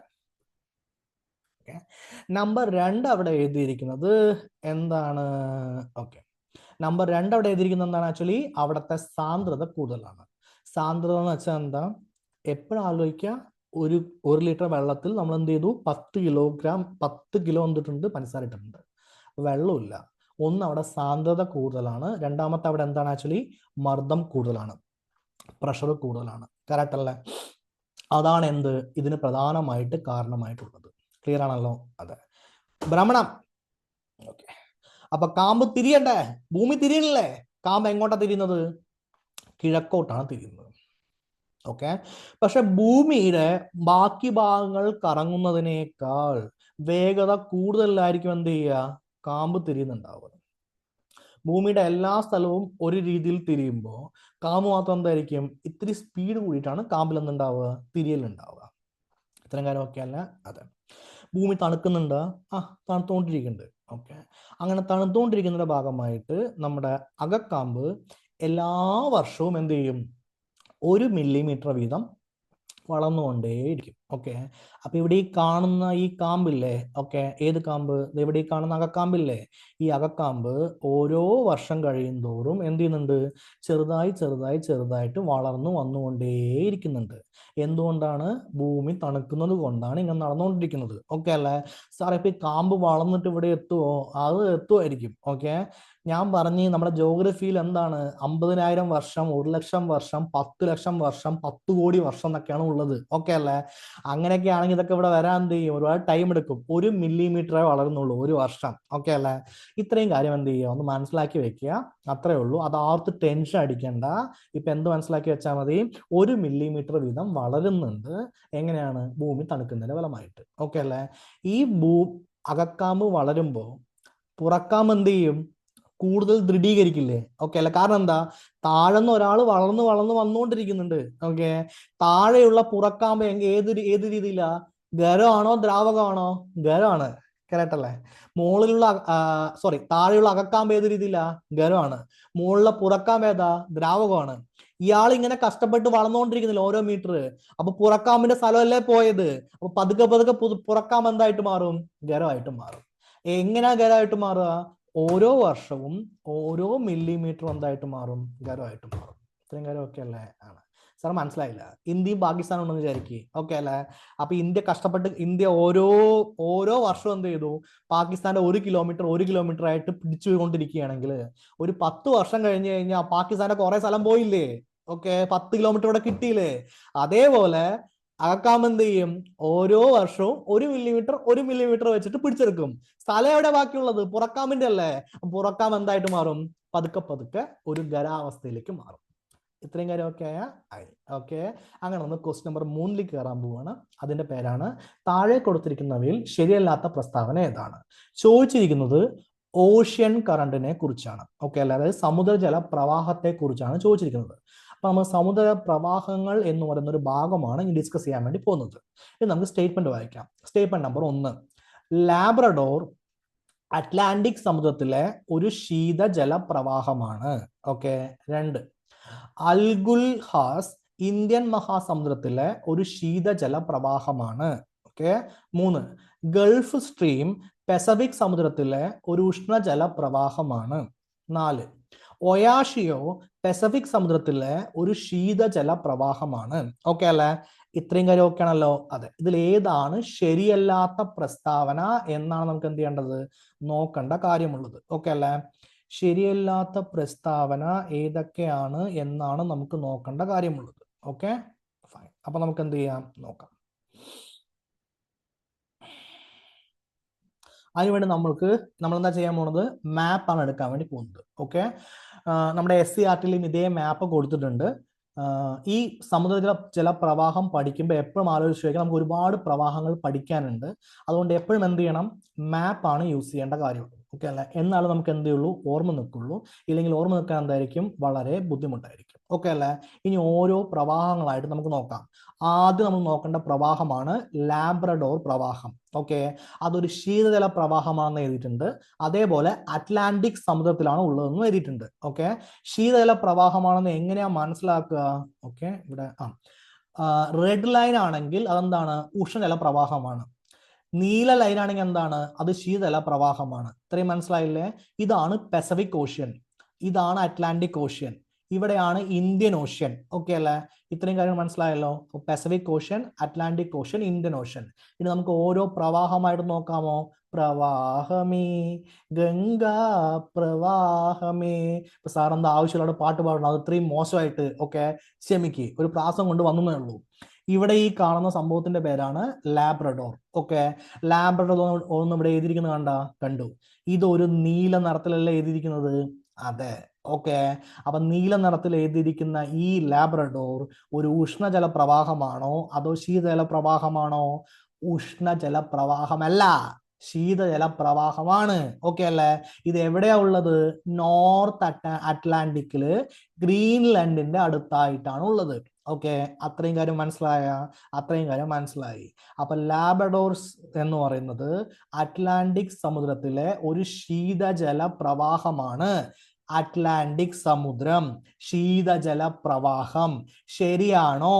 നമ്പർ 2 അവിടെ എഴുതിയിരിക്കുന്നത് എന്താണ്? ഓക്കെ, നമ്പർ 2 അവിടെ എഴുതിയിരിക്കുന്നത് എന്താണ് ആക്ച്വലി? അവിടുത്തെ സാന്ദ്രത കൂടുതലാണ്. സാന്ദ്രത എന്ന് വെച്ചാൽ എന്താ? എപ്പോഴും ആലോചിക്കുക, ഒരു ലിറ്റർ വെള്ളത്തിൽ നമ്മൾ എന്ത് ചെയ്തു? 10 കിലോ എന്തിട്ടുണ്ട്? പഞ്ചസാര ഇട്ടിട്ടുണ്ട്. വെള്ളമില്ല. ഒന്ന്, അവിടെ സാന്ദ്രത കൂടുതലാണ്. രണ്ടാമത്തെ അവിടെ എന്താണ് ആക്ച്വലി? മർദ്ദം കൂടുതലാണ്, പ്രഷർ കൂടുതലാണ്. കറക്റ്റ് അല്ലേ? അതാണ് എന്ത് ഇതിന് പ്രധാനമായിട്ട് കാരണമായിട്ടുള്ളത്. ക്ലിയർ ആണല്ലോ? അതെ. ഭ്രമണം. ഓക്കെ, അപ്പൊ കാമ്പ് തിരിയണ്ടേ? ഭൂമി തിരിയണില്ലേ? കാമ്പ് എങ്ങോട്ടാ തിരിയുന്നത്? കിഴക്കോട്ടാണ് തിരിയുന്നത്. ഓക്കെ, പക്ഷെ ഭൂമിയുടെ ബാക്കി ഭാഗങ്ങൾ കറങ്ങുന്നതിനേക്കാൾ വേഗത കൂടുതലായിരിക്കും എന്ത് ചെയ്യുക? കാമ്പ് തിരിയുന്നുണ്ടാവുക. ഭൂമിയുടെ എല്ലാ സ്ഥലവും ഒരു രീതിയിൽ തിരിയുമ്പോൾ കാമ്പ് മാത്രം എന്തായിരിക്കും? ഇത്തിരി സ്പീഡ് കൂടിയിട്ടാണ് കാമ്പിൽ എന്തുണ്ടാവുക? തിരിയലുണ്ടാവുക. ഇത്തരം കാര്യമൊക്കെ അല്ല. അതെ. ഭൂമി തണുക്കുന്നുണ്ട്, തണുത്തുകൊണ്ടിരിക്കുന്നുണ്ട്. ഓക്കെ, അങ്ങനെ തണുത്തുകൊണ്ടിരിക്കുന്നതിന്റെ ഭാഗമായിട്ട് നമ്മുടെ അകക്കാമ്പ് എല്ലാ വർഷവും എന്ത് ചെയ്യും? 1 മില്ലിമീറ്റർ വീതം വളർന്നുകൊണ്ടേയിരിക്കും. ഓക്കെ, അപ്പൊ ഇവിടെ ഈ കാണുന്ന ഈ കാമ്പില്ലേ? ഓക്കെ, ഏത് കാമ്പ്? ഇവിടെ ഈ കാണുന്ന അകക്കാമ്പില്ലേ? ഈ അകക്കാമ്പ് ഓരോ വർഷം കഴിയും തോറും എന്ത് ചെയ്യുന്നുണ്ട്? ചെറുതായിട്ട് വളർന്നു വന്നുകൊണ്ടേയിരിക്കുന്നുണ്ട്. എന്തുകൊണ്ടാണ്? ഭൂമി തണുക്കുന്നത് കൊണ്ടാണ് ഇങ്ങനെ നടന്നുകൊണ്ടിരിക്കുന്നത്. ഓക്കെ അല്ലേ? സാറേ, ഇപ്പൊ ഈ കാമ്പ് വളർന്നിട്ട് ഇവിടെ എത്തുമോ? അത് എത്തുമായിരിക്കും. ഓക്കെ, ഞാൻ പറഞ്ഞ് നമ്മുടെ ജോഗ്രഫിയിൽ എന്താണ് 50,000 വർഷം, 1,00,000 വർഷം, 10,00,000 വർഷം, 10 കോടി വർഷം എന്നൊക്കെയാണ് ഉള്ളത്. ഓക്കെ അല്ലേ? അങ്ങനെയൊക്കെ ആണെങ്കിൽ ഇതൊക്കെ ഇവിടെ വരാൻ എന്ത് ചെയ്യും? ഒരുപാട് ടൈം എടുക്കും. 1 മില്ലിമീറ്ററേ വളരുന്നുള്ളൂ ഒരു വർഷം. ഓക്കെ അല്ലേ? ഇത്രയും കാര്യം എന്ത് ചെയ്യുക? ഒന്ന് മനസ്സിലാക്കി വെക്കുക. അത്രേ ഉള്ളൂ. അത് ആർത്ത് ടെൻഷൻ അടിക്കണ്ട. ഇപ്പൊ എന്ത് മനസ്സിലാക്കി വെച്ചാൽ മതി? 1 മില്ലിമീറ്റർ വീതം വളരുന്നുണ്ട്. എങ്ങനെയാണ്? ഭൂമി തണുക്കുന്നതിന്റെ ഫലമായിട്ട്. ഓക്കെ അല്ലേ? ഈ അകക്കാമ്പ് വളരുമ്പോൾ പുറക്കാമ്പ് എന്ത് ചെയ്യും? കൂടുതൽ ദൃഢീകരിക്കില്ലേ? ഓക്കെ അല്ല? കാരണം എന്താ? താഴെന്ന് ഒരാൾ വളർന്ന് വന്നുകൊണ്ടിരിക്കുന്നുണ്ട്. ഓക്കെ, താഴെയുള്ള പുറക്കാമ്പ് ഏത് രീതിയിലാ? ഖരമാണോ ദ്രാവകമാണോ? ഖരമാണ്. കറക്റ്റ് അല്ലേ? മുകളിലുള്ള താഴെയുള്ള അകക്കാമ്പ് ഏത് രീതിയിലാ? ഖരമാണ്. മുകളിലെ പുറക്കാമ്പ് ഏതാ? ദ്രാവകമാണ്. ഇയാൾ ഇങ്ങനെ കഷ്ടപ്പെട്ട് വളർന്നുകൊണ്ടിരിക്കുന്നില്ല ഓരോ മീറ്റർ. അപ്പൊ പുറക്കാമ്പിന്റെ സ്ഥലമല്ലേ പോയത്? അപ്പൊ പതുക്കെ പുറക്കാമ്പ് എന്തായിട്ട് മാറും? ഖരമായിട്ട് മാറും. എങ്ങനെയാ ഖരമായിട്ട് മാറുക? ഓരോ വർഷവും ഓരോ മില്ലിമീറ്റർ എന്തായിട്ട് മാറും? ഖരമായിട്ട് മാറും. ഇത്രയും കാര്യമൊക്കെ അല്ലേ? ആണ്. സാർ മനസ്സിലായില്ല? ഇന്ത്യയും പാകിസ്ഥാനും ഉണ്ടെന്ന് വിചാരിക്കും. ഓക്കെ അല്ലേ? അപ്പൊ ഇന്ത്യ ഓരോ വർഷവും എന്ത് ചെയ്തു? പാകിസ്ഥാന്റെ 1 കിലോമീറ്റർ ആയിട്ട് പിടിച്ചുകൊണ്ടിരിക്കുകയാണെങ്കിൽ ഒരു 10 വർഷം കഴിഞ്ഞു കഴിഞ്ഞാൽ പാകിസ്ഥാന്റെ കുറെ സ്ഥലം പോയില്ലേ? ഓക്കെ, 10 കിലോമീറ്റർ ഇവിടെ കിട്ടിയില്ലേ? അതേപോലെ അകക്കാമ്പ് എന്ത് ചെയ്യും? ഓരോ വർഷവും 1 മില്ലിമീറ്റർ വെച്ചിട്ട് പിടിച്ചെടുക്കും. സ്ഥലം എവിടെ ബാക്കിയുള്ളത്? പുറക്കാമ്പിന്റെ അല്ലേ? പുറക്കാമ്പ് എന്തായിട്ട് മാറും? പതുക്കെ ഒരു ഖരാവസ്ഥയിലേക്ക് മാറും. ഇത്രയും കാര്യമൊക്കെ ആയി. ഓക്കെ, അങ്ങനെ നമ്മൾ ക്വസ്റ്റ്യൻ നമ്പർ 3 കയറാൻ പോവാണ്. അതിന്റെ പേരാണ് താഴെ കൊടുത്തിരിക്കുന്നവയിൽ ശരിയല്ലാത്ത പ്രസ്താവന ഏതാണ്? ചോദിച്ചിരിക്കുന്നത് ഓഷ്യൻ കറണ്ടിനെ കുറിച്ചാണ്. ഓക്കെ അല്ലേ? അതായത് സമുദ്രജല പ്രവാഹത്തെ കുറിച്ചാണ് ചോദിച്ചിരിക്കുന്നത്. അപ്പൊ നമ്മൾ സമുദ്ര പ്രവാഹങ്ങൾ എന്ന് പറയുന്ന ഒരു ഭാഗമാണ് ഇനി ഡിസ്കസ് ചെയ്യാൻ വേണ്ടി പോകുന്നത്. ഇനി നമുക്ക് സ്റ്റേറ്റ്മെന്റ് വായിക്കാം. സ്റ്റേറ്റ്മെന്റ് നമ്പർ 1, ലാബ്രഡോർ അറ്റ്ലാന്റിക് സമുദ്രത്തിലെ ഒരു ശീതജല പ്രവാഹമാണ്. ഓക്കെ. 2, അൽഗുൽഹാസ് ഇന്ത്യൻ മഹാസമുദ്രത്തിലെ ഒരു ശീതജല പ്രവാഹമാണ്. ഓക്കെ. 3. ഗൾഫ് സ്ട്രീം പസഫിക് സമുദ്രത്തിലെ ഒരു ഉഷ്ണജല പ്രവാഹമാണ്. 4. ഒയാഷിയോ പസഫിക് സമുദ്രത്തിലെ ഒരു ശീതജല പ്രവാഹമാണ്. ഓക്കെ അല്ലേ? ഇത്രയും കാര്യം ഓക്കെ ആണല്ലോ? അതെ. ഇതിൽ ഏതാണ് ശരിയല്ലാത്ത പ്രസ്താവന എന്നാണ് നമുക്ക് എന്ത് ചെയ്യേണ്ടത്? നോക്കേണ്ട കാര്യമുള്ളത്. ഓക്കെ അല്ലേ? ശരിയല്ലാത്ത പ്രസ്താവന ഏതൊക്കെയാണ് എന്നാണ് നമുക്ക് നോക്കേണ്ട കാര്യമുള്ളത്. Okay, fine. അപ്പൊ നമുക്ക് എന്ത് ചെയ്യാം? നോക്കാം. അതിനുവേണ്ടി നമ്മൾ എന്താ ചെയ്യാൻ പോകുന്നത്? മാപ്പാണ് എടുക്കാൻ വേണ്ടി പോകുന്നത്. ഓക്കെ, നമ്മുടെ SCERT-ലും ഇതേ മാപ്പ് കൊടുത്തിട്ടുണ്ട്. ഈ സമുദ്ര ജലപ്രവാഹം പഠിക്കുമ്പോൾ എപ്പോഴും ആലോചിച്ച് വയ്ക്കുക, നമുക്ക് ഒരുപാട് പ്രവാഹങ്ങൾ പഠിക്കാനുണ്ട്. അതുകൊണ്ട് എപ്പോഴും എന്ത് ചെയ്യണം? മാപ്പാണ് യൂസ് ചെയ്യേണ്ട കാര്യമുള്ളൂ. ഓക്കെ അല്ലേ? എന്നാലും നമുക്ക് എന്തേ ഉള്ളൂ? ഓർമ്മ നിൽക്കുള്ളൂ. ഇല്ലെങ്കിൽ ഓർമ്മ നിൽക്കാൻ എന്തായിരിക്കും? വളരെ ബുദ്ധിമുട്ടായിരിക്കും. ഓക്കെ അല്ലേ? ഇനി ഓരോ പ്രവാഹങ്ങളായിട്ട് നമുക്ക് നോക്കാം. ആദ്യം നമ്മൾ നോക്കേണ്ട പ്രവാഹമാണ് ലാബ്രഡോർ പ്രവാഹം. ഓക്കെ, അതൊരു ശീതജല പ്രവാഹമാണെന്ന് എഴുതിയിട്ടുണ്ട്. അതേപോലെ അറ്റ്ലാന്റിക് സമുദ്രത്തിലാണ് ഉള്ളതെന്ന് എഴുതിയിട്ടുണ്ട്. ഓക്കെ, ശീതജല പ്രവാഹമാണെന്ന് എങ്ങനെയാ മനസ്സിലാക്കുക? ഓക്കെ, ഇവിടെ റെഡ് ലൈൻ ആണെങ്കിൽ അതെന്താണ്? ഉഷ്ണജല പ്രവാഹമാണ്. നീല ലൈൻ ആണെങ്കിൽ എന്താണ്? അത് ശീതജല പ്രവാഹമാണ്. ഇത്രയും മനസ്സിലായില്ലേ? ഇതാണ് പസഫിക് ഓഷ്യൻ, ഇതാണ് അറ്റ്ലാന്റിക് ഓഷ്യൻ, ഇവിടെയാണ് ഇന്ത്യൻ ഓഷ്യൻ. ഓക്കെ അല്ലേ? ഇത്രയും കാര്യങ്ങൾ മനസ്സിലായല്ലോ? Pacific ocean, Atlantic ocean, Indian ocean. ഇനി നമുക്ക് ഓരോ പ്രവാഹമായിട്ട് നോക്കാമോ? പ്രവാഹമേ ഗംഗാ പ്രവാഹമേ. ഇപ്പൊ സാർ എന്താ ആവശ്യമുള്ള പാട്ട് പാടണം? അത് ഇത്രയും മോശമായിട്ട് ഓക്കെ ക്ഷമിക്ക്, ഒരു പ്രാസം കൊണ്ട് വന്നേ ഉള്ളൂ. ഇവിടെ ഈ കാണുന്ന സംഭവത്തിന്റെ പേരാണ് ലാബ്രഡോർ. ഓക്കെ, ലാബ്രഡോർ ഒന്ന് ഇവിടെ എഴുതിയിരിക്കുന്നത് കണ്ടു. ഇതൊരു നീല നിറത്തിലല്ലേ എഴുതിയിരിക്കുന്നത്? അതെ. ഓക്കെ, അപ്പൊ നീല നിറത്തിൽ എഴുതിയിരിക്കുന്ന ഈ ലാബ്രഡോർ ഒരു ഉഷ്ണജല പ്രവാഹമാണോ അതോ ശീതജല പ്രവാഹമാണോ? ഉഷ്ണജല പ്രവാഹമല്ല, ശീതജല പ്രവാഹമാണ്. ഓക്കെ അല്ലേ? ഇത് എവിടെയാ ഉള്ളത്? നോർത്ത് അറ്റ്ലാന്റിക്കില് ഗ്രീൻലാൻഡിന്റെ അടുത്തായിട്ടാണ് ഉള്ളത്. ഓക്കെ, അത്രയും കാര്യം മനസ്സിലായ? അത്രയും കാര്യം മനസ്സിലായി. അപ്പൊ ലാബ്രഡോർസ് എന്ന് പറയുന്നത് അറ്റ്ലാന്റിക് സമുദ്രത്തിലെ ഒരു ശീതജല പ്രവാഹമാണ്. അറ്റ്ലാന്റിക് സമുദ്രം, ശീതജല പ്രവാഹം. ശരിയാണോ?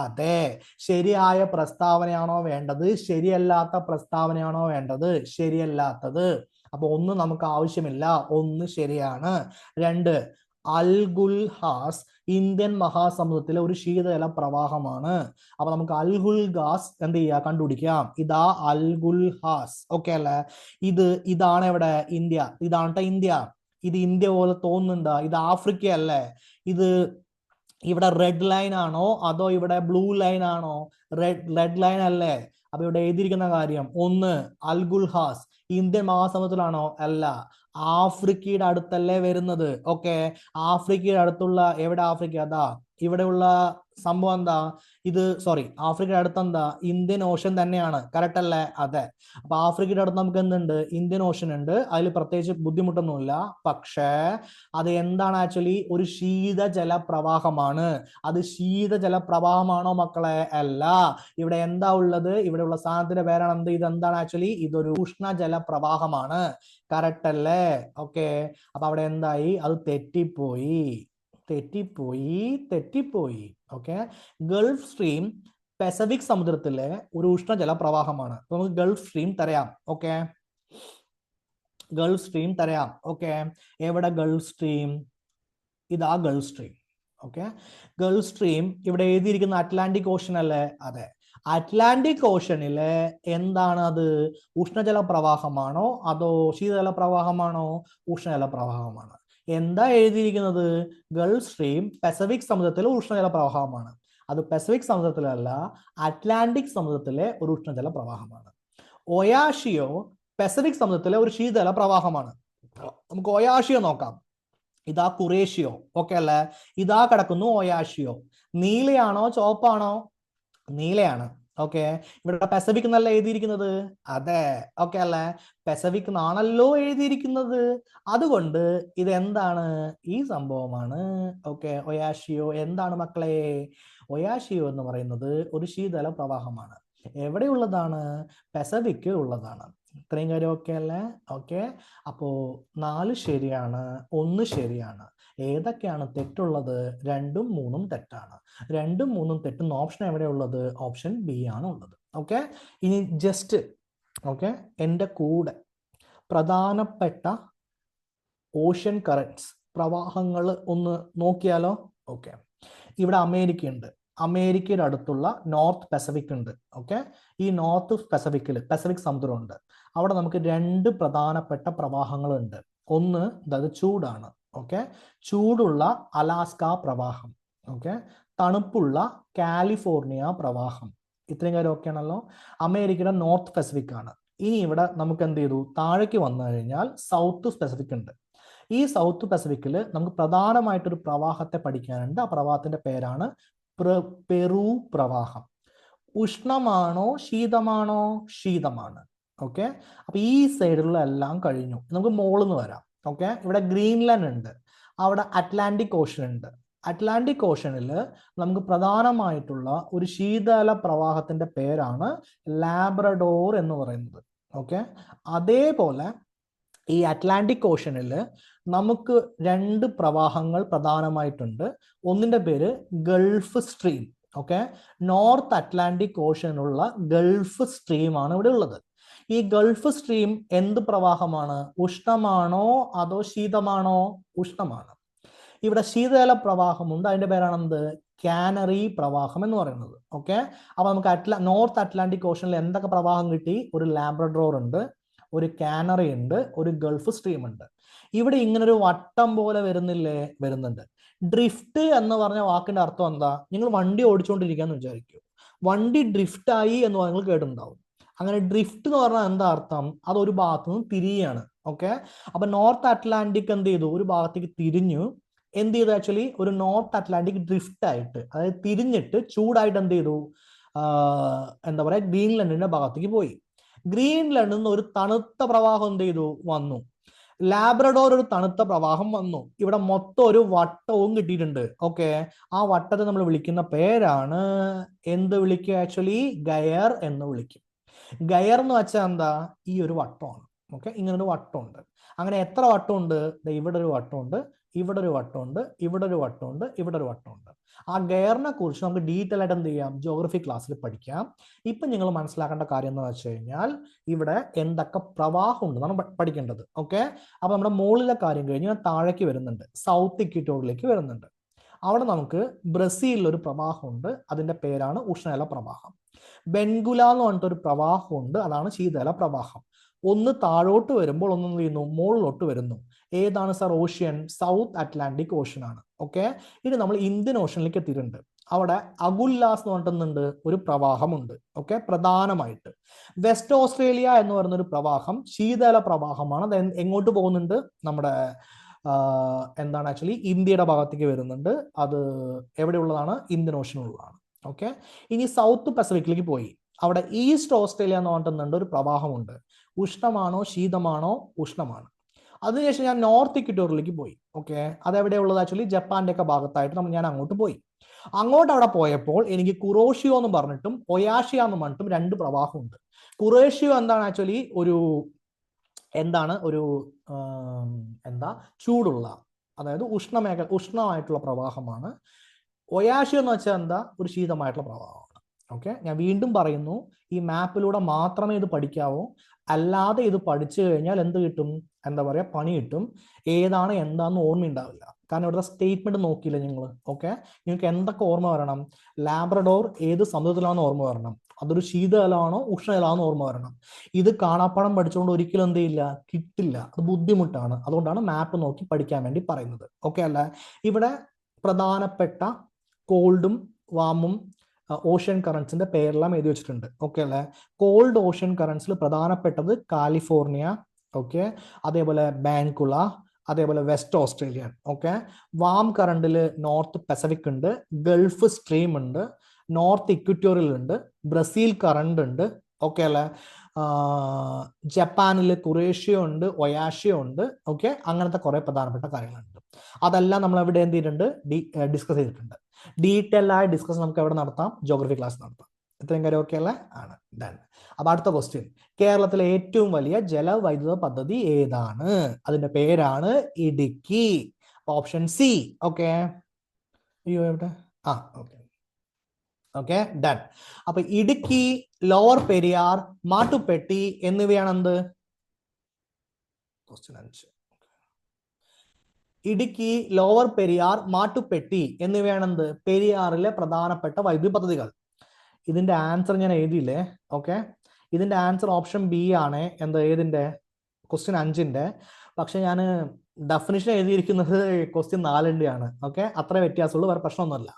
അതെ. ശരിയായ പ്രസ്താവനയാണോ വേണ്ടത്? ശരിയല്ലാത്ത പ്രസ്താവനയാണോ വേണ്ടത്? ശരിയല്ലാത്തത്. അപ്പൊ ഒന്ന് നമുക്ക് ആവശ്യമില്ല, ഒന്ന് ശരിയാണ്. 2. അൽഗുൽഹാസ് ഇന്ത്യൻ മഹാസമുദ്രത്തിലെ ഒരു ശീതജല പ്രവാഹമാണ്. അപ്പൊ നമുക്ക് അൽഗുൽഹാസ് എന്ത് ചെയ്യാ? കണ്ടുപിടിക്കാം. ഇതാ അൽഗുൽഹാസ്. ഓക്കെ അല്ലേ? ഇതാണ് എവിടെ? ഇന്ത്യ. ഇതാണ് ഇന്ത്യ. ഇത് ഇന്ത്യ പോലെ തോന്നുന്നുണ്ടോ? ഇത് ആഫ്രിക്ക അല്ലേ? ഇത് ഇവിടെ റെഡ് ലൈൻ ആണോ അതോ ഇവിടെ ബ്ലൂ ലൈൻ ആണോ? റെഡ് ലൈൻ അല്ലേ? അപ്പൊ ഇവിടെ എഴുതിയിരിക്കുന്ന കാര്യം, ഒന്ന് അൽഗുൽഹാസ് ഇന്ത്യൻ മഹാസമുദ്രത്തിലാണോ? അല്ല, ആഫ്രിക്കയുടെ അടുത്തല്ലേ വരുന്നത്. ഓക്കെ, ആഫ്രിക്കയുടെ അടുത്തുള്ള എവിടെ? ആഫ്രിക്ക അതാ ഇവിടെയുള്ള സംഭവം എന്താ? ആഫ്രിക്കയുടെ അടുത്ത് എന്താ? ഇന്ത്യൻ ഓഷൻ തന്നെയാണ്. കറക്റ്റ് അല്ലേ? അതെ. അപ്പൊ ആഫ്രിക്കയുടെ അടുത്ത് നമുക്ക് എന്തുണ്ട്? ഇന്ത്യൻ ഓഷൻ ഉണ്ട്. അതിൽ പ്രത്യേകിച്ച് ബുദ്ധിമുട്ടൊന്നുമില്ല. പക്ഷേ അത് എന്താണ്? ആക്ച്വലി ഒരു ശീതജല പ്രവാഹമാണ്. അത് ശീതജല പ്രവാഹമാണോ മക്കളെ? അല്ല. ഇവിടെ എന്താ ഉള്ളത്? ഇവിടെ ഉള്ള സാധനത്തിന്റെ പേരാണ് എന്ത്? ഇതെന്താണ് ആക്ച്വലി? ഇതൊരു ഉഷ്ണജല പ്രവാഹമാണ്. കറക്റ്റ് അല്ലേ? ഓക്കെ, അപ്പൊ അവിടെ എന്തായി? അത് തെറ്റിപ്പോയി. ഓക്കെ, ഗൾഫ് സ്ട്രീം പസഫിക് സമുദ്രത്തിലെ ഒരു ഉഷ്ണജല പ്രവാഹമാണ്. നമുക്ക് ഗൾഫ് സ്ട്രീം തരാം. ഓക്കെ, ഗൾഫ് സ്ട്രീം തരാം. ഓക്കെ, എവിടെ ഗൾഫ് സ്ട്രീം? ഇതാ Gulf Stream. Okay, Gulf stream ഇവിടെ എഴുതിയിരിക്കുന്ന അറ്റ്ലാന്റിക് ഓഷൻ അല്ലേ? അതെ. അറ്റ്ലാന്റിക് ഓഷനിലെ എന്താണ് അത്? ഉഷ്ണജല പ്രവാഹമാണോ അതോ ശീതജല പ്രവാഹമാണോ? ഉഷ്ണജല പ്രവാഹമാണ്. എന്താ എഴുതിയിരിക്കുന്നത്? ഗൾഫ് സ്ട്രീം പസഫിക് സമുദ്രത്തിലെ ഉഷ്ണജല പ്രവാഹമാണ്. അത് പസഫിക് സമുദ്രത്തിലല്ല, അറ്റ്ലാന്റിക് സമുദ്രത്തിലെ ഒരു ഉഷ്ണജല പ്രവാഹമാണ്. ഒയാഷിയോ പസഫിക് സമുദ്രത്തിലെ ഒരു ശീതജല പ്രവാഹമാണ്. നമുക്ക് ഒയാഷിയോ നോക്കാം. ഇതാ കുറേഷ്യോ. ഓക്കെ അല്ലേ? ഇതാ കിടക്കുന്നു ഒയാഷിയോ. നീലയാണോ ചുവപ്പാണോ? നീലയാണ്. ഓക്കെ, ഇവിടെ പസഫിക് എന്നല്ല എഴുതിയിരിക്കുന്നത്. അതെ. ഓക്കെ അല്ലേ? പസഫിക് എന്നാണല്ലോ എഴുതിയിരിക്കുന്നത്. അതുകൊണ്ട് ഇത് എന്താണ്? ഈ സംഭവമാണ്. ഓക്കെ, ഒയാഷിയോ എന്താണ് മക്കളെ? ഒയാഷിയോ എന്ന് പറയുന്നത് ഒരു ശീതല പ്രവാഹമാണ്. എവിടെയുള്ളതാണ്? പസഫിക് ഉള്ളതാണ്. ഇത്രയും കാര്യം ഓക്കെ അല്ലേ? ഓക്കെ, അപ്പോ 4 ശരിയാണ്, 1 ശരിയാണ്. ഏതൊക്കെയാണ് തെറ്റുള്ളത്? 2ഉം 3ഉം തെറ്റാണ്. 2ഉം 3ഉം തെറ്റുന്ന ഓപ്ഷൻ എവിടെയുള്ളത്? ഓപ്ഷൻ ബി ആണ് ഉള്ളത്. ഓക്കെ, ഇനി ജസ്റ്റ് ഓക്കെ എൻ്റെ കൂടെ പ്രധാനപ്പെട്ട ഓഷ്യൻ കറൻറ്റ്സ് പ്രവാഹങ്ങൾ ഒന്ന് നോക്കിയാലോ? ഓക്കെ, ഇവിടെ അമേരിക്ക ഉണ്ട്. അമേരിക്കയുടെ അടുത്തുള്ള നോർത്ത് പസഫിക് ഉണ്ട്. ഓക്കെ, ഈ നോർത്ത് പസഫിക് സമുദ്രമുണ്ട്. അവിടെ നമുക്ക് 2 പ്രധാനപ്പെട്ട പ്രവാഹങ്ങളുണ്ട്. ഒന്ന് അതായത് ചൂടാണ്. ഓക്കെ, ചൂടുള്ള അലാസ്ക പ്രവാഹം. ഓക്കെ, തണുപ്പുള്ള കാലിഫോർണിയ പ്രവാഹം. ഇത്രയും കാര്യം ഓക്കെ ആണല്ലോ. അമേരിക്കയുടെ നോർത്ത് പസഫിക് ആണ്. ഇനി ഇവിടെ നമുക്ക് എന്ത് ചെയ്തു? താഴേക്ക് വന്നു കഴിഞ്ഞാൽ സൗത്ത് പസഫിക് ഉണ്ട്. ഈ സൗത്ത് പസഫിക്കിൽ നമുക്ക് പ്രധാനമായിട്ടൊരു പ്രവാഹത്തെ പഠിക്കാനുണ്ട്. ആ പ്രവാഹത്തിന്റെ പേരാണ് പെറു പ്രവാഹം. ഉഷ്ണമാണോ ശീതമാണോ? ശീതമാണ്. ഓക്കെ, അപ്പൊ ഈ സൈഡിലുള്ള എല്ലാം കഴിഞ്ഞു. നമുക്ക് മുകളിൽ നിന്ന് വരാം. ഓക്കെ, ഇവിടെ ഗ്രീൻലാൻഡ് ഉണ്ട്, അവിടെ അറ്റ്ലാന്റിക് ഓഷൻ ഉണ്ട്. അറ്റ്ലാന്റിക് ഓഷനിൽ നമുക്ക് പ്രധാനമായിട്ടുള്ള ഒരു ശീതല പ്രവാഹത്തിന്റെ പേരാണ് ലാബ്രഡോർ എന്ന് പറയുന്നത്. ഓക്കെ, അതേപോലെ ഈ അറ്റ്ലാന്റിക് ഓഷനിൽ നമുക്ക് 2 പ്രവാഹങ്ങൾ പ്രധാനമായിട്ടുണ്ട്. ഒന്നിന്റെ പേര് Gulf Stream. Okay, North Atlantic ഓഷനുള്ള ഗൾഫ് സ്ട്രീം ആണ് ഇവിടെ ഉള്ളത്. ഈ ഗൾഫ് സ്ട്രീം എന്ത് പ്രവാഹമാണ്? ഉഷ്ണമാണോ അതോ ശീതമാണോ? ഉഷ്ണമാണ്. ഇവിടെ ശീതജല പ്രവാഹമുണ്ട്, അതിന്റെ പേരാണ് എന്ത്? കാനറി പ്രവാഹം എന്ന് പറയുന്നത്. ഓക്കെ, അപ്പൊ നമുക്ക് നോർത്ത് അറ്റ്ലാന്റിക് ഓഷനിൽ എന്തൊക്കെ പ്രവാഹം കിട്ടി? ഒരു ലാബ്രഡോർ ഉണ്ട്, ഒരു കാനറി ഉണ്ട്, ഒരു ഗൾഫ് സ്ട്രീം ഉണ്ട്. ഇവിടെ ഇങ്ങനൊരു വട്ടം പോലെ വരുന്നില്ലേ? വരുന്നുണ്ട്. ഡ്രിഫ്റ്റ് എന്ന് പറഞ്ഞ വാക്കിന്റെ അർത്ഥം എന്താ? നിങ്ങൾ വണ്ടി ഓടിച്ചുകൊണ്ടിരിക്കാന്ന് വിചാരിക്കൂ, വണ്ടി ഡ്രിഫ്റ്റ് ആയി എന്ന് നിങ്ങൾ കേട്ടിട്ടുണ്ടാവും. അങ്ങനെ ഡ്രിഫ്റ്റ് എന്ന് പറഞ്ഞാൽ എന്താ അർത്ഥം? അത് ഒരു ഭാഗത്തു നിന്ന് തിരിയാണ്. ഓക്കെ, അപ്പൊ നോർത്ത് അറ്റ്ലാന്റിക് എന്ത് ചെയ്തു? ഒരു ഭാഗത്തേക്ക് തിരിഞ്ഞു. എന്ത് ചെയ്തു? ആക്ച്വലി ഒരു നോർത്ത് അറ്റ്ലാന്റിക് ഡ്രിഫ്റ്റ് ആയിട്ട്, അതായത് തിരിഞ്ഞിട്ട് ചൂടായിട്ട് എന്ത് ചെയ്തു? എന്താ പറയാ, ഗ്രീൻലൻഡിന്റെ ഭാഗത്തേക്ക് പോയി. ഗ്രീൻലൻഡിൽ നിന്ന് ഒരു തണുത്ത പ്രവാഹം എന്ത് ചെയ്തു? വന്നു. ലാബ്രഡോർ ഒരു തണുത്ത പ്രവാഹം വന്നു. ഇവിടെ മൊത്തം ഒരു വട്ടവും കിട്ടിയിട്ടുണ്ട്. ഓക്കെ, ആ വട്ടത്തെ നമ്മൾ വിളിക്കുന്ന പേരാണ് എന്ത് വിളിക്കുക? ആക്ച്വലി ഗയർ എന്ന് വിളിക്കും. ഗയർ എന്ന് വെച്ചാൽ എന്താ? ഈ ഒരു വട്ടമാണ്. ഓക്കെ, ഇങ്ങനൊരു വട്ടമുണ്ട്. അങ്ങനെ എത്ര വട്ടമുണ്ട്? ഇവിടെ ഒരു വട്ടമുണ്ട്, ഇവിടെ ഒരു വട്ടമുണ്ട്, ഇവിടെ ഒരു വട്ടമുണ്ട്, ഇവിടെ ഒരു വട്ടമുണ്ട്. ആ ഗയറിനെ കുറിച്ച് നമുക്ക് ഡീറ്റെയിൽ ആയിട്ട് എന്ത് ചെയ്യാം? ജോഗ്രഫി ക്ലാസ്സിൽ പഠിക്കാം. ഇപ്പൊ നിങ്ങൾ മനസ്സിലാക്കേണ്ട കാര്യം എന്ന് വെച്ച് കഴിഞ്ഞാൽ ഇവിടെ എന്തൊക്കെ പ്രവാഹം ഉണ്ട് എന്നാണ് പഠിക്കേണ്ടത്. ഓക്കെ, അപ്പൊ നമ്മുടെ മുകളിലെ കാര്യം കഴിഞ്ഞ് താഴേക്ക് വരുന്നുണ്ട്, സൗത്ത് ഇക്വറ്റോറിയലിലേക്ക് വരുന്നുണ്ട്. അവിടെ നമുക്ക് ബ്രസീലിൽ ഒരു പ്രവാഹമുണ്ട്, അതിന്റെ പേരാണ് ഉഷ്ണജല പ്രവാഹം. ബെൻഗുല എന്ന് പറഞ്ഞിട്ടൊരു പ്രവാഹമുണ്ട്, അതാണ് ശീതല പ്രവാഹം. ഒന്ന് താഴോട്ട് വരുമ്പോൾ ഒന്ന് എന്ത് ചെയ്യുന്നു? മുകളിലോട്ട് വരുന്നു. ഏതാണ് sir? Ocean, south Atlantic Ocean ആണ്. ഓക്കെ, ഇനി നമ്മൾ ഇന്ത്യൻ ഓഷനിലേക്ക് എത്തിയിട്ടുണ്ട്. അവിടെ അഗുല്ലാസ് എന്ന് പറഞ്ഞിട്ടുണ്ട് ഒരു പ്രവാഹമുണ്ട്. ഓക്കെ, പ്രധാനമായിട്ട് വെസ്റ്റ് ഓസ്ട്രേലിയ എന്ന് പറയുന്ന ഒരു പ്രവാഹം ശീതല പ്രവാഹമാണ്. അത് എങ്ങോട്ട് പോകുന്നുണ്ട്? നമ്മുടെ എന്താണ് ആക്ച്വലി ഇന്ത്യയുടെ ഭാഗത്തേക്ക് വരുന്നുണ്ട്. അത് എവിടെയുള്ളതാണ്? ഇന്ത്യൻ ഓഷനുള്ളതാണ്. ഓക്കെ, ഇനി സൗത്ത് പസഫിക്കിലേക്ക് പോയി. അവിടെ ഈസ്റ്റ് ഓസ്ട്രേലിയ എന്ന് പറഞ്ഞിട്ടുണ്ട് ഒരു പ്രവാഹമുണ്ട്. ഉഷ്ണമാണോ ശീതമാണോ? ഉഷ്ണമാണ്. അതിനുശേഷം ഞാൻ നോർത്ത് ഇക്വറ്റോറിയലിലേക്ക് പോയി. ഓക്കെ, അതെവിടെയുള്ളത്? ആക്ച്വലി ജപ്പാന്റെ ഒക്കെ ഭാഗത്തായിട്ട് ഞാൻ അങ്ങോട്ട് പോയി. അവിടെ പോയപ്പോൾ എനിക്ക് കുറോഷിയോ എന്ന് പറഞ്ഞിട്ടും ഒയാഷിയ എന്ന് പറഞ്ഞിട്ടും 2 പ്രവാഹമുണ്ട്. കുറേഷ്യോ എന്താണ്? ആക്ച്വലി ഒരു ചൂടുള്ള, അതായത് ഉഷ്ണമായിട്ടുള്ള പ്രവാഹമാണ്. ഒയാഷിയോ എന്ന് വെച്ചാൽ എന്താ? ഒരു ശീതമായിട്ടുള്ള പ്രവാഹമാണ്. ഓക്കെ, ഞാൻ വീണ്ടും പറയുന്നു, ഈ മാപ്പിലൂടെ മാത്രമേ ഇത് പഠിക്കാവൂ. അല്ലാതെ ഇത് പഠിച്ചു കഴിഞ്ഞാൽ എന്ത് കിട്ടും? എന്താ പറയാ, പണി കിട്ടും. ഏതാണ് എന്താന്ന് ഓർമ്മയുണ്ടാവില്ല. കാരണം ഇവിടുത്തെ സ്റ്റേറ്റ്മെന്റ് നോക്കിയില്ല നിങ്ങൾ. ഓക്കെ, നിങ്ങൾക്ക് എന്തൊക്കെ ഓർമ്മ വരണം? ലാബ്രഡോർ ഏത് സമുദ്രത്തിലാണെന്ന് ഓർമ്മ വരണം, അതൊരു ശീതജലമാണോ ഉഷ്ണജലമാണോ ഓർമ്മ വരണം. ഇത് കാണാപ്പാടം പഠിച്ചുകൊണ്ട് ഒരിക്കലും എന്ത് ചെയ്യില്ല? കിട്ടില്ല, അത് ബുദ്ധിമുട്ടാണ്. അതുകൊണ്ടാണ് മാപ്പ് നോക്കി പഠിക്കാൻ വേണ്ടി പറയുന്നത്. ഓക്കെ അല്ലേ? ഇവിടെ പ്രധാനപ്പെട്ട കോൾഡും വാമും ഓഷ്യൻ കറൻസിന്റെ പേരെല്ലാം എഴുതി വെച്ചിട്ടുണ്ട്. ഓക്കെ അല്ലേ? കോൾഡ് ഓഷ്യൻ കറൻസിൽ പ്രധാനപ്പെട്ടത് കാലിഫോർണിയ, ഓക്കെ, അതേപോലെ ബാൻകുള, അതേപോലെ വെസ്റ്റ് ഓസ്ട്രേലിയൻ. ഓക്കെ, വാം കറണ്ടിൽ നോർത്ത് പസഫിക് ഉണ്ട്, ഗൾഫ് സ്ട്രീം ഉണ്ട്, നോർത്ത് ഇക്വറ്റോറിയൽ ഉണ്ട്, ബ്രസീൽ കറണ്ട് ഉണ്ട്. ഓക്കെ അല്ലേ? ജപ്പാനിൽ കുറേഷ്യോ ഉണ്ട്, ഒയാഷിയോ ഉണ്ട്. ഓക്കെ, അങ്ങനത്തെ കുറെ പ്രധാനപ്പെട്ട കാര്യങ്ങളുണ്ട്. അതെല്ലാം നമ്മൾ എവിടെ എന്ത് ചെയ്തിട്ടുണ്ട്? ഡിസ്കസ് ചെയ്തിട്ടുണ്ട്. ഡീറ്റെയിൽ ആയ ഡിസ്കസ് നമുക്ക് എവിടെ നടത്താം? ജോഗ്രഫി ക്ലാസ് നടത്താം. ഇത്രയും കാര്യം ഓക്കെ അല്ലേ? ആണ്. ഡൺ. അപ്പൊ അടുത്ത ക്വസ്റ്റ്യൻ, കേരളത്തിലെ ഏറ്റവും വലിയ ജലവൈദ്യുത പദ്ധതി ഏതാണ്? അതിന്റെ പേരാണ് ഇടുക്കി. Option C. ഓക്കെ, അയ്യോ എവിടെ, ആ ഓക്കെ ഓക്കെ ഡൺ. അപ്പൊ ഇടുക്കി, ലോവർ പെരിയാർ, മാട്ടുപ്പെട്ടി എന്നിവയാണ് എന്ത്? ക്വസ്റ്റ്യൻ 5. ഇടുക്കി, ലോവർ പെരിയാർ, മാട്ടുപ്പെട്ടി എന്നിവയാണ് എന്ത്? പെരിയാറിലെ പ്രധാനപ്പെട്ട വൈദ്യുതി പദ്ധതികൾ. ഇതിന്റെ ആൻസർ ഞാൻ എഴുതിയില്ലേ? ഓക്കെ, ഇതിന്റെ ആൻസർ ഓപ്ഷൻ ബി ആണ്. എന്ത്? ഏതിന്റെ? ക്വസ്റ്റ്യൻ 5ന്റെ. പക്ഷെ ഞാൻ ഡെഫിനിഷൻ എഴുതിയിരിക്കുന്നത് ക്വസ്റ്റ്യൻ 4ന്റെ ആണ്. ഓക്കെ, അത്ര വ്യത്യാസമുള്ളൂ, വേറെ പ്രശ്നമൊന്നുമല്ല.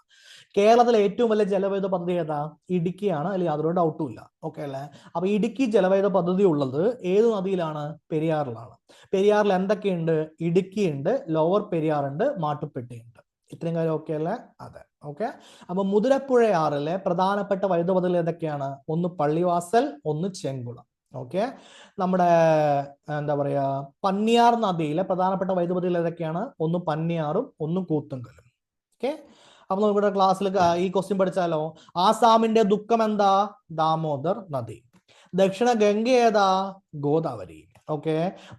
കേരളത്തിലെ ഏറ്റവും വലിയ ജലവൈദ്യുത പദ്ധതി ഏതാ? ഇടുക്കിയാണ്, അല്ലെങ്കിൽ യാതൊരു ഡൗട്ടും ഇല്ല. ഓക്കെ അല്ലേ? അപ്പൊ ഇടുക്കി ജലവൈദ്യുത പദ്ധതി ഉള്ളത് ഏത് നദിയിലാണ്? പെരിയാറിലാണ്. പെരിയാറിൽ എന്തൊക്കെയുണ്ട്? ഇടുക്കിയുണ്ട്, ലോവർ പെരിയാർ ഉണ്ട്, മാട്ടുപ്പെട്ടി ഉണ്ട്. ഇത്രയും കാര്യം ഓക്കെ അല്ലേ? അതെ. ഓക്കെ, അപ്പൊ മുതിരപ്പുഴയാറിലെ പ്രധാനപ്പെട്ട വൈദ്യുത പദ്ധതികൾ ഏതൊക്കെയാണ്? ഒന്ന് പള്ളിവാസൽ, ഒന്ന് ചെങ്കുളം. ഓക്കെ, നമ്മുടെ എന്താ പറയാ, പന്നിയാർ നദിയിലെ പ്രധാനപ്പെട്ട വൈദ്യുത പദ്ധതികൾ ഏതൊക്കെയാണ്? ഒന്ന് പന്നിയാറും ഒന്ന് കൂത്തുങ്കലും. ഓക്കെ, അപ്പൊ നമുക്കിവിടെ ക്ലാസ്സിൽ ഈ ക്വസ്റ്റ്യൻ പഠിച്ചാലോ? ആസാമിന്റെ ദുഃഖം എന്താ? ദാമോദർ നദി. ദക്ഷിണ ഗംഗ ഏതാ? ഗോദാവരി. ഓക്കെ,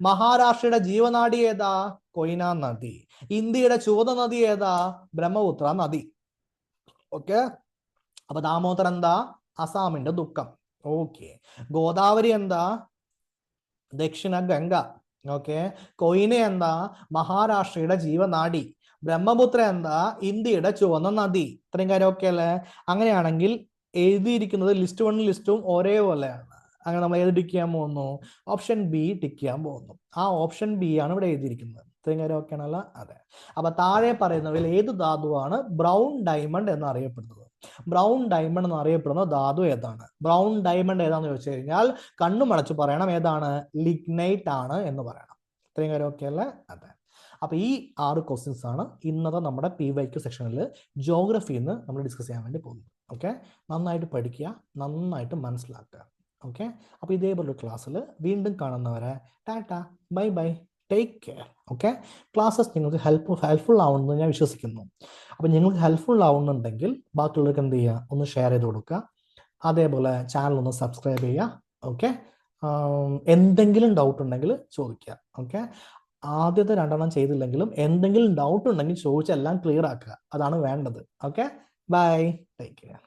മഹാരാഷ്ട്രയുടെ ജീവനാഡി ഏതാ? കൊയ്ന നദി. ഇന്ത്യയുടെ ചുവന്ന നദി ഏതാ? ബ്രഹ്മപുത്ര നദി. ഓക്കെ, അപ്പൊ ദാമോദർ എന്താ? അസാമിന്റെ ദുഃഖം. ഓക്കെ, ഗോദാവരി എന്താ? ദക്ഷിണ ഗംഗ. ഓക്കെ, കൊയ്ന എന്താ? മഹാരാഷ്ട്രയുടെ ജീവനാഡി. ബ്രഹ്മപുത്ര എന്താ? ഇന്ത്യയുടെ ചുവന്ന നദി. ഇത്രയും കാര്യം ഓക്കെ അല്ലേ? അങ്ങനെയാണെങ്കിൽ എഴുതിയിരിക്കുന്നത് ലിസ്റ്റ് 1 ലിസ്റ്റും ഒരേപോലെയാണ്. അങ്ങനെ നമ്മൾ ഏത് ടിക്ക് ചെയ്യാൻ പോകുന്നു? ഓപ്ഷൻ ബി ടിക്ക് ചെയ്യാൻ പോകുന്നു. ആ ഓപ്ഷൻ ബി ആണ് ഇവിടെ എഴുതിയിരിക്കുന്നത്. ഇത്രയും കാര്യം ഓക്കെ ആണല്ലോ? അതെ. അപ്പൊ താഴെ പറയുന്നവയിൽ ഏത് ധാതുവാണ് ബ്രൗൺ ഡയമണ്ട് എന്ന് അറിയപ്പെടുന്നത്? ബ്രൗൺ ഡയമണ്ട് എന്ന് അറിയപ്പെടുന്ന ധാതു ഏതാണ്? ബ്രൗൺ ഡയമണ്ട് ഏതാന്ന് ചോദിച്ചു കഴിഞ്ഞാൽ കണ്ണുമടച്ച് പറയണം, ഏതാണ്? ലിഗ്നൈറ്റ് ആണ് എന്ന് പറയണം. ഇത്രയും കാര്യം ഓക്കെ അല്ലേ? അതെ. അപ്പൊ ഈ 6 ക്വസ്റ്റ്യൻസ് ആണ് ഇന്നത്തെ നമ്മുടെ PYQ സെക്ഷനിൽ ജോഗ്രഫിയിൽ നിന്ന് നമ്മൾ ഡിസ്കസ് ചെയ്യാൻ വേണ്ടി പോകുന്നത്. ഓക്കെ, നന്നായിട്ട് പഠിക്കുക, നന്നായിട്ട് മനസ്സിലാക്കുക. ഓക്കെ, അപ്പൊ ഇതേപോലൊരു ക്ലാസ്സിൽ വീണ്ടും കാണുന്നവരെ Tata, bye bye, take care. Okay, classes നിങ്ങൾക്ക് ഹെൽപ്ഫുൾ ആവുമെന്ന് ഞാൻ വിശ്വസിക്കുന്നു. അപ്പൊ നിങ്ങൾക്ക് ഹെൽപ്ഫുൾ ആവുന്നുണ്ടെങ്കിൽ ബാക്കിയുള്ളവർക്ക് എന്ത് ചെയ്യുക? ഒന്ന് ഷെയർ ചെയ്ത് കൊടുക്കുക. അതേപോലെ ചാനൽ ഒന്ന് സബ്സ്ക്രൈബ് ചെയ്യുക. ഓക്കെ, എന്തെങ്കിലും ഡൗട്ട് ഉണ്ടെങ്കിൽ ചോദിക്കുക. ഓക്കെ, ആദ്യത്തെ 2 ചെയ്തില്ലെങ്കിലും എന്തെങ്കിലും ഡൗട്ട് ഉണ്ടെങ്കിൽ ചോദിച്ചെല്ലാം ക്ലിയർ ആക്കുക. അതാണ് വേണ്ടത്. Okay, bye, take care.